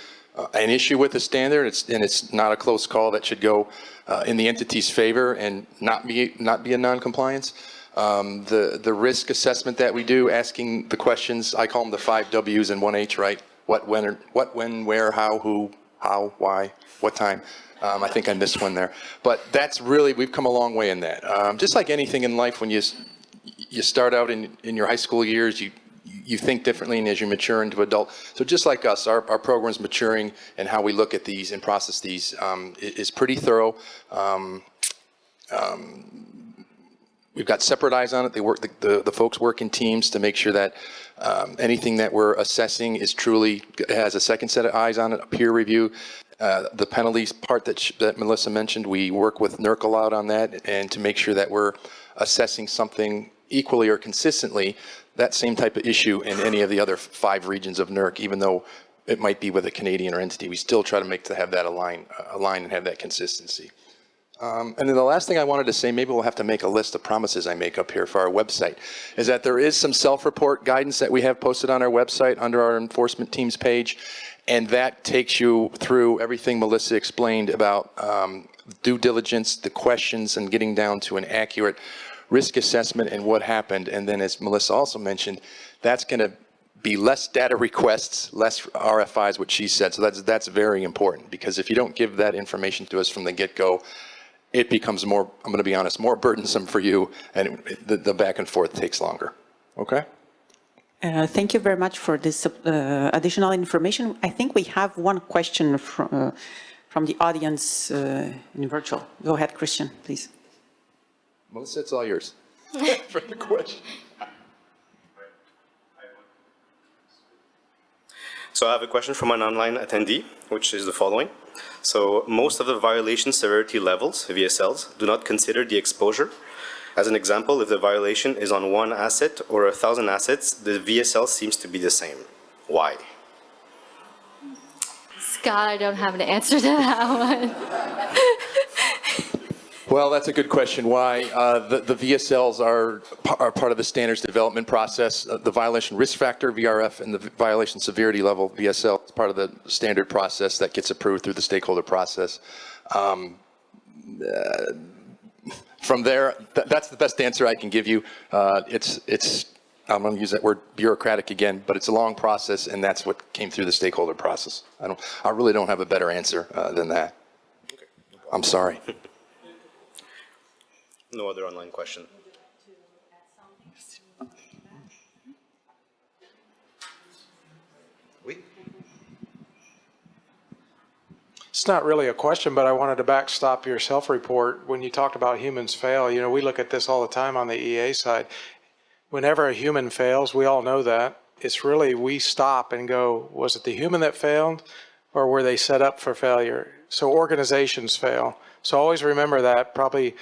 an issue with the standard, and it's not a close call that should go in the entity's favor and not be a non-compliance. The risk assessment that we do, asking the questions, I call them the 5 W's and 1 H, right? What, when, where, how, who, how, why, what time. I think I missed one there. But that's really, we've come a long way in that. Just like anything in life, when you start out in your high school years, you think differently, and as you mature into adult. So just like us, our program's maturing, and how we look at these and process these is pretty thorough. We've got separate eyes on it. They work, the folks work in teams to make sure that anything that we're assessing is truly, has a second set of eyes on it, a peer review. The penalties part that Melissa mentioned, we work with NERC a lot on that, and to make sure that we're assessing something equally or consistently, that same type of issue in any of the other 5 regions of NERC, even though it might be with a Canadian or entity, we still try to have that align and have that consistency. And then the last thing I wanted to say, maybe we'll have to make a list of promises I make up here for our website, is that there is some self-report guidance that we have posted on our website under our enforcement teams page, and that takes you through everything Melissa explained about due diligence, the questions, and getting down to an accurate risk assessment and what happened. And then, as Melissa also mentioned, that's going to be less data requests, less RFIs, what she said. So that's very important, because if you don't give that information to us from the get-go, it becomes more, I'm going to be honest, more burdensome for you, and the back and forth takes longer. Okay? Thank you very much for this additional information. I think we have one question from the audience in virtual. Go ahead, Christian, please. Melissa, it's all yours for the question. So I have a question from an online attendee, which is the following. So most of the violation severity levels, VSLs, do not consider the exposure. As an example, if the violation is on 1 asset or 1,000 assets, the VSL seems to be the same. Why? Scott, I don't have an answer to that one. Well, that's a good question. Why? The VSLs are part of the standards development process. The violation risk factor, VRF, and the violation severity level, VSL, is part of the standard process that gets approved through the stakeholder process. From there, that's the best answer I can give you. I'm going to use that word bureaucratic again, but it's a long process, and that's what came through the stakeholder process. I really don't have a better answer than that. Okay. I'm sorry. No other online question. It's not really a question, but I wanted to backstop your self-report. When you talked about humans fail, you know, we look at this all the time on the EA side. Whenever a human fails, we all know that. It's really, we stop and go, was it the human that failed, or were they set up for failure? So organizations fail. So always remember that. Probably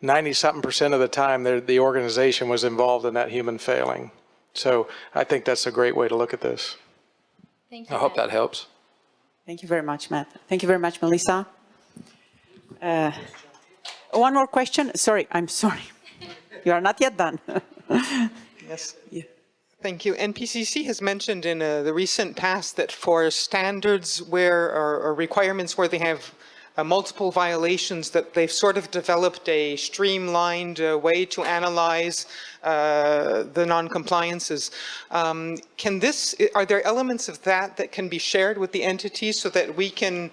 90-something% of the time, the organization was involved in that human failing. So I think that's a great way to look at this. Thank you. I hope that helps. Thank you very much, Matt. Thank you very much, Melissa. One more question. Sorry, I'm sorry. You are not yet done. Yes. Yeah. Thank you. NPCC has mentioned in the recent past that for standards where, or requirements where they have multiple violations, that they've sort of developed a streamlined way to analyze the non-compliances. Are there elements of that can be shared with the entities so that we can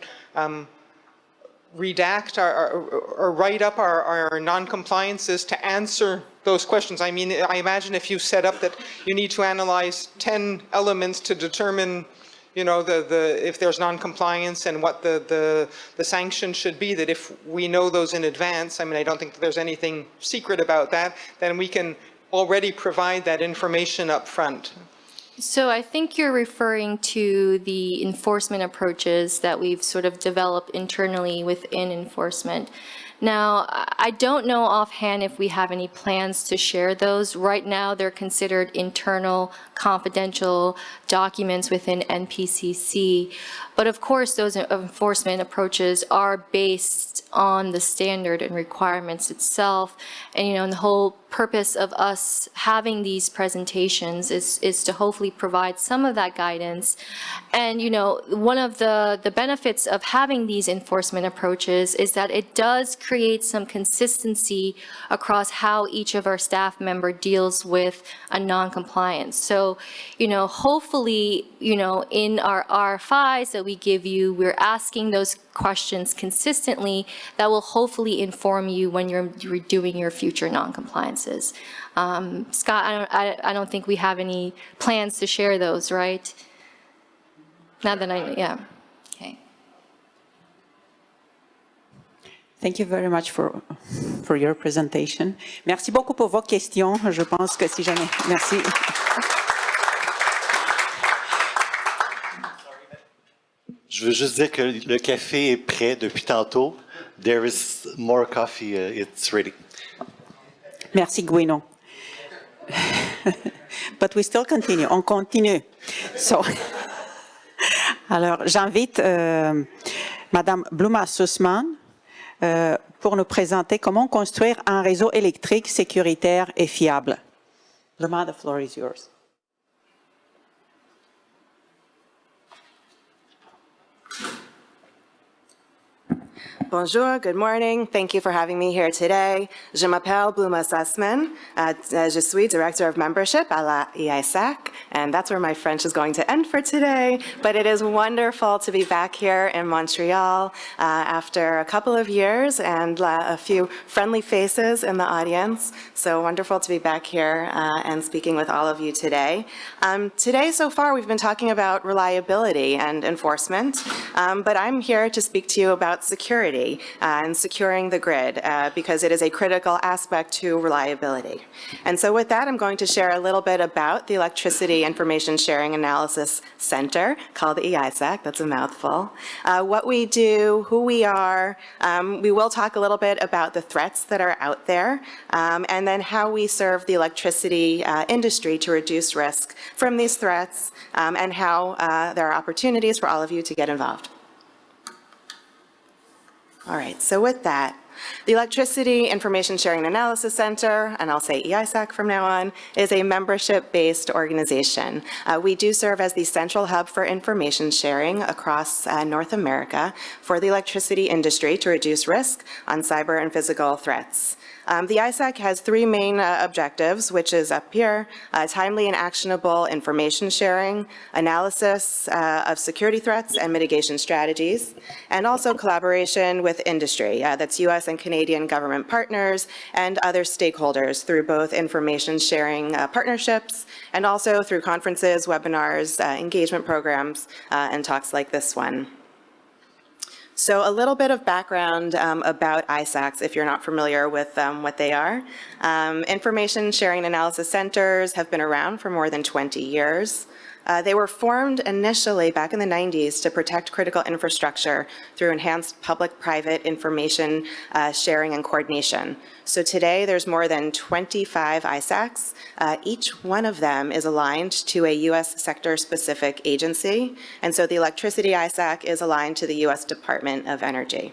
redact or write up our non-compliances to answer those questions? I mean, I imagine if you set up that you need to analyze 10 elements to determine, you know, if there's non-compliance and what the sanction should be, that if we know those in advance, I mean, I don't think that there's anything secret about that, then we can already provide that information up front. So I think you're referring to the enforcement approaches that we've sort of developed internally within enforcement. Now, I don't know offhand if we have any plans to share those. Right now, they're considered internal, confidential documents within NPCC. But of course, those enforcement approaches are based on the standard and requirements itself. And, you know, and the whole purpose of us having these presentations is to hopefully provide some of that guidance. And, you know, one of the benefits of having these enforcement approaches is that it does create some consistency across how each of our staff member deals with a non-compliance. So, you know, hopefully, you know, in our RFIs that we give you, we're asking those questions consistently that will hopefully inform you when you're doing your future non-compliances. Scott, I don't think we have any plans to share those, right? Now that yeah. Okay. Thank you very much for your presentation. Merci beaucoup pour vos questions. Je pense que si jamais... Merci. Je veux juste dire que le café est prêt depuis tantôt. There is more coffee. It's ready. Merci, Guino. But we still continue. On continue. So, alors, j'invite Madame Bluma-Sussman pour nous présenter comment construire un réseau électrique sécuritaire et fiable. Bluma, the floor is yours. Bonjour, good morning. Thank you for having me here today. Je m'appelle Bluma Sussman. Je suis Director of Membership à la EISAC, and that's where my French is going to end for today. But it is wonderful to be back here in Montreal after a couple of years and a few friendly faces in the audience. So wonderful to be back here and speaking with all of you today. Today, so far, we've been talking about reliability and enforcement, but I'm here to speak to you about security and securing the grid because it is a critical aspect to reliability. And so with that, I'm going to share a little bit about the Electricity Information Sharing Analysis Center, called the EISAC. That's a mouthful. What we do, who we are. We will talk a little bit about the threats that are out there, and then how we serve the electricity industry to reduce risk from these threats, and how there are opportunities for all of you to get involved. All right, so with that, the Electricity Information Sharing and Analysis Center, and I'll say EISAC from now on, is a membership-based organization. We do serve as the central hub for information sharing across North America for the electricity industry to reduce risk on cyber and physical threats. The EISAC has three main objectives, which is up here: timely and actionable information sharing, analysis of security threats and mitigation strategies, and also collaboration with industry, that's U.S. and Canadian government partners and other stakeholders through both information sharing partnerships and also through conferences, webinars, engagement programs, and talks like this one. So a little bit of background about EISACs, if you're not familiar with what they are. Information Sharing Analysis Centers have been around for more than 20 years. They were formed initially back in the 90s to protect critical infrastructure through enhanced public-private information sharing and coordination. So today there's more than 25 EISACs. Each one of them is aligned to a U.S. sector-specific agency, and so the Electricity EISAC is aligned to the U.S. Department of Energy.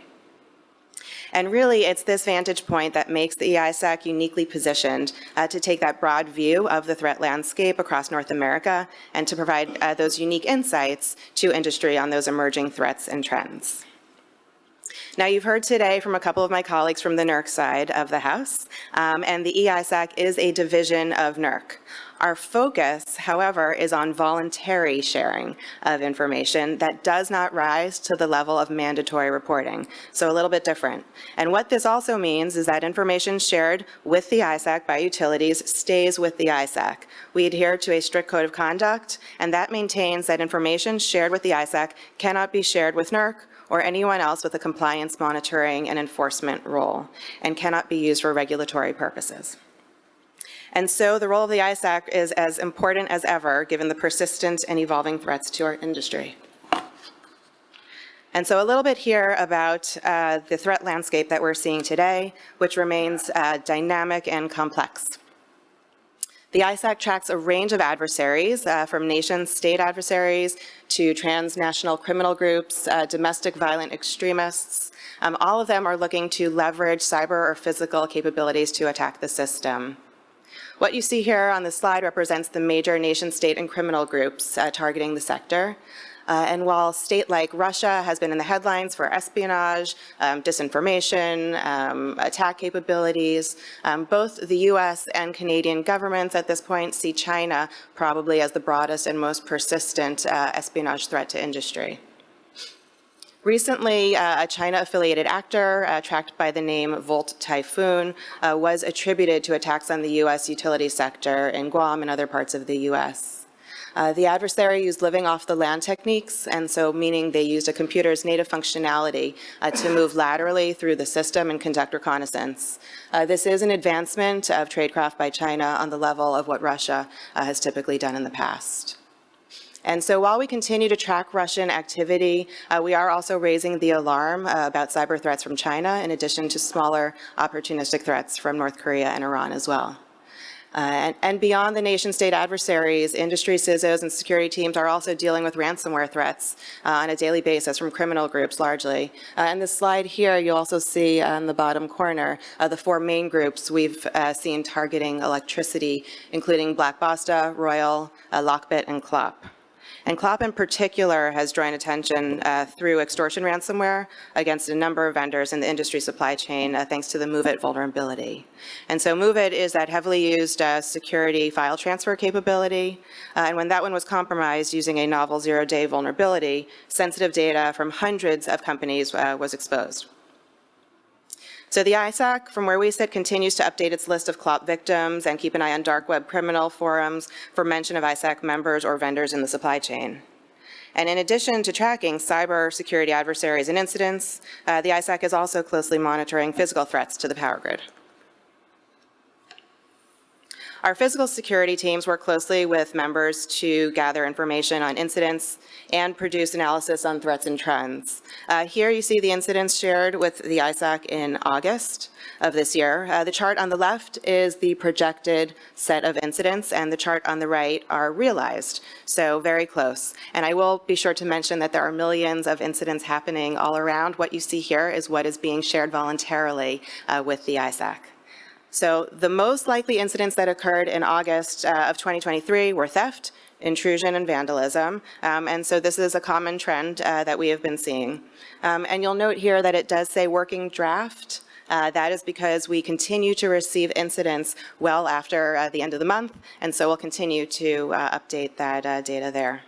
And really, it's this vantage point that makes the EISAC uniquely positioned to take that broad view of the threat landscape across North America and to provide those unique insights to industry on those emerging threats and trends. Now, you've heard today from a couple of my colleagues from the NERC side of the House, and the EISAC is a division of NERC. Our focus, however, is on voluntary sharing of information that does not rise to the level of mandatory reporting, so a little bit different. And what this also means is that information shared with the EISAC by utilities stays with the EISAC. We adhere to a strict code of conduct, and that maintains that information shared with the EISAC cannot be shared with NERC or anyone else with a compliance monitoring and enforcement role, and cannot be used for regulatory purposes. And so the role of the EISAC is as important as ever, given the persistent and evolving threats to our industry. And so a little bit here about the threat landscape that we're seeing today, which remains dynamic and complex. The EISAC tracks a range of adversaries, from nation-state adversaries to transnational criminal groups, domestic violent extremists. All of them are looking to leverage cyber or physical capabilities to attack the system. What you see here on the slide represents the major nation-state and criminal groups targeting the sector. And while a state like Russia has been in the headlines for espionage, disinformation, attack capabilities, both the US and Canadian governments at this point see China probably as the broadest and most persistent espionage threat to industry. Recently, a China-affiliated actor tracked by the name Volt Typhoon was attributed to attacks on the U.S. utility sector in Guam and other parts of the U.S. The adversary used living off the land techniques, and so meaning they used a computer's native functionality to move laterally through the system and conduct reconnaissance. This is an advancement of tradecraft by China on the level of what Russia has typically done in the past. And so while we continue to track Russian activity, we are also raising the alarm about cyber threats from China, in addition to smaller opportunistic threats from North Korea and Iran as well. And beyond the nation-state adversaries, industry CISOs and security teams are also dealing with ransomware threats on a daily basis from criminal groups largely. In this slide here, you'll also see on the bottom corner the 4 main groups we've seen targeting electricity, including Black Basta, Royal, Lockbit, and CLOP. And CLOP in particular has drawn attention through extortion ransomware against a number of vendors in the industry supply chain thanks to the MOVEit vulnerability. And so MOVEit is that heavily used security file transfer capability. And when that one was compromised using a novel zero-day vulnerability, sensitive data from hundreds of companies was exposed. So the ISAC, from where we sit, continues to update its list of CLOP victims and keep an eye on dark web criminal forums for mention of ISAC members or vendors in the supply chain. And in addition to tracking cyber security adversaries and incidents, the ISAC is also closely monitoring physical threats to the power grid. Our physical security teams work closely with members to gather information on incidents and produce analysis on threats and trends. Here you see the incidents shared with the ISAC in August of this year. The chart on the left is the projected set of incidents, and the chart on the right are realized, so very close. And I will be sure to mention that there are millions of incidents happening all around. What you see here is what is being shared voluntarily with the ISAC. So the most likely incidents that occurred in August of 2023 were theft, intrusion, and vandalism. And so this is a common trend that we have been seeing. And you'll note here that it does say working draft. That is because we continue to receive incidents well after the end of the month, and so we'll continue to update that data there.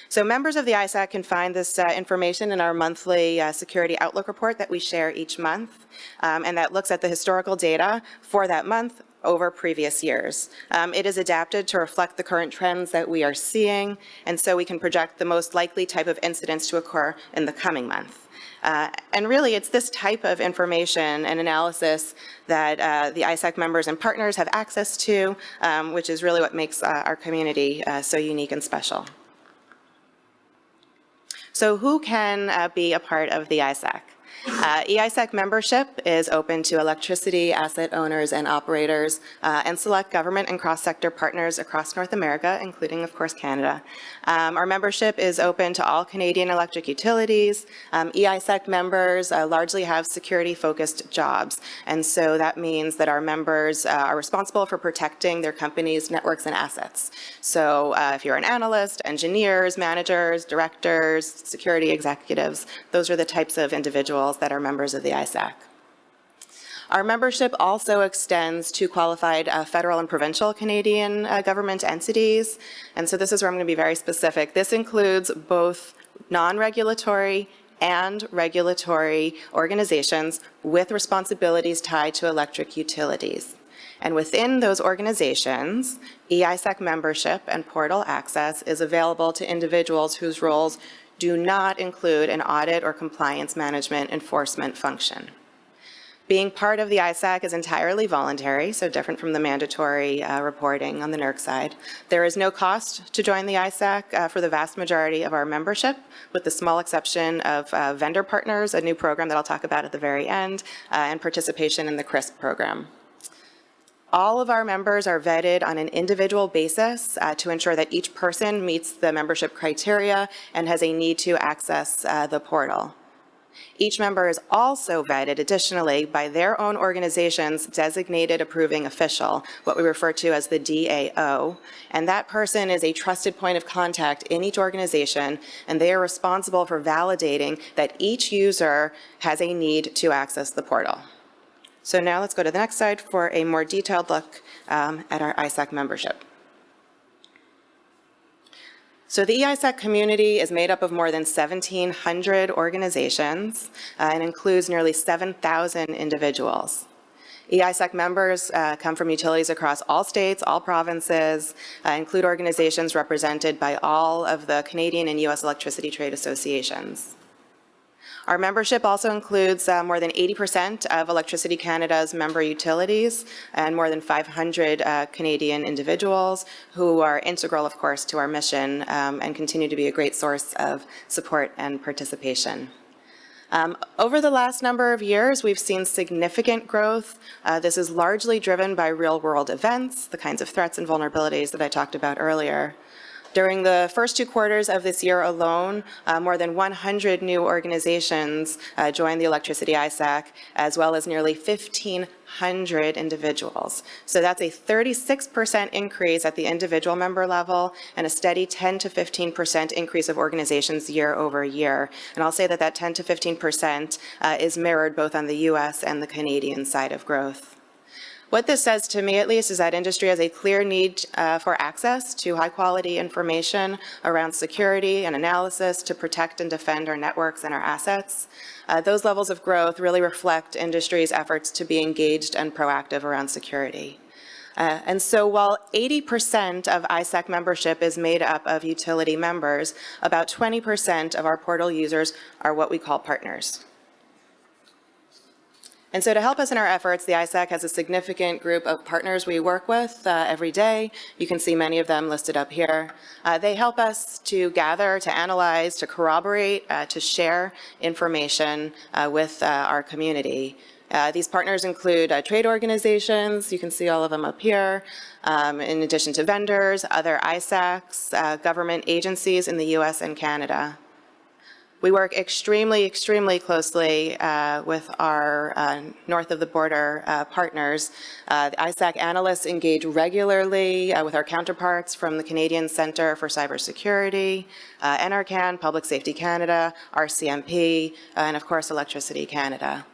So members of the ISAC can find this information in our monthly Security Outlook report that we share each month, and that looks at the historical data for that month over previous years. It is adapted to reflect the current trends that we are seeing, and so we can project the most likely type of incidents to occur in the coming month. And really, it's this type of information and analysis that the ISAC members and partners have access to, which is really what makes our community so unique and special. So who can be a part of the ISAC? EISAC membership is open to electricity asset owners and operators and select government and cross-sector partners across North America, including, of course, Canada. Our membership is open to all Canadian electric utilities. EISAC members largely have security-focused jobs, and so that means that our members are responsible for protecting their company's networks and assets. So if you're an analyst, engineers, managers, directors, security executives, those are the types of individuals that are members of the ISAC. Our membership also extends to qualified federal and provincial Canadian government entities, and so this is where I'm going to be very specific. This includes both non-regulatory and regulatory organizations with responsibilities tied to electric utilities. And within those organizations, EISAC membership and portal access is available to individuals whose roles do not include an audit or compliance management enforcement function. Being part of the ISAC is entirely voluntary, so different from the mandatory reporting on the NERC side. There is no cost to join the ISAC for the vast majority of our membership, with the small exception of vendor partners, a new program that I'll talk about at the very end, and participation in the CRISP program. All of our members are vetted on an individual basis to ensure that each person meets the membership criteria and has a need to access the portal. Each member is also vetted additionally by their own organization's designated approving official, what we refer to as the DAO, and that person is a trusted point of contact in each organization, and they are responsible for validating that each user has a need to access the portal. So now let's go to the next slide for a more detailed look at our ISAC membership. So the EISAC community is made up of more than 1,700 organizations and includes nearly 7,000 individuals. EISAC members come from utilities across all states, all provinces, include organizations represented by all of the Canadian and U.S. electricity trade associations. Our membership also includes more than 80% of Electricity Canada's member utilities and more than 500 Canadian individuals who are integral, of course, to our mission and continue to be a great source of support and participation. Over the last number of years, we've seen significant growth. This is largely driven by real-world events, the kinds of threats and vulnerabilities that I talked about earlier. During the first 2 quarters of this year alone, more than 100 new organizations joined the Electricity ISAC, as well as nearly 1,500 individuals. So that's a 36% increase at the individual member level and a steady 10 to 15% increase of organizations year over year. And I'll say that that 10 to 15% is mirrored both on the US and the Canadian side of growth. What this says to me, at least, is that industry has a clear need for access to high-quality information around security and analysis to protect and defend our networks and our assets. Those levels of growth really reflect industry's efforts to be engaged and proactive around security. And so while 80% of ISAC membership is made up of utility members, about 20% of our portal users are what we call partners. And so to help us in our efforts, the ISAC has a significant group of partners we work with every day. You can see many of them listed up here. They help us to gather, to analyze, to corroborate, to share information with our community. These partners include trade organizations, you can see all of them up here, in addition to vendors, other ISACs, government agencies in the US and Canada. We work extremely closely with our north of the border partners. The ISAC analysts engage regularly with our counterparts from the Canadian Centre for Cybersecurity, NRCan, Public Safety Canada, RCMP, and of course Electricity Canada.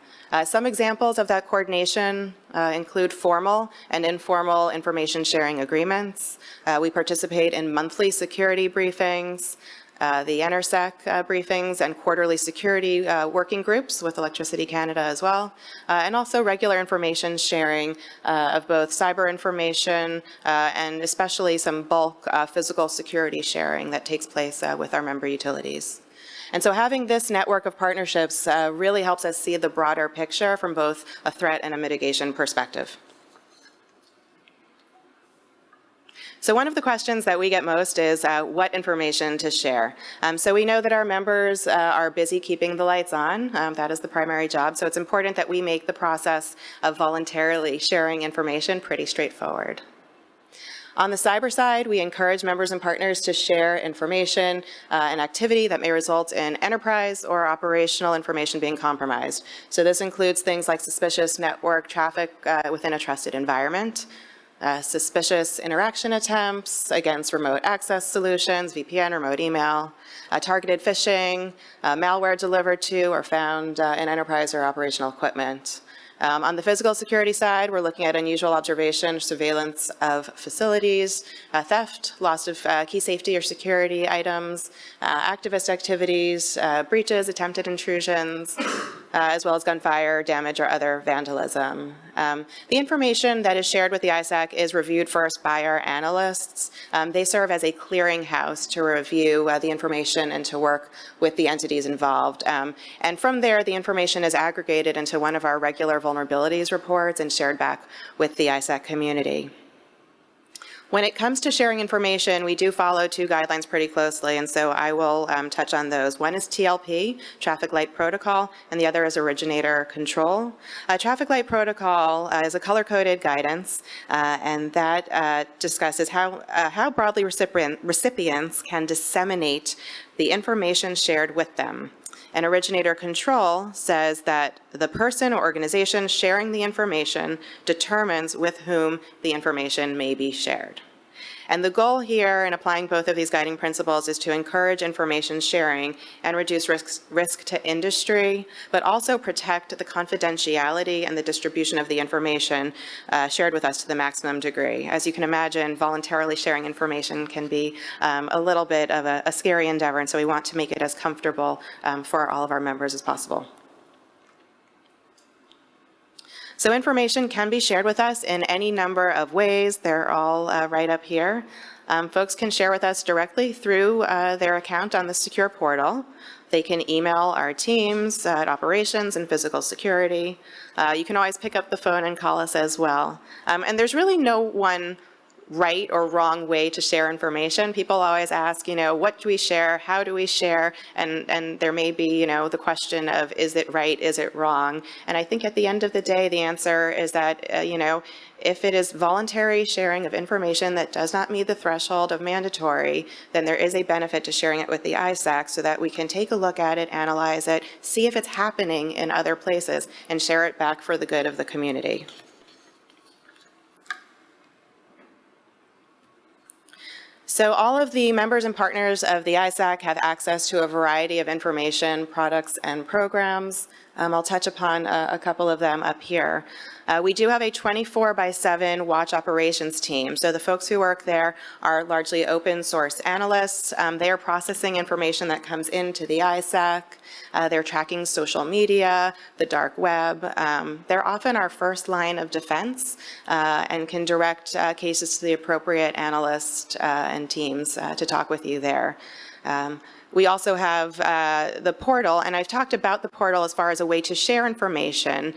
Some examples of that coordination include formal and informal information sharing agreements. We participate in monthly security briefings, the NRSEC briefings and quarterly security working groups with Electricity Canada as well, and also regular information sharing of both cyber information and especially some bulk physical security sharing that takes place with our member utilities. And so having this network of partnerships really helps us see the broader picture from both a threat and a mitigation perspective. So one of the questions that we get most is what information to share. So we know that our members are busy keeping the lights on. That is the primary job. So it's important that we make the process of voluntarily sharing information pretty straightforward. On the cyber side, we encourage members and partners to share information and activity that may result in enterprise or operational information being compromised. So this includes things like suspicious network traffic within a trusted environment, suspicious interaction attempts against remote access solutions, VPN, remote email, targeted phishing, malware delivered to or found in enterprise or operational equipment. On the physical security side, we're looking at unusual observation, surveillance of facilities, theft, loss of key safety or security items, activist activities, breaches, attempted intrusions, as well as gunfire, damage, or other vandalism. The information that is shared with the ISAC is reviewed first by our analysts. They serve as a clearinghouse to review the information and to work with the entities involved. And from there, the information is aggregated into one of our regular vulnerabilities reports and shared back with the ISAC community. When it comes to sharing information, we do follow 2 guidelines pretty closely, and so I will touch on those. One is TLP, Traffic Light Protocol, and the other is Originator Control. Traffic Light Protocol is a color-coded guidance, and that discusses how broadly recipients can disseminate the information shared with them. And Originator Control says that the person or organization sharing the information determines with whom the information may be shared. And the goal here in applying both of these guiding principles is to encourage information sharing and reduce risk to industry, but also protect the confidentiality and the distribution of the information shared with us to the maximum degree. As you can imagine, voluntarily sharing information can be a little bit of a scary endeavor, and so we want to make it as comfortable for all of our members as possible. So information can be shared with us in any number of ways. They're all right up here. Folks can share with us directly through their account on the secure portal. They can email our teams at operations and physical security. You can always pick up the phone and call us as well. And there's really no one right or wrong way to share information. People always ask, what do we share? How do we share? And there may be, the question of, is it right? Is it wrong? And I think at the end of the day, the answer is that, if it is voluntary sharing of information that does not meet the threshold of mandatory, then there is a benefit to sharing it with the ISAC so that we can take a look at it, analyze it, see if it's happening in other places, and share it back for the good of the community. So all of the members and partners of the ISAC have access to a variety of information, products, and programs. I'll touch upon a couple of them up here. We do have a 24/7 watch operations team. So the folks who work there are largely open source analysts. They are processing information that comes into the ISAC. They're tracking social media, the dark web. They're often our first line of defense and can direct cases to the appropriate analyst and teams to talk with you there. We also have the portal, and I've talked about the portal as far as a way to share information,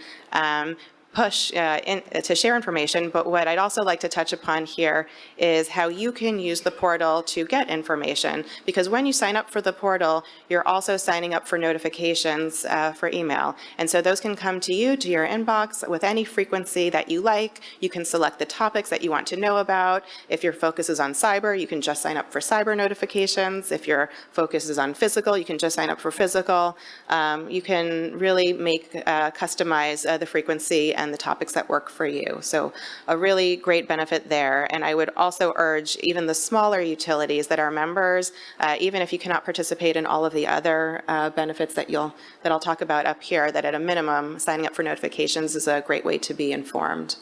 to share information, but what I'd also like to touch upon here is how you can use the portal to get information, because when you sign up for the portal, you're also signing up for notifications for email, and so those can come to you, to your inbox, with any frequency that you like. You can select the topics that you want to know about. If your focus is on cyber, you can just sign up for cyber notifications. If your focus is on physical, you can just sign up for physical. You can really customize the frequency and the topics that work for you. So a really great benefit there. And I would also urge even the smaller utilities that are members, even if you cannot participate in all of the other benefits that I'll talk about up here, that at a minimum, signing up for notifications is a great way to be informed.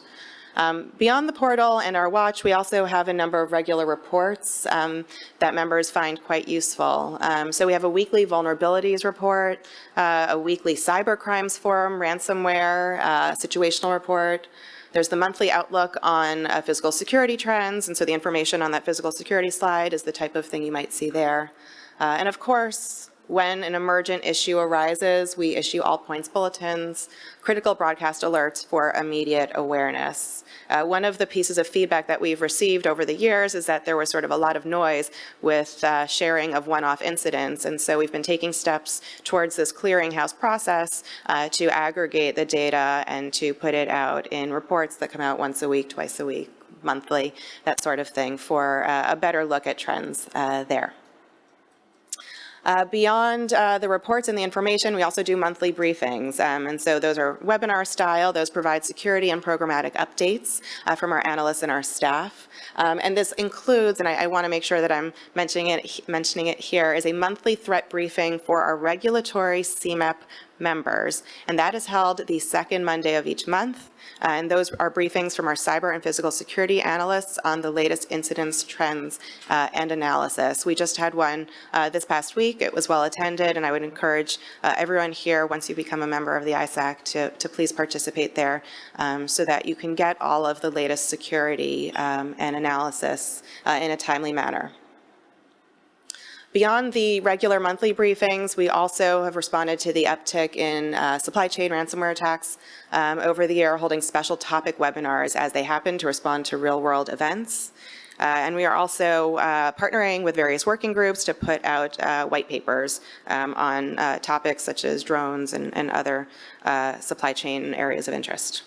Beyond the portal and our watch, we also have a number of regular reports that members find quite useful. So we have a weekly vulnerabilities report, a weekly cybercrimes forum, ransomware, situational report. There's the monthly outlook on physical security trends, and so the information on that physical security slide is the type of thing you might see there. And of course, when an emergent issue arises, we issue all points bulletins, critical broadcast alerts for immediate awareness. One of the pieces of feedback that we've received over the years is that there was sort of a lot of noise with sharing of one-off incidents, and so we've been taking steps towards this clearinghouse process to aggregate the data and to put it out in reports that come out once a week, twice a week, monthly, that sort of thing, for a better look at trends there. Beyond the reports and the information, we also do monthly briefings. And so those are webinar style. Those provide security and programmatic updates from our analysts and our staff. And this includes, and I want to make sure that I'm mentioning it here, is a monthly threat briefing for our regulatory CMEP members. And that is held the second Monday of each month. And those are briefings from our cyber and physical security analysts on the latest incidents, trends, and analysis. We just had one this past week. It was well attended, and I would encourage everyone here, once you become a member of the ISAC, to please participate there so that you can get all of the latest security and analysis in a timely manner. Beyond the regular monthly briefings, we also have responded to the uptick in supply chain ransomware attacks over the year, holding special topic webinars as they happen to respond to real-world events. And we are also partnering with various working groups to put out white papers on topics such as drones and other supply chain areas of interest.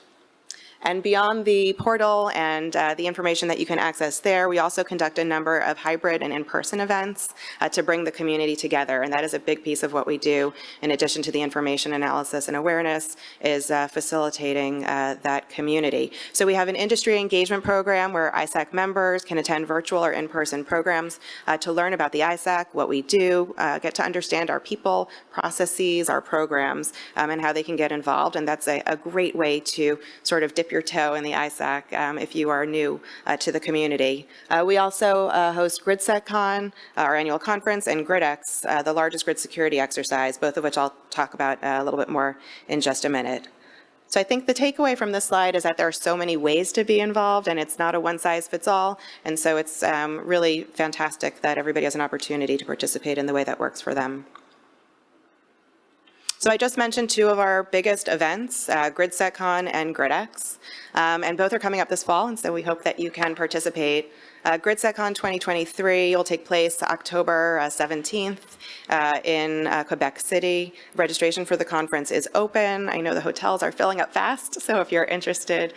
And beyond the portal and the information that you can access there, we also conduct a number of hybrid and in-person events to bring the community together. And that is a big piece of what we do, in addition to the information analysis and awareness, is facilitating that community. So we have an industry engagement program where ISAC members can attend virtual or in-person programs to learn about the ISAC, what we do, get to understand our people, processes, our programs, and how they can get involved. And that's a great way to sort of dip your toe in the ISAC if you are new to the community. We also host GridSecCon, our annual conference, and GridX, the largest grid security exercise, both of which I'll talk about a little bit more in just a minute. So I think the takeaway from this slide is that there are so many ways to be involved, and it's not a one-size-fits-all, and so it's really fantastic that everybody has an opportunity to participate in the way that works for them. So I just mentioned two of our biggest events, GridSecCon and GridX, and both are coming up this fall, and so we hope that you can participate. GridSecCon 2023 will take place October 17th in Quebec City. Registration for the conference is open. I know the hotels are filling up fast, so if you're interested,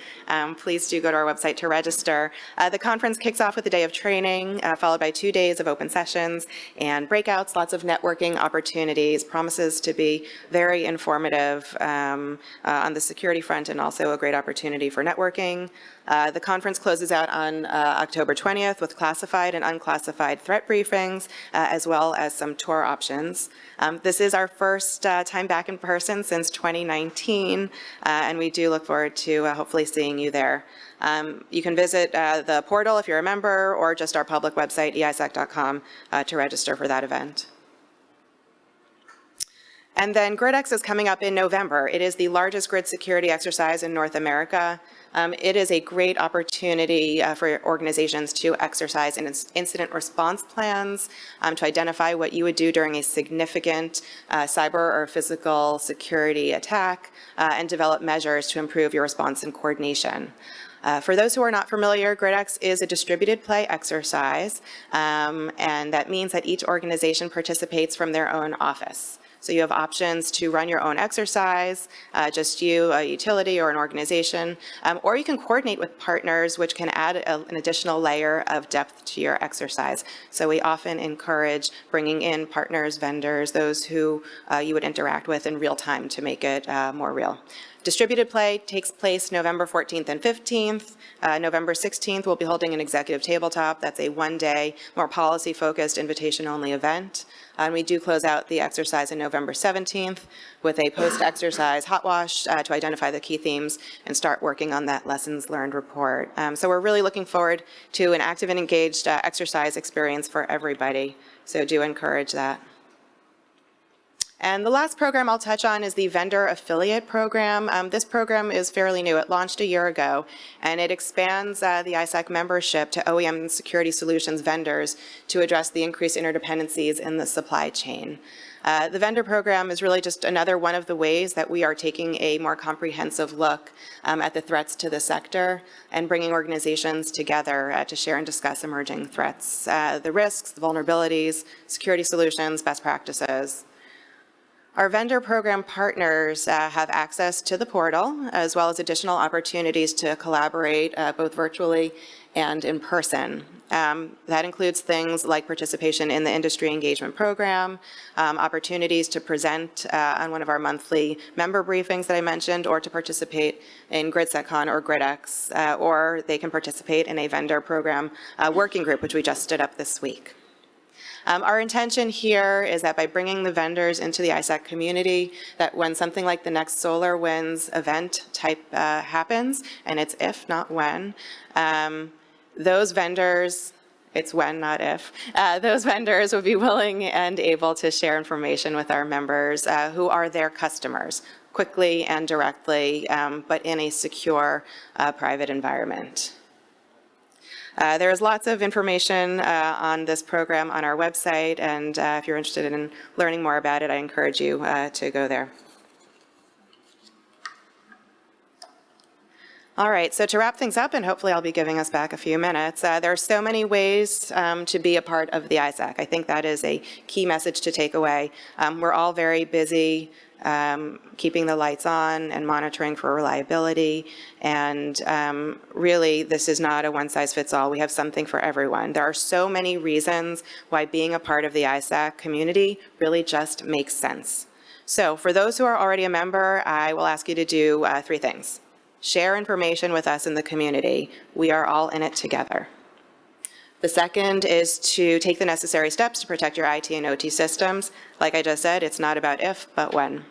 please do go to our website to register. The conference kicks off with a day of training, followed by 2 days of open sessions and breakouts, lots of networking opportunities, promises to be very informative on the security front and also a great opportunity for networking. The conference closes out on October 20th with classified and unclassified threat briefings, as well as some tour options. This is our first time back in person since 2019, and we do look forward to hopefully seeing you there. You can visit the portal if you're a member, or just our public website, eisac.com, to register for that event. And then GridX is coming up in November. It is the largest grid security exercise in North America. It is a great opportunity for organizations to exercise incident response plans, to identify what you would do during a significant cyber or physical security attack, and develop measures to improve your response and coordination. For those who are not familiar, GridX is a distributed play exercise, and that means that each organization participates from their own office. So you have options to run your own exercise, just you, a utility, or an organization, or you can coordinate with partners, which can add an additional layer of depth to your exercise. So we often encourage bringing in partners, vendors, those who you would interact with in real time to make it more real. Distributed play takes place November 14th and 15th. November 16th, we'll be holding an executive tabletop. That's a one-day, more policy-focused, invitation-only event. And we do close out the exercise on November 17th with a post-exercise hot wash to identify the key themes and start working on that lessons learned report. So we're really looking forward to an active and engaged exercise experience for everybody. So do encourage that. And the last program I'll touch on is the Vendor Affiliate Program. This program is fairly new. It launched a year ago, and it expands the ISAC membership to OEM and security solutions vendors to address the increased interdependencies in the supply chain. The vendor program is really just another one of the ways that we are taking a more comprehensive look at the threats to the sector and bringing organizations together to share and discuss emerging threats, the risks, the vulnerabilities, security solutions, best practices. Our vendor program partners have access to the portal, as well as additional opportunities to collaborate both virtually and in person. That includes things like participation in the industry engagement program, opportunities to present on one of our monthly member briefings that I mentioned, or to participate in GridSecCon or GridX, or they can participate in a vendor program working group, which we just stood up this week. Our intention here is that by bringing the vendors into the ISAC community, that when something like the next SolarWinds event type happens, and it's if, not when, those vendors, it's when, not if, those vendors would be willing and able to share information with our members who are their customers, quickly and directly, but in a secure private environment. There is lots of information on this program on our website, and if you're interested in learning more about it, I encourage you to go there. All right, so to wrap things up, and hopefully I'll be giving us back a few minutes, there are so many ways to be a part of the ISAC. I think that is a key message to take away. We're all very busy keeping the lights on and monitoring for reliability. And really, this is not a one-size-fits-all. We have something for everyone. There are so many reasons why being a part of the ISAC community really just makes sense. So for those who are already a member, I will ask you to do 3 things. Share information with us in the community. We are all in it together. The second is to take the necessary steps to protect your IT and OT systems. Like I just said, it's not about if, but when.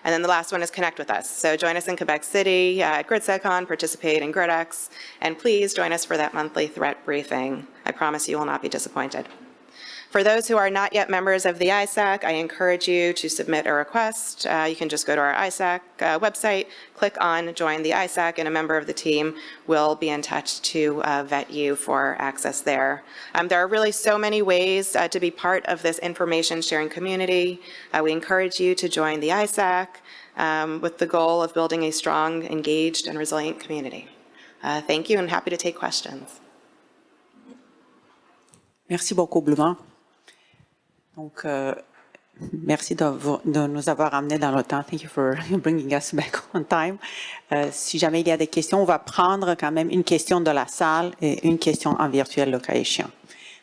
And then the last one is connect with us. So join us in Quebec City at GridSecCon, participate in GridX, and please join us for that monthly threat briefing. I promise you will not be disappointed. For those who are not yet members of the ISAC, I encourage you to submit a request. You can just go to our ISAC website, click on Join the ISAC, and a member of the team will be in touch to vet you for access there. There are really so many ways to be part of this information sharing community. We encourage you to join the ISAC with the goal of building a strong, engaged, and resilient community. Thank you, and happy to take questions. Merci beaucoup, Blouin. Donc, merci de nous avoir amenés dans le temps. Thank you for bringing us back on time. Si jamais il y a des questions, on va prendre quand même une question de la salle et une question en virtuel, le cas échéant.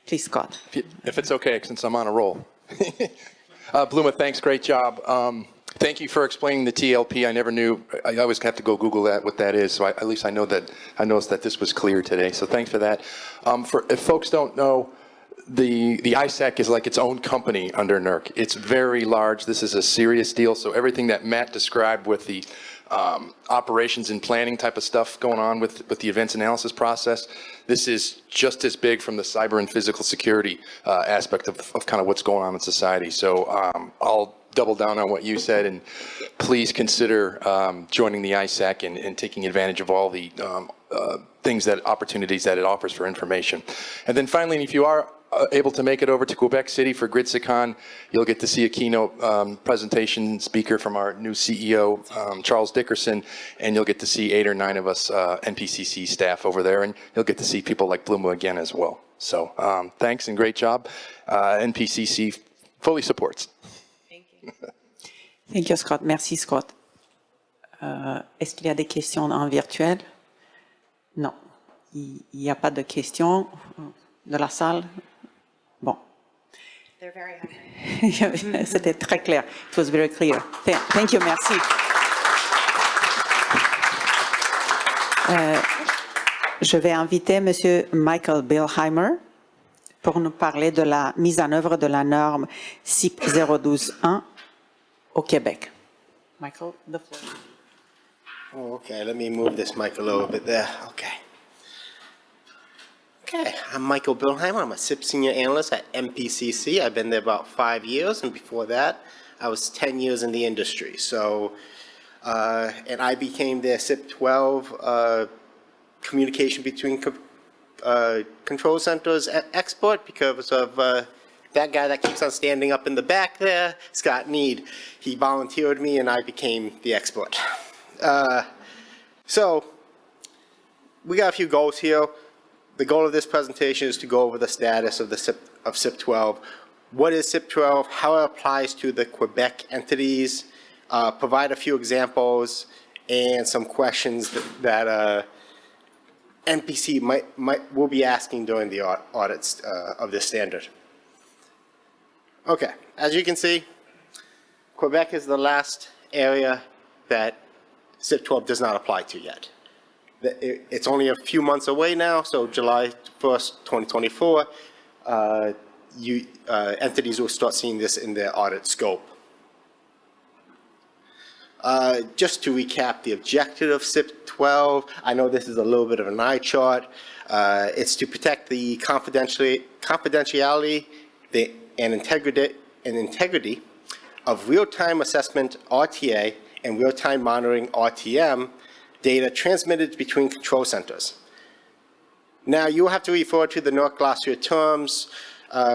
Please, Scott. If it's okay, since I'm on a roll. Bluma, thanks. Great job. Thank you for explaining the TLP. I never knew. I always have to go Google that, what that is. So at least I noticed that this was clear today. So thanks for that. If folks don't know, the ISAC is like its own company under NERC. It's very large. This is a serious deal. So everything that Matt described with the operations and planning type of stuff going on with the events analysis process, this is just as big from the cyber and physical security aspect of kind of what's going on in society. So I'll double down on what you said, and please consider joining the ISAC and taking advantage of all the opportunities that it offers for information. And then finally, if you are able to make it over to Quebec City for GridSecCon, you'll get to see a keynote presentation speaker from our new CEO, Charles Dickerson, and you'll get to see 8 or 9 of us NPCC staff over there, and you'll get to see people like Bluma again as well. So thanks and great job. NPCC fully supports. Thank you. Thank you, Scott. Merci, Scott. Est-ce qu'il y a des questions en virtuel? Non. Il n'y a pas de questions de la salle? Bon. They're very hungry. C'était très clair. It was very clear. Thank you, merci. Je vais inviter M. Michael Bilheimer pour nous parler de la mise en œuvre de la norme CIP-012-1 au Québec. Michael, the floor. Oh, okay, let me move this mic a little bit there. Okay. Okay, I'm Michael Bilheimer. I'm a CIP Senior Analyst at MPCC. I've been there about 5 years, and before that, I was 10 years in the industry. So, and I became their CIP-12 communication between control centers expert because of that guy that keeps on standing up in the back there, Scott Need. He volunteered me, and I became the expert. So, we got a few goals here. The goal of this presentation is to go over the status of the CIP-12. What is CIP-12, how it applies to the Quebec entities, provide a few examples, and some questions that NPC will be asking during the audits of this standard. Okay, as you can see, Quebec is the last area that CIP-12 does not apply to yet. It's only a few months away now, so July 1st, 2024, entities will start seeing this in their audit scope. Just to recap the objective of CIP-12, I know this is a little bit of an eye chart. It's to protect the confidentiality and integrity of real-time assessment RTA and real-time monitoring RTM data transmitted between control centers. Now, you have to refer to the NERC glossary of terms,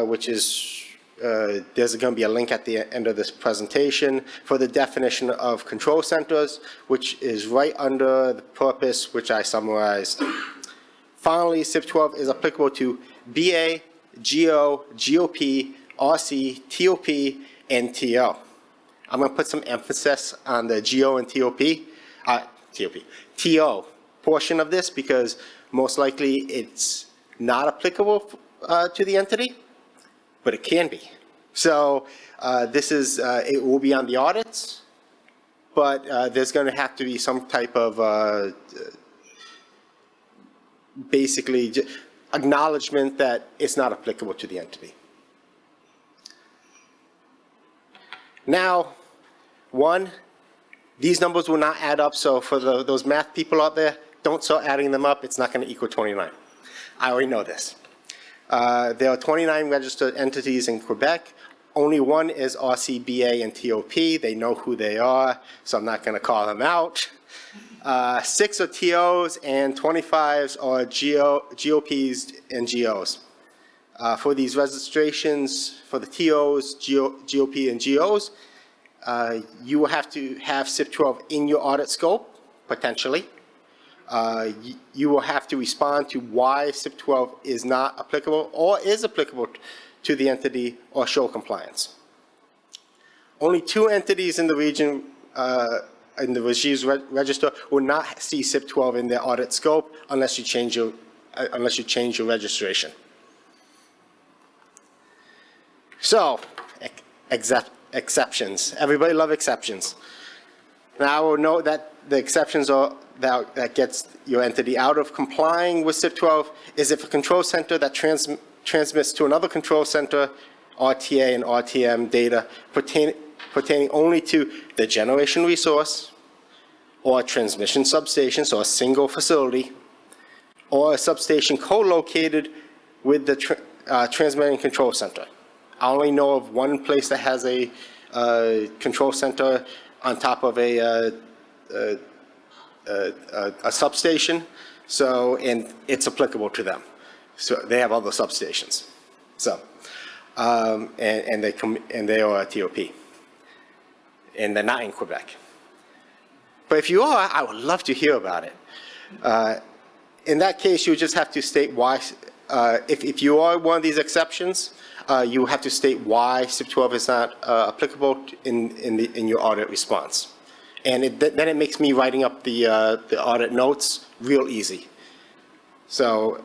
which is, there's going to be a link at the end of this presentation for the definition of control centers, which is right under the purpose, which I summarized. Finally, CIP-12 is applicable to BA, GO, GOP, RC, TOP, and TL. I'm going to put some emphasis on the GO and TO portion of this because most likely it's not applicable to the entity, but it can be. So this is, it will be on the audits, but there's going to have to be some type of basically acknowledgement that it's not applicable to the entity. Now, one, these numbers will not add up, so for those math people out there, don't start adding them up, it's not going to equal 29. I already know this. There are 29 registered entities in Quebec. Only one is RCBA and TOP. They know who they are, so I'm not going to call them out. 6 are TOs and 25 are GOPs and GOs. For these registrations, for the TOs, GOP, and GOs, you will have to have CIP-12 in your audit scope, potentially. You will have to respond to why CIP-12 is not applicable or is applicable to the entity or show compliance. Only 2 entities in the region, in the Régie's register, will not see CIP-12 in their audit scope unless you change your registration. So, exceptions. Everybody loves exceptions. Now, I will note that the exceptions are that gets your entity out of complying with CIP-12 is if a control center that transmits to another control center RTA and RTM data pertaining only to the generation resource or a transmission substation, so a single facility, or a substation co-located with the transmitting control center. I only know of one place that has a control center on top of a substation, so, and it's applicable to them. So they have other substations. So, and they are a TOP, and they're not in Quebec. But if you are, I would love to hear about it. In that case, you just have to state why. If you are one of these exceptions, you have to state why CIP-12 is not applicable in your audit response. And then it makes me writing up the audit notes real easy. So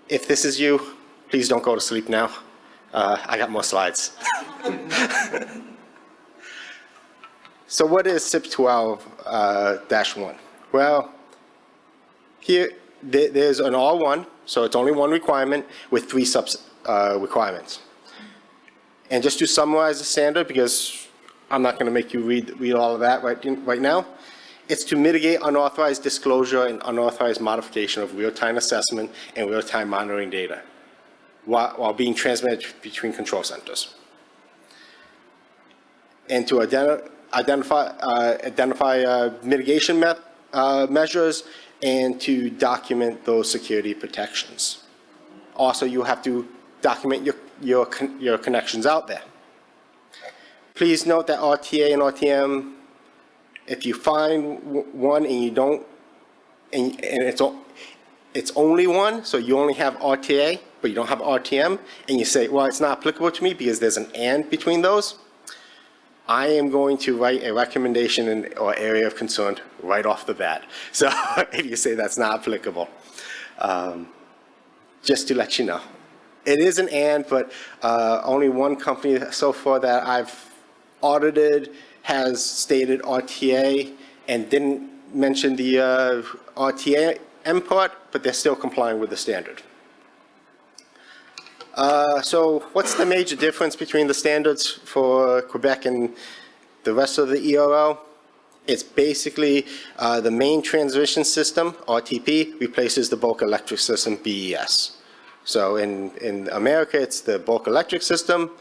if this is you, please don't go to sleep now. I got more slides. So what is CIP-12-1? Well, here there's an R1, so it's only one requirement with 3 requirements. And just to summarize the standard, because I'm not going to make you read all of that right now, it's to mitigate unauthorized disclosure and unauthorized modification of real-time assessment and real-time monitoring data while being transmitted between control centers. And to identify mitigation measures and to document those security protections. Also, you have to document your connections out there. Please note that RTA and RTM, if you find one and you don't, and it's only one, so you only have RTA, but you don't have RTM, and you say, well, it's not applicable to me because there's an and between those, I am going to write a recommendation or area of concern right off the bat. So if you say that's not applicable, just to let you know. It is an and, but only one company so far that I've audited has stated RTA and didn't mention the RTA part, but they're still complying with the standard. So what's the major difference between the standards for Quebec and the rest of the ERL? It's basically the main transmission system, RTP, replaces the bulk electric system, BES. So in America, it's the bulk electric system.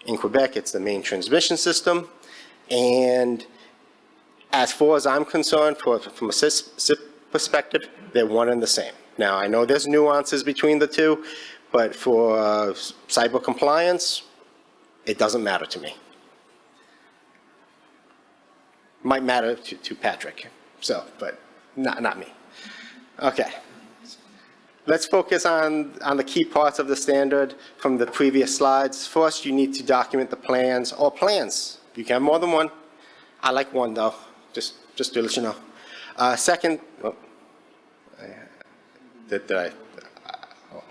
In Quebec, it's the main transmission system. And as far as I'm concerned, from a CIP perspective, they're one and the same. Now, I know there's nuances between the two, but for cyber compliance, it doesn't matter to me. Might matter to Patrick, so, but not me. Okay. Let's focus on the key parts of the standard from the previous slides. First, you need to document the plans or plans. You can have more than one, I like one though, just to let you know. Second, oh,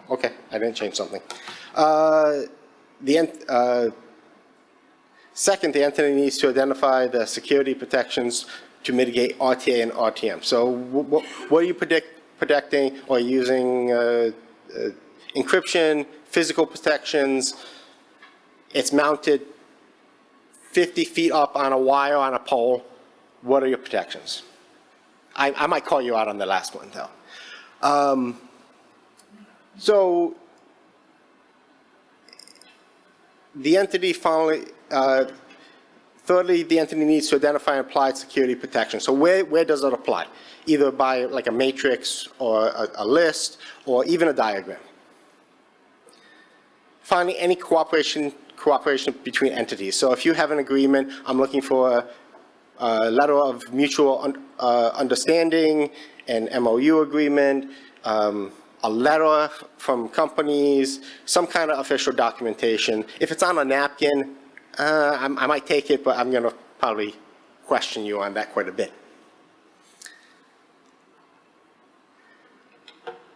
okay, I didn't change something. Second, the entity needs to identify the security protections to mitigate RTA and RTM. So what are you protecting or using encryption, physical protections? It's mounted 50 feet up on a wire on a pole. What are your protections? I might call you out on the last one though. So the entity finally, thirdly, the entity needs to identify and apply security protection. So where does it apply? Either by like a matrix or a list or even a diagram. Finally, any cooperation between entities. So if you have an agreement, I'm looking for a letter of mutual understanding, an MOU agreement, a letter from companies, some kind of official documentation. If it's on a napkin, I might take it, but I'm going to probably question you on that quite a bit.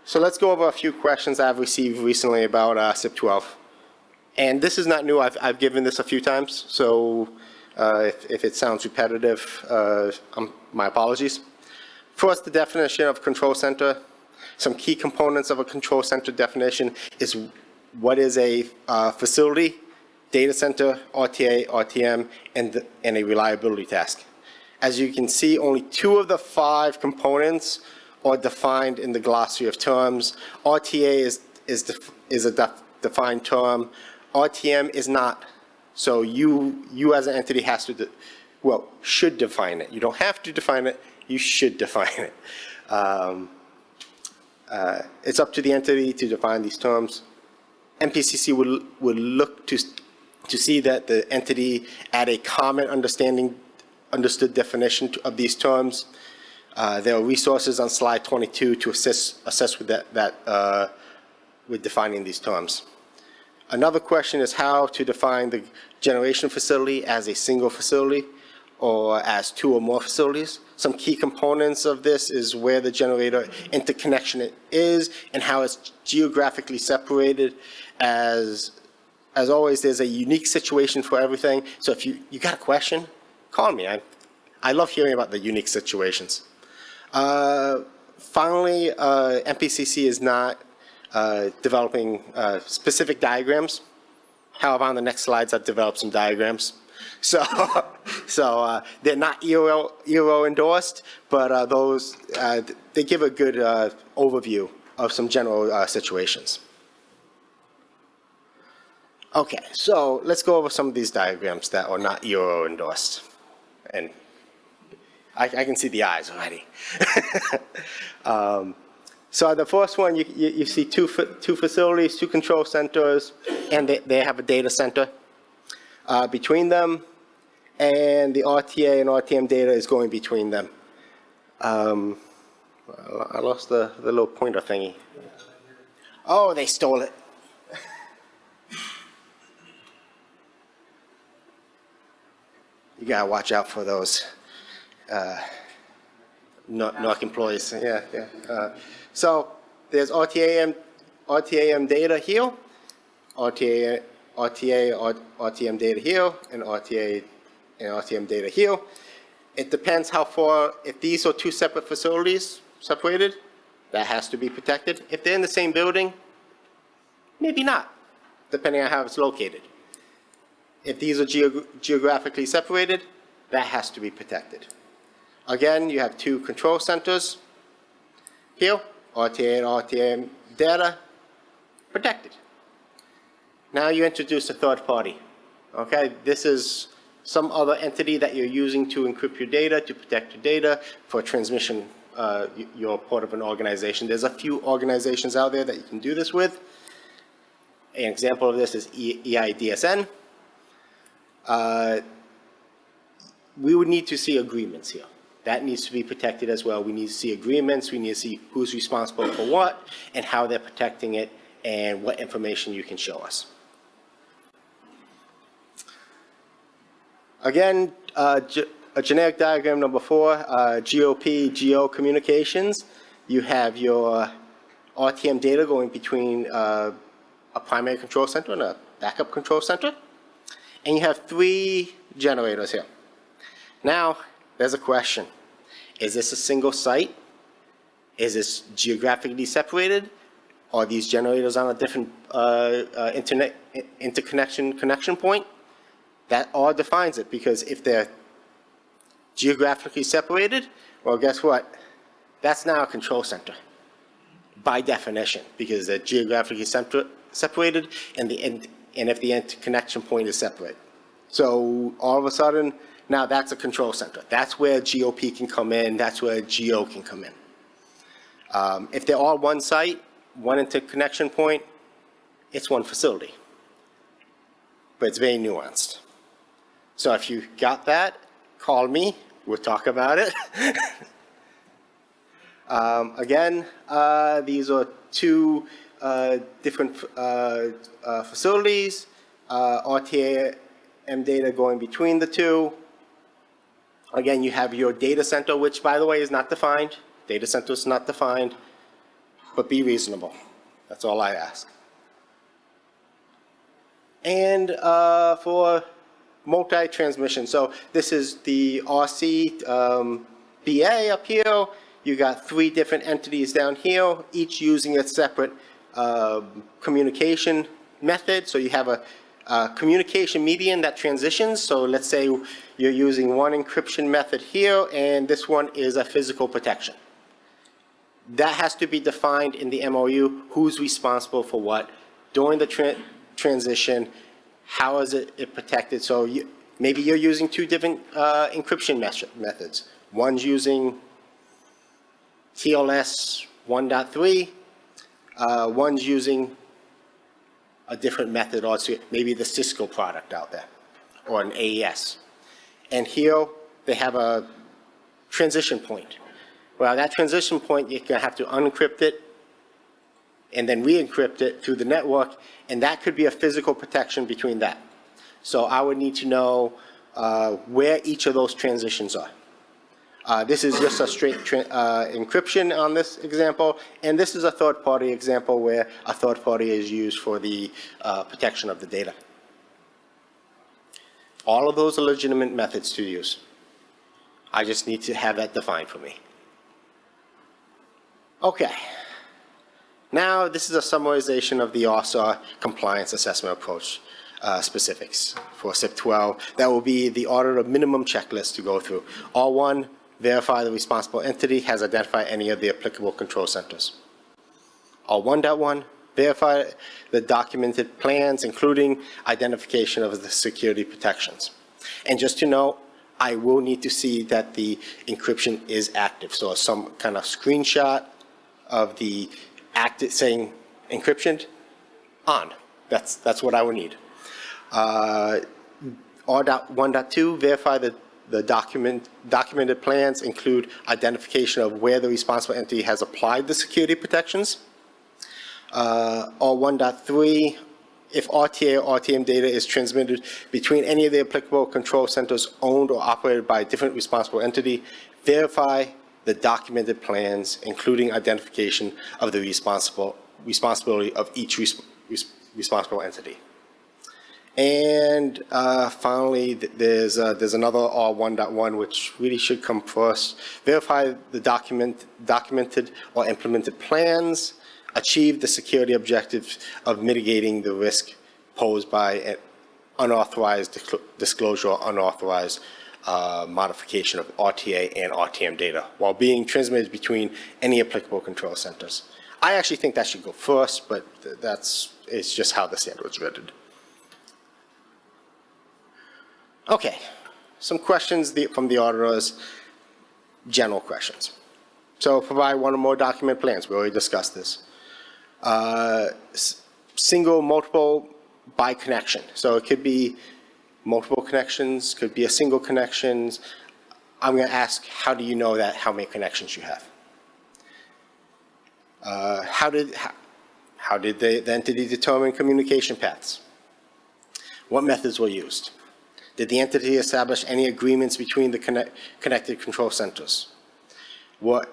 So let's go over a few questions I've received recently about CIP-12. And this is not new. I've given this a few times, so if it sounds repetitive, my apologies. First, the definition of control center. Some key components of a control center definition is what is a facility, data center, RTA, RTM, and a reliability task. As you can see, only 2 of the 5 components are defined in the glossary of terms. RTA is a defined term. RTM is not. So you as an entity has to, should define it. You don't have to define it. You should define it. It's up to the entity to define these terms. MPCC would look to see that the entity add a common understood definition of these terms. There are resources on slide 22 to assess with with defining these terms. Another question is how to define the generation facility as a single facility or as 2 or more facilities. Some key components of this is where the generator interconnection is and how it's geographically separated. As always, there's a unique situation for everything. So if you got a question, call me. I love hearing about the unique situations. Finally, MPCC is not developing specific diagrams. However, on the next slides, I've developed some diagrams. So they're not ERO endorsed, but those they give a good overview of some general situations. Okay, so let's go over some of these diagrams that are not ERO endorsed, and I can see the eyes already. So the first one, you see two facilities, 2 control centers, and they have a data center between them, and the RTA and RTM data is going between them. I lost the little pointer thingy. Oh, they stole it. You gotta watch out for those NOC employees. Yeah. So there's RTAM data here, RTA, RTM data here, and RTA and RTM data here. It depends how far, if these are 2 separate facilities separated, that has to be protected. If they're in the same building, maybe not, depending on how it's located. If these are geographically separated, that has to be protected. Again, you have 2 control centers here, RTA and RTM data, protected. Now you introduce a third party. Okay, this is some other entity that you're using to encrypt your data, to protect your data for transmission. You're part of an organization. There's a few organizations out there that you can do this with. An example of this is EIDSN. We would need to see agreements here. That needs to be protected as well. We need to see agreements. We need to see who's responsible for what and how they're protecting it and what information you can show us. a generic diagram number 4, GOP, Geo communications. You have your RTM data going between a primary control center and a backup control center. And you have 3 generators here. Now, there's a question. Is this a single site? Is this geographically separated? Are these generators on a different interconnection connection point? That all defines it, because if they're geographically separated, well, guess what? That's now a control center by definition, because they're geographically separated and if the interconnection point is separate. So all of a sudden, now that's a control center. That's where GOP can come in. That's where Geo can come in. If they're all one site, one interconnection point, it's one facility. But it's very nuanced. So if you got that, call me. We'll talk about it. Again, these are 2 different facilities, RTM data going between the 2. Again, you have your data center, which, by the way, is not defined. Data center is not defined, but be reasonable. That's all I ask. And for multi-transmission, so this is the RC BA up here. You got 3 different entities down here, each using a separate communication method. So you have a communication median that transitions. So let's say you're using one encryption method here, and this one is a physical protection. That has to be defined in the MOU, who's responsible for what during the transition, how is it protected. So maybe you're using 2 different encryption methods. One's using TLS 1.3, one's using a different method, or maybe the Cisco product out there, or an AES. And here they have a transition point. Well, that transition point, you're going to have to unencrypt it and then re-encrypt it through the network, and that could be a physical protection between that. So I would need to know where each of those transitions are. This is just a straight encryption on this example, and this is a third-party example where a third party is used for the protection of the data. All of those are legitimate methods to use. I just need to have that defined for me. Okay. Now, this is a summarization of the OSR compliance assessment approach specifics for CIP-12. That will be the auditor minimum checklist to go through. R1, verify the responsible entity has identified any of the applicable control centers. R1.1, verify the documented plans, including identification of the security protections. And just to know, I will need to see that the encryption is active. So some kind of screenshot of the active saying encryption on. That's what I would need. R1.2, verify the documented plans include identification of where the responsible entity has applied the security protections. R1.3, if RTA or RTM data is transmitted between any of the applicable control centers owned or operated by a different responsible entity, verify the documented plans, including identification of the responsibility of each responsible entity. And finally, there's another R1.1 which really should come first. Verify the documented or implemented plans, achieve the security objectives of mitigating the risk posed by an unauthorized disclosure or unauthorized modification of RTA and RTM data while being transmitted between any applicable control centers. I actually think that should go first, but it's just how the standard was written. Okay, some questions from the auditors, general questions. So provide one or more document plans. We already discussed this. Single, multiple, by connection. So it could be multiple connections, could be a single connections. I'm going to ask, how do you know that, how many connections you have? How did the entity determine communication paths? What methods were used? Did the entity establish any agreements between the connected control centers? Were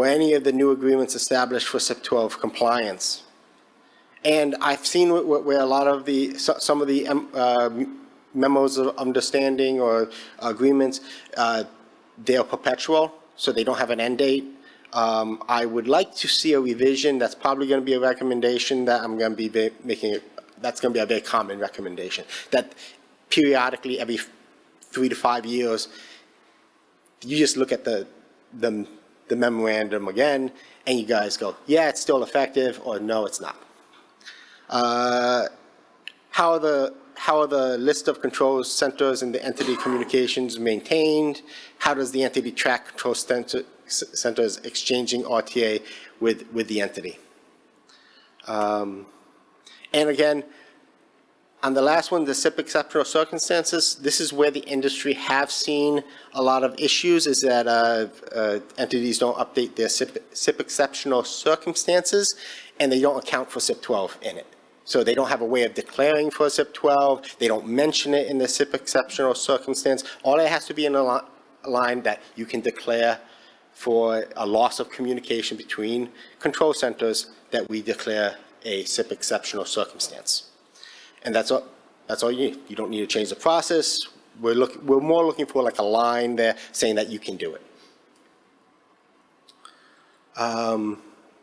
any of the new agreements established for CIP-12 compliance? And I've seen where a lot of some of the memos of understanding or agreements, they're perpetual, so they don't have an end date. I would like to see a revision. That's probably going to be a recommendation that I'm going to be making. That's going to be a very common recommendation, that periodically, every 3 to 5 years, you just look at the memorandum again, and you guys go, yeah, it's still effective, or no, it's not. How are the list of control centers and the entity communications maintained? How does the entity track control centers exchanging RTA with the entity? And again, on the last one, the SIP exceptional circumstances, this is where the industry have seen a lot of issues, is that entities don't update their SIP exceptional circumstances, and they don't account for SIP-12 in it. So they don't have a way of declaring for SIP-12, they don't mention it in the SIP exceptional circumstance. All it has to be in a line that you can declare for a loss of communication between control centers, that we declare a SIP exceptional circumstance. And that's all you need. You don't need to change the process. We're more looking for like a line there saying that you can do it.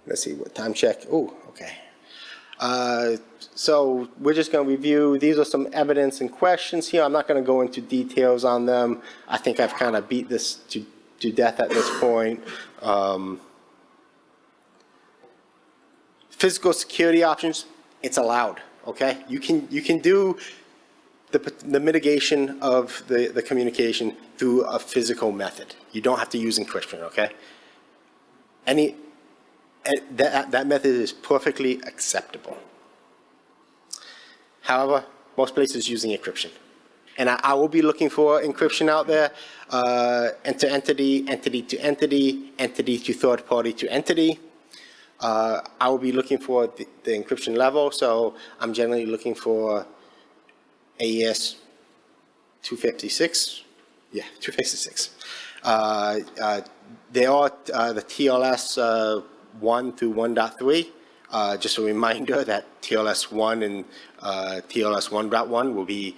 Let's see, what time check? Oh, okay. So we're just going to review. These are some evidence and questions here. I'm not going to go into details on them. I think I've kind of beat this to death at this point. Physical security options, it's allowed. Okay, you can do the mitigation of the communication through a physical method. You don't have to use encryption. Okay, that method is perfectly acceptable. However, most places using encryption, and I will be looking for encryption out there. Entity, entity to entity, entity to third party to entity. I will be looking for the encryption level, so I'm generally looking for AES 256. Yeah, 256. They are the TLS 1 through 1.3. Just a reminder that TLS 1 and TLS 1.1 will be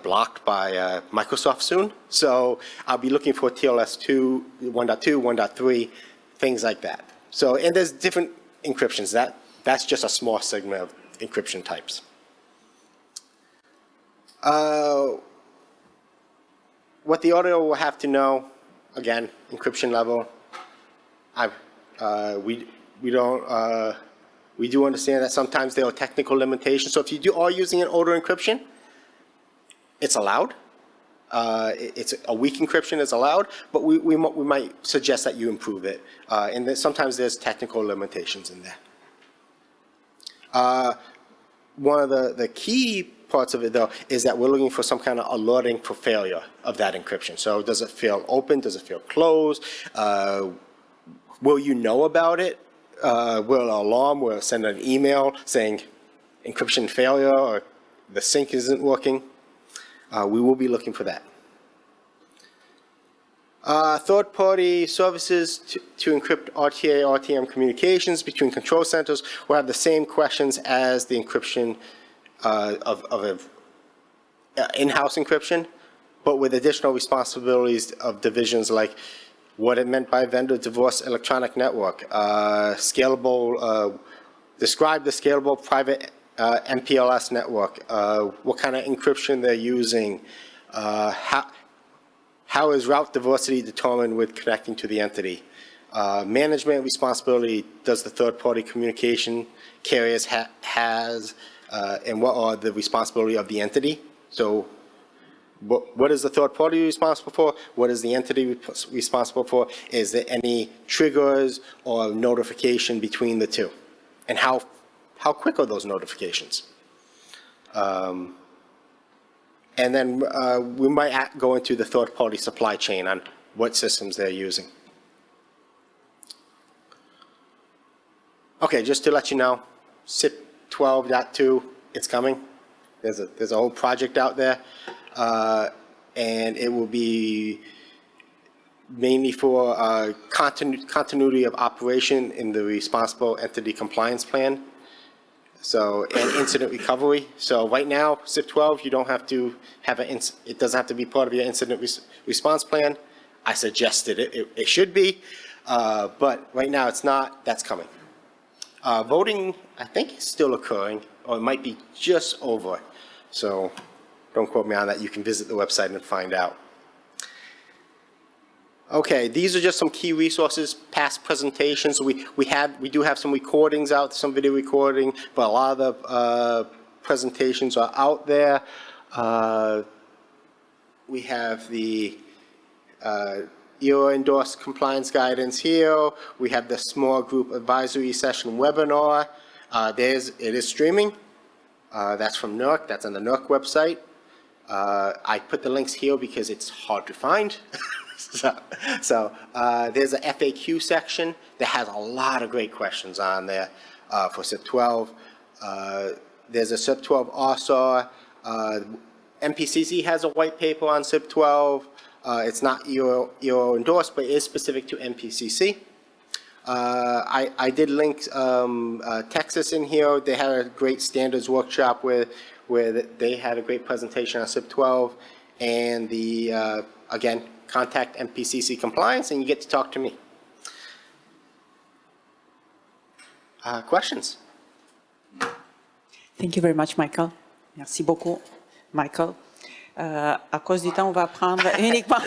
blocked by Microsoft soon. So I'll be looking for TLS 2, 1.2, 1.3, things like that. So, and there's different encryptions. That's just a small segment of encryption types. What the auditor will have to know, again, encryption level. We do understand that sometimes there are technical limitations. So if you are using an auto encryption, it's allowed. It's a weak encryption is allowed, but we might suggest that you improve it. And sometimes there's technical limitations in there. One of the key parts of it, though, is that we're looking for some kind of alerting for failure of that encryption. So does it feel open? Does it feel closed? Will you know about it? Will an alarm? Will it send an email saying encryption failure or the sync isn't working? We will be looking for that. Third-party services to encrypt RTA, RTM communications between control centers will have the same questions as the encryption of in-house encryption, but with additional responsibilities of divisions like what it meant by vendor divorce electronic network, scalable, describe the scalable private MPLS network, what kind of encryption they're using, how is route diversity determined with connecting to the entity, management responsibility does the third-party communication carriers has, and what are the responsibility of the entity. So what is the third party responsible for? What is the entity responsible for? Is there any triggers or notification between the two? And how quick are those notifications? And then we might go into the third party supply chain on what systems they're using. Okay, just to let you know, CIP-12.2, it's coming. There's a whole project out there. and it will be mainly for continuity of operation in the responsible entity compliance plan. So, and incident recovery. So right now, CIP-12, you don't have to have it doesn't have to be part of your incident response plan. I suggested it should be, but right now it's not. That's coming. Voting, I think, is still occurring, or it might be just over. So don't quote me on that. You can visit the website and find out. Okay, these are just some key resources, past presentations. We do have some recordings out, some video recording, but a lot of the presentations are out there. We have the EO endorsed compliance guidance here. We have the small group advisory session webinar. It is streaming. That's from NERC. That's on the NERC website. I put the links here because it's hard to find. So there's a FAQ section that has a lot of great questions on there for CIP-12. There's a CIP-12 also. MPCC has a white paper on CIP-12. It's not EO endorsed, but it is specific to MPCC. I did link Texas in here. They had a great standards workshop where they had a great presentation on CIP-12, and again, contact MPCC compliance and you get to talk to me. Questions? Thank you very much, Michael. Merci beaucoup, Michael. À cause du temps, on va prendre uniquement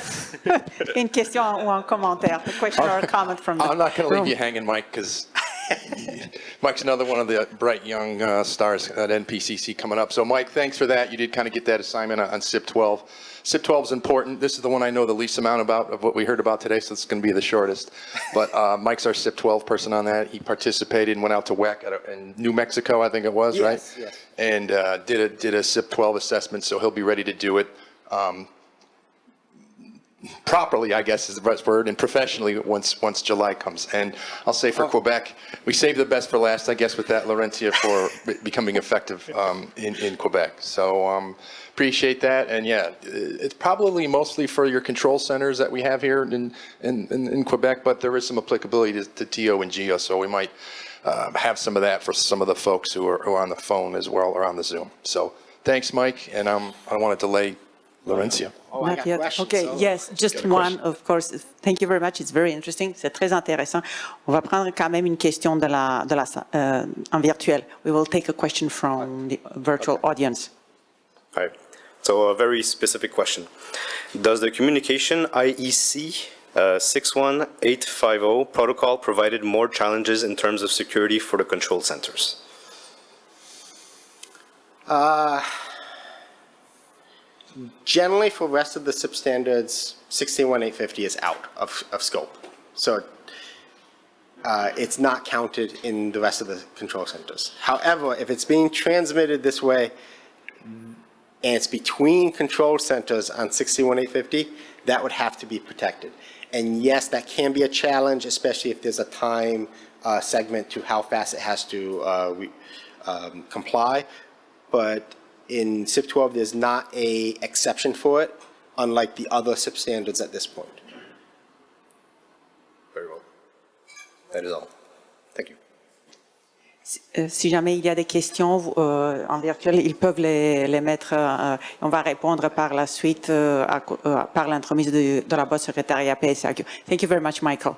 une question ou un commentaire. A question or a comment from the I'm not going to room. leave you hanging, Mike, because Mike's another one of the bright young stars at NPCC coming up. So, Mike, thanks for that. You did kind of get that assignment on CIP-12. CIP-12 is important. This is the one I know the least amount about of what we heard about today, so it's going to be the shortest. But Mike's our CIP-12 person on that. He participated and went out to WEC in New Mexico, I think it was, right? Yes. And did a CIP-12 assessment, so he'll be ready to do it properly, I guess is the best word, and professionally once July comes. And I'll say for Quebec, we saved the best for last, I guess, with that, Laurentia, for becoming effective in Quebec. So appreciate that. And yeah, it's probably mostly for your control centers that we have here in Quebec, but there is some applicability to TO and GEO, so we might have some of that for some of the folks who are on the phone as well or on the Zoom. So thanks, Mike, and I don't want to delay Laurentia. Not yet. Okay, yes, just one, of course. Thank you very much. It's very interesting. C'est très intéressant. On va prendre quand même une question en virtuel. We will take a question from the virtual audience. All right. So a very specific question. Does the communication IEC 61850 protocol provided more challenges in terms of security for the control centers? Generally, for the rest of the SIP standards, 16850 is out of scope. So it's not counted in the rest of the control centers. However, if it's being transmitted this way, and it's between control centers on 16850, that would have to be protected. And yes, that can be a challenge, especially if there's a time segment to how fast it has to comply. But in CIP-12, there's not an exception for it, unlike the other SIP standards at this point. Very well. That is all. Thank you. Si jamais il y a des questions en virtuel, ils peuvent les mettre. On va répondre par la suite par l'entremise de la boîte secrétariat PSAQ. Thank you very much, Michael.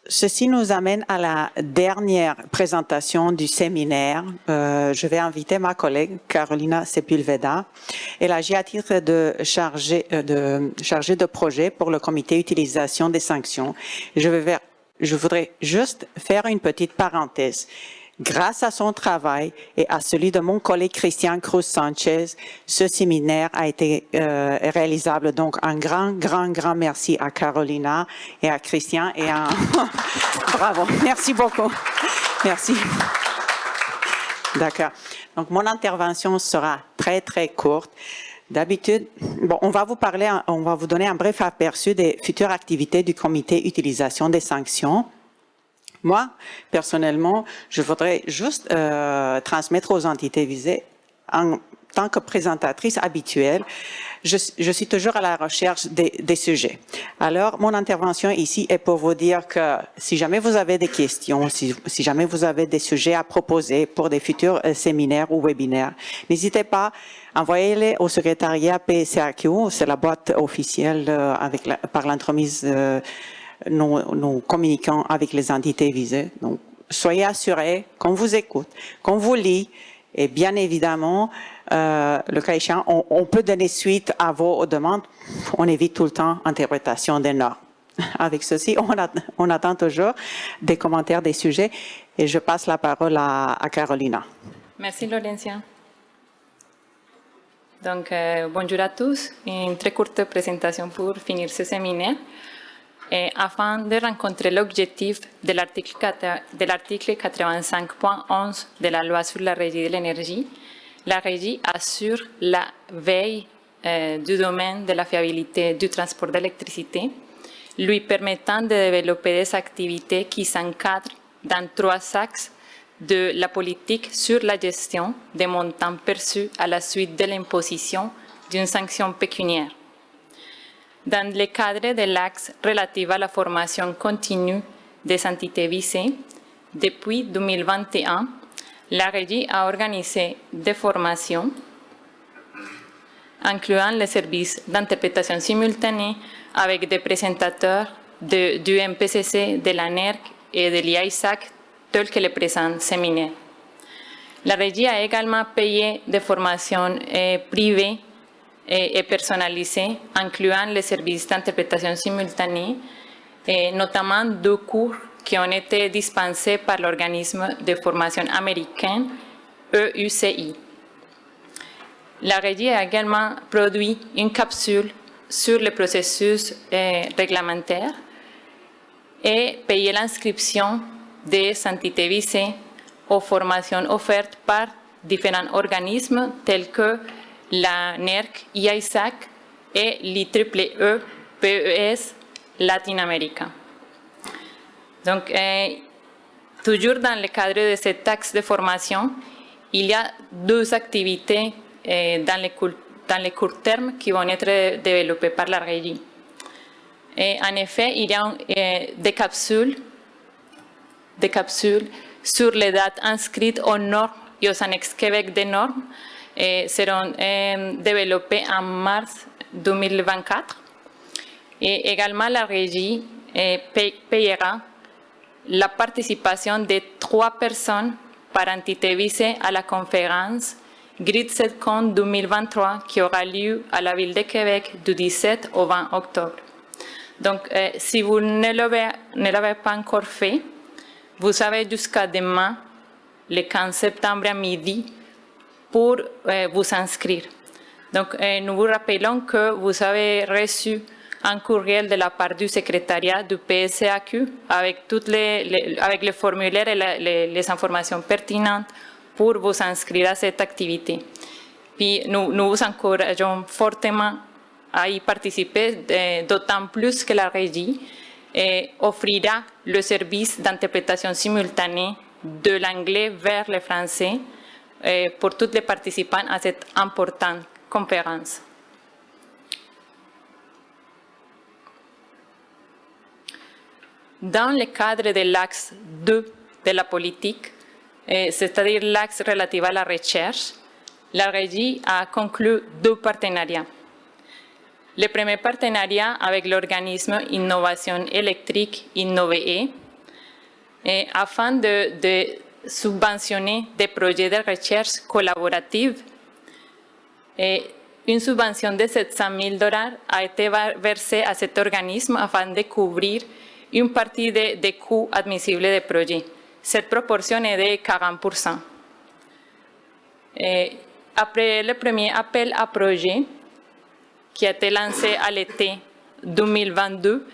Ceci nous amène à la dernière présentation du séminaire. Je vais inviter ma collègue Carolina Sepulveda. Elle agit à titre de chargée de projet pour le comité utilisation des sanctions. Je voudrais juste faire une petite parenthèse. Grâce à son travail et à celui de mon collègue Christian Cruz Sanchez, ce séminaire a été réalisable. Donc, un grand merci à Carolina et à Christian et à... Bravo, merci beaucoup. Merci. D'accord. Donc, mon intervention sera très courte. D'habitude, on va vous donner un bref aperçu des futures activités du comité utilisation des sanctions. Moi, personnellement, je voudrais juste transmettre aux entités visées, en tant que présentatrice habituelle, je suis toujours à la recherche des sujets. Alors, mon intervention ici est pour vous dire que si jamais vous avez des questions, si jamais vous avez des sujets à proposer pour des futurs séminaires ou webinaires, n'hésitez pas, envoyez-les au secrétariat PSAQ, c'est la boîte officielle par l'entremise nous communiquons avec les entités visées. Donc, soyez assurés qu'on vous écoute, qu'on vous lit, et bien évidemment, le cas échéant, on peut donner suite à vos demandes. On évite tout le temps interprétation des normes. Avec ceci, on attend toujours des commentaires, des sujets, et je passe la parole à Carolina. Merci Laurentia. Donc, bonjour à tous. Une très courte présentation pour finir ce séminaire. Et afin de rencontrer l'objectif de l'article 85.11 de la loi sur la Régie de l'énergie, la Régie assure la veille du domaine de la fiabilité du transport d'électricité, lui permettant de développer des activités qui s'encadrent dans 3 axes de la politique sur la gestion des montants perçus à la suite de l'imposition d'une sanction pécuniaire. Dans le cadre de l'axe relatif à la formation continue des entités visées, depuis 2021, la Régie a organisé des formations incluant les services d'interprétation simultanée avec des présentateurs du MPCC, de la NERC et de l'IAISAC, tels que le présent séminaire. La Régie a également payé des formations privées et personnalisées, incluant les services d'interprétation simultanée, et notamment 2 cours qui ont été dispensés par l'organisme de formation américain EUCI. La Régie a également produit une capsule sur le processus réglementaire et payé l'inscription des entités visées aux formations offertes par différents organismes tels que la NERC, IAISAC et l'IEEE PES Latine-Amérique. Donc, toujours dans le cadre de cet axe de formation, il y a 2 activités dans les court terme qui vont être développées par la Régie. Et en effet, il y a des capsules sur les dates inscrites aux normes et aux annexes Québec des normes seront développées en mars 2024. Et également, la Régie payera la participation de 3 personnes par entité visée à la conférence Grid SETCON 2023 qui aura lieu à la ville de Québec du 17 au 20 octobre. Donc, si vous ne l'avez pas encore fait, vous avez jusqu'à demain, le 15 septembre à midi, pour vous inscrire. Donc, nous vous rappelons que vous avez reçu un courriel de la part du secrétariat du PSAQ avec le formulaire et les informations pertinentes pour vous inscrire à cette activité. Puis nous vous encourageons fortement à y participer, d'autant plus que la Régie offrira le service d'interprétation simultanée de l'anglais vers le français pour tous les participants à cette importante conférence. Dans le cadre de l'axe 2 de la politique, c'est-à-dire l'axe relatif à la recherche, la Régie a conclu 2 partenariats. Le premier partenariat avec l'organisme Innovation électrique Innove, afin de subventionner des projets de recherche collaborative. Une subvention de $700,000 a été versée à cet organisme afin de couvrir une partie des coûts admissibles des projets. Cette proportion est de 40%. Après le premier appel à projet, qui a été lancé à l'été 2022,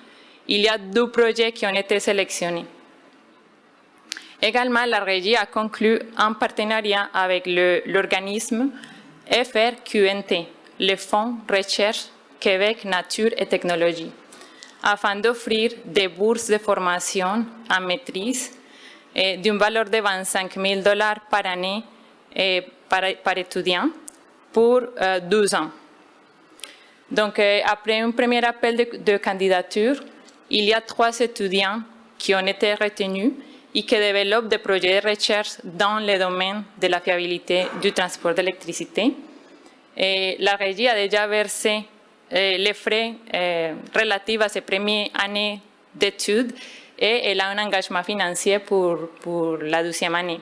il y a 2 projets qui ont été sélectionnés. Également, la Régie a conclu un partenariat avec l'organisme FRQNT, le Fonds Recherche Québec Nature et Technologie, afin d'offrir des bourses de formation en maîtrise d'une valeur de $25 000 par année par étudiant pour 12 ans. Donc, après un premier appel de candidature, il y a 3 étudiants qui ont été retenus et qui développent des projets de recherche dans le domaine de la fiabilité du transport d'électricité. La Régie a déjà versé les frais relatifs à ces premières années d'études et elle a un engagement financier pour la 12e année.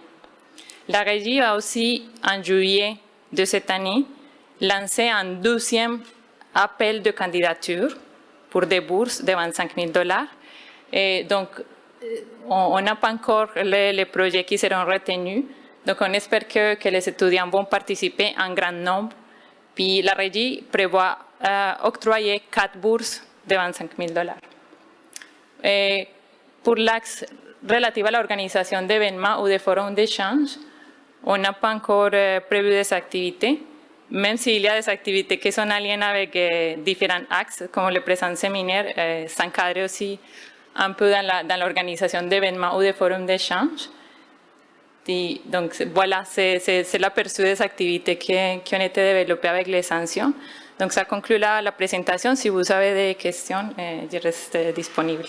La Régie a aussi, en juillet de cette année, lancé un 12e appel de candidature pour des bourses de $25 000. Et donc, on n'a pas encore les projets qui seront retenus. Donc, on espère que les étudiants vont participer en grand nombre. Puis, la Régie prévoit octroyer 4 bourses de $25 000. Et pour l'axe relatif à l'organisation d'événements ou de forums d'échange, on n'a pas encore prévu des activités, même s'il y a des activités qui sont en lien avec différents axes, comme le présent séminaire, s'encadre aussi un peu dans l'organisation d'événements ou de forums d'échange. Donc voilà, c'est l'aperçu des activités qui ont été développées avec les sanctions. Donc ça conclut la présentation. Si vous avez des questions, je reste disponible.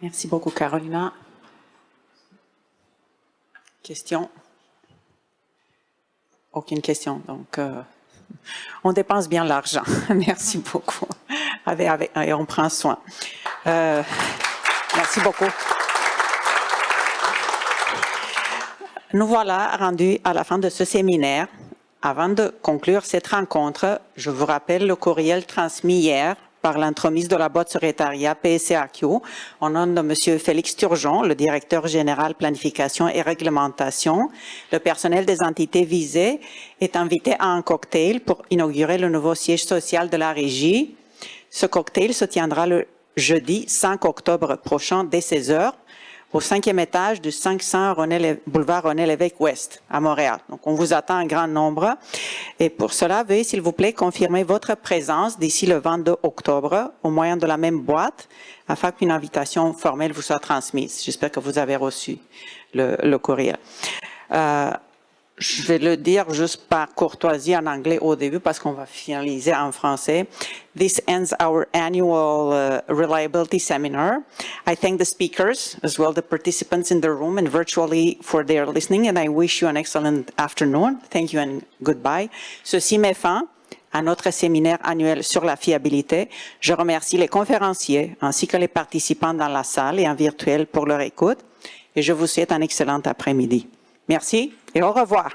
Merci beaucoup, Carolina. Question? Aucune question. Donc, on dépense bien l'argent. Merci beaucoup. Et on prend soin. Merci beaucoup. Nous voilà rendus à la fin de ce séminaire. Avant de conclure cette rencontre, je vous rappelle le courriel transmis hier par l'entremise de la boîte secrétariat PSAQ au nom de M. Félix Turgeon, le directeur général planification et réglementation. Le personnel des entités visées est invité à un cocktail pour inaugurer le nouveau siège social de la Régie. Ce cocktail se tiendra le jeudi 5 octobre prochain dès 16h au 5e étage du 500 boulevard René-Lévesque Ouest à Montréal. Donc, on vous attend en grand nombre. Et pour cela, veuillez, s'il vous plaît, confirmer votre présence d'ici le 22 octobre au moyen de la même boîte afin qu'une invitation formelle vous soit transmise. J'espère que vous avez reçu le courriel. Je vais le dire juste par courtoisie en anglais au début parce qu'on va finaliser en français. This ends our annual reliability seminar. I thank the speakers as well the participants in the room and virtually for their listening and I wish you an excellent afternoon. Thank you and goodbye. Ceci met fin à notre séminaire annuel sur la fiabilité. Je remercie les conférenciers ainsi que les participants dans la salle et en virtuel pour leur écoute et je vous souhaite un excellent après-midi. Merci et au revoir.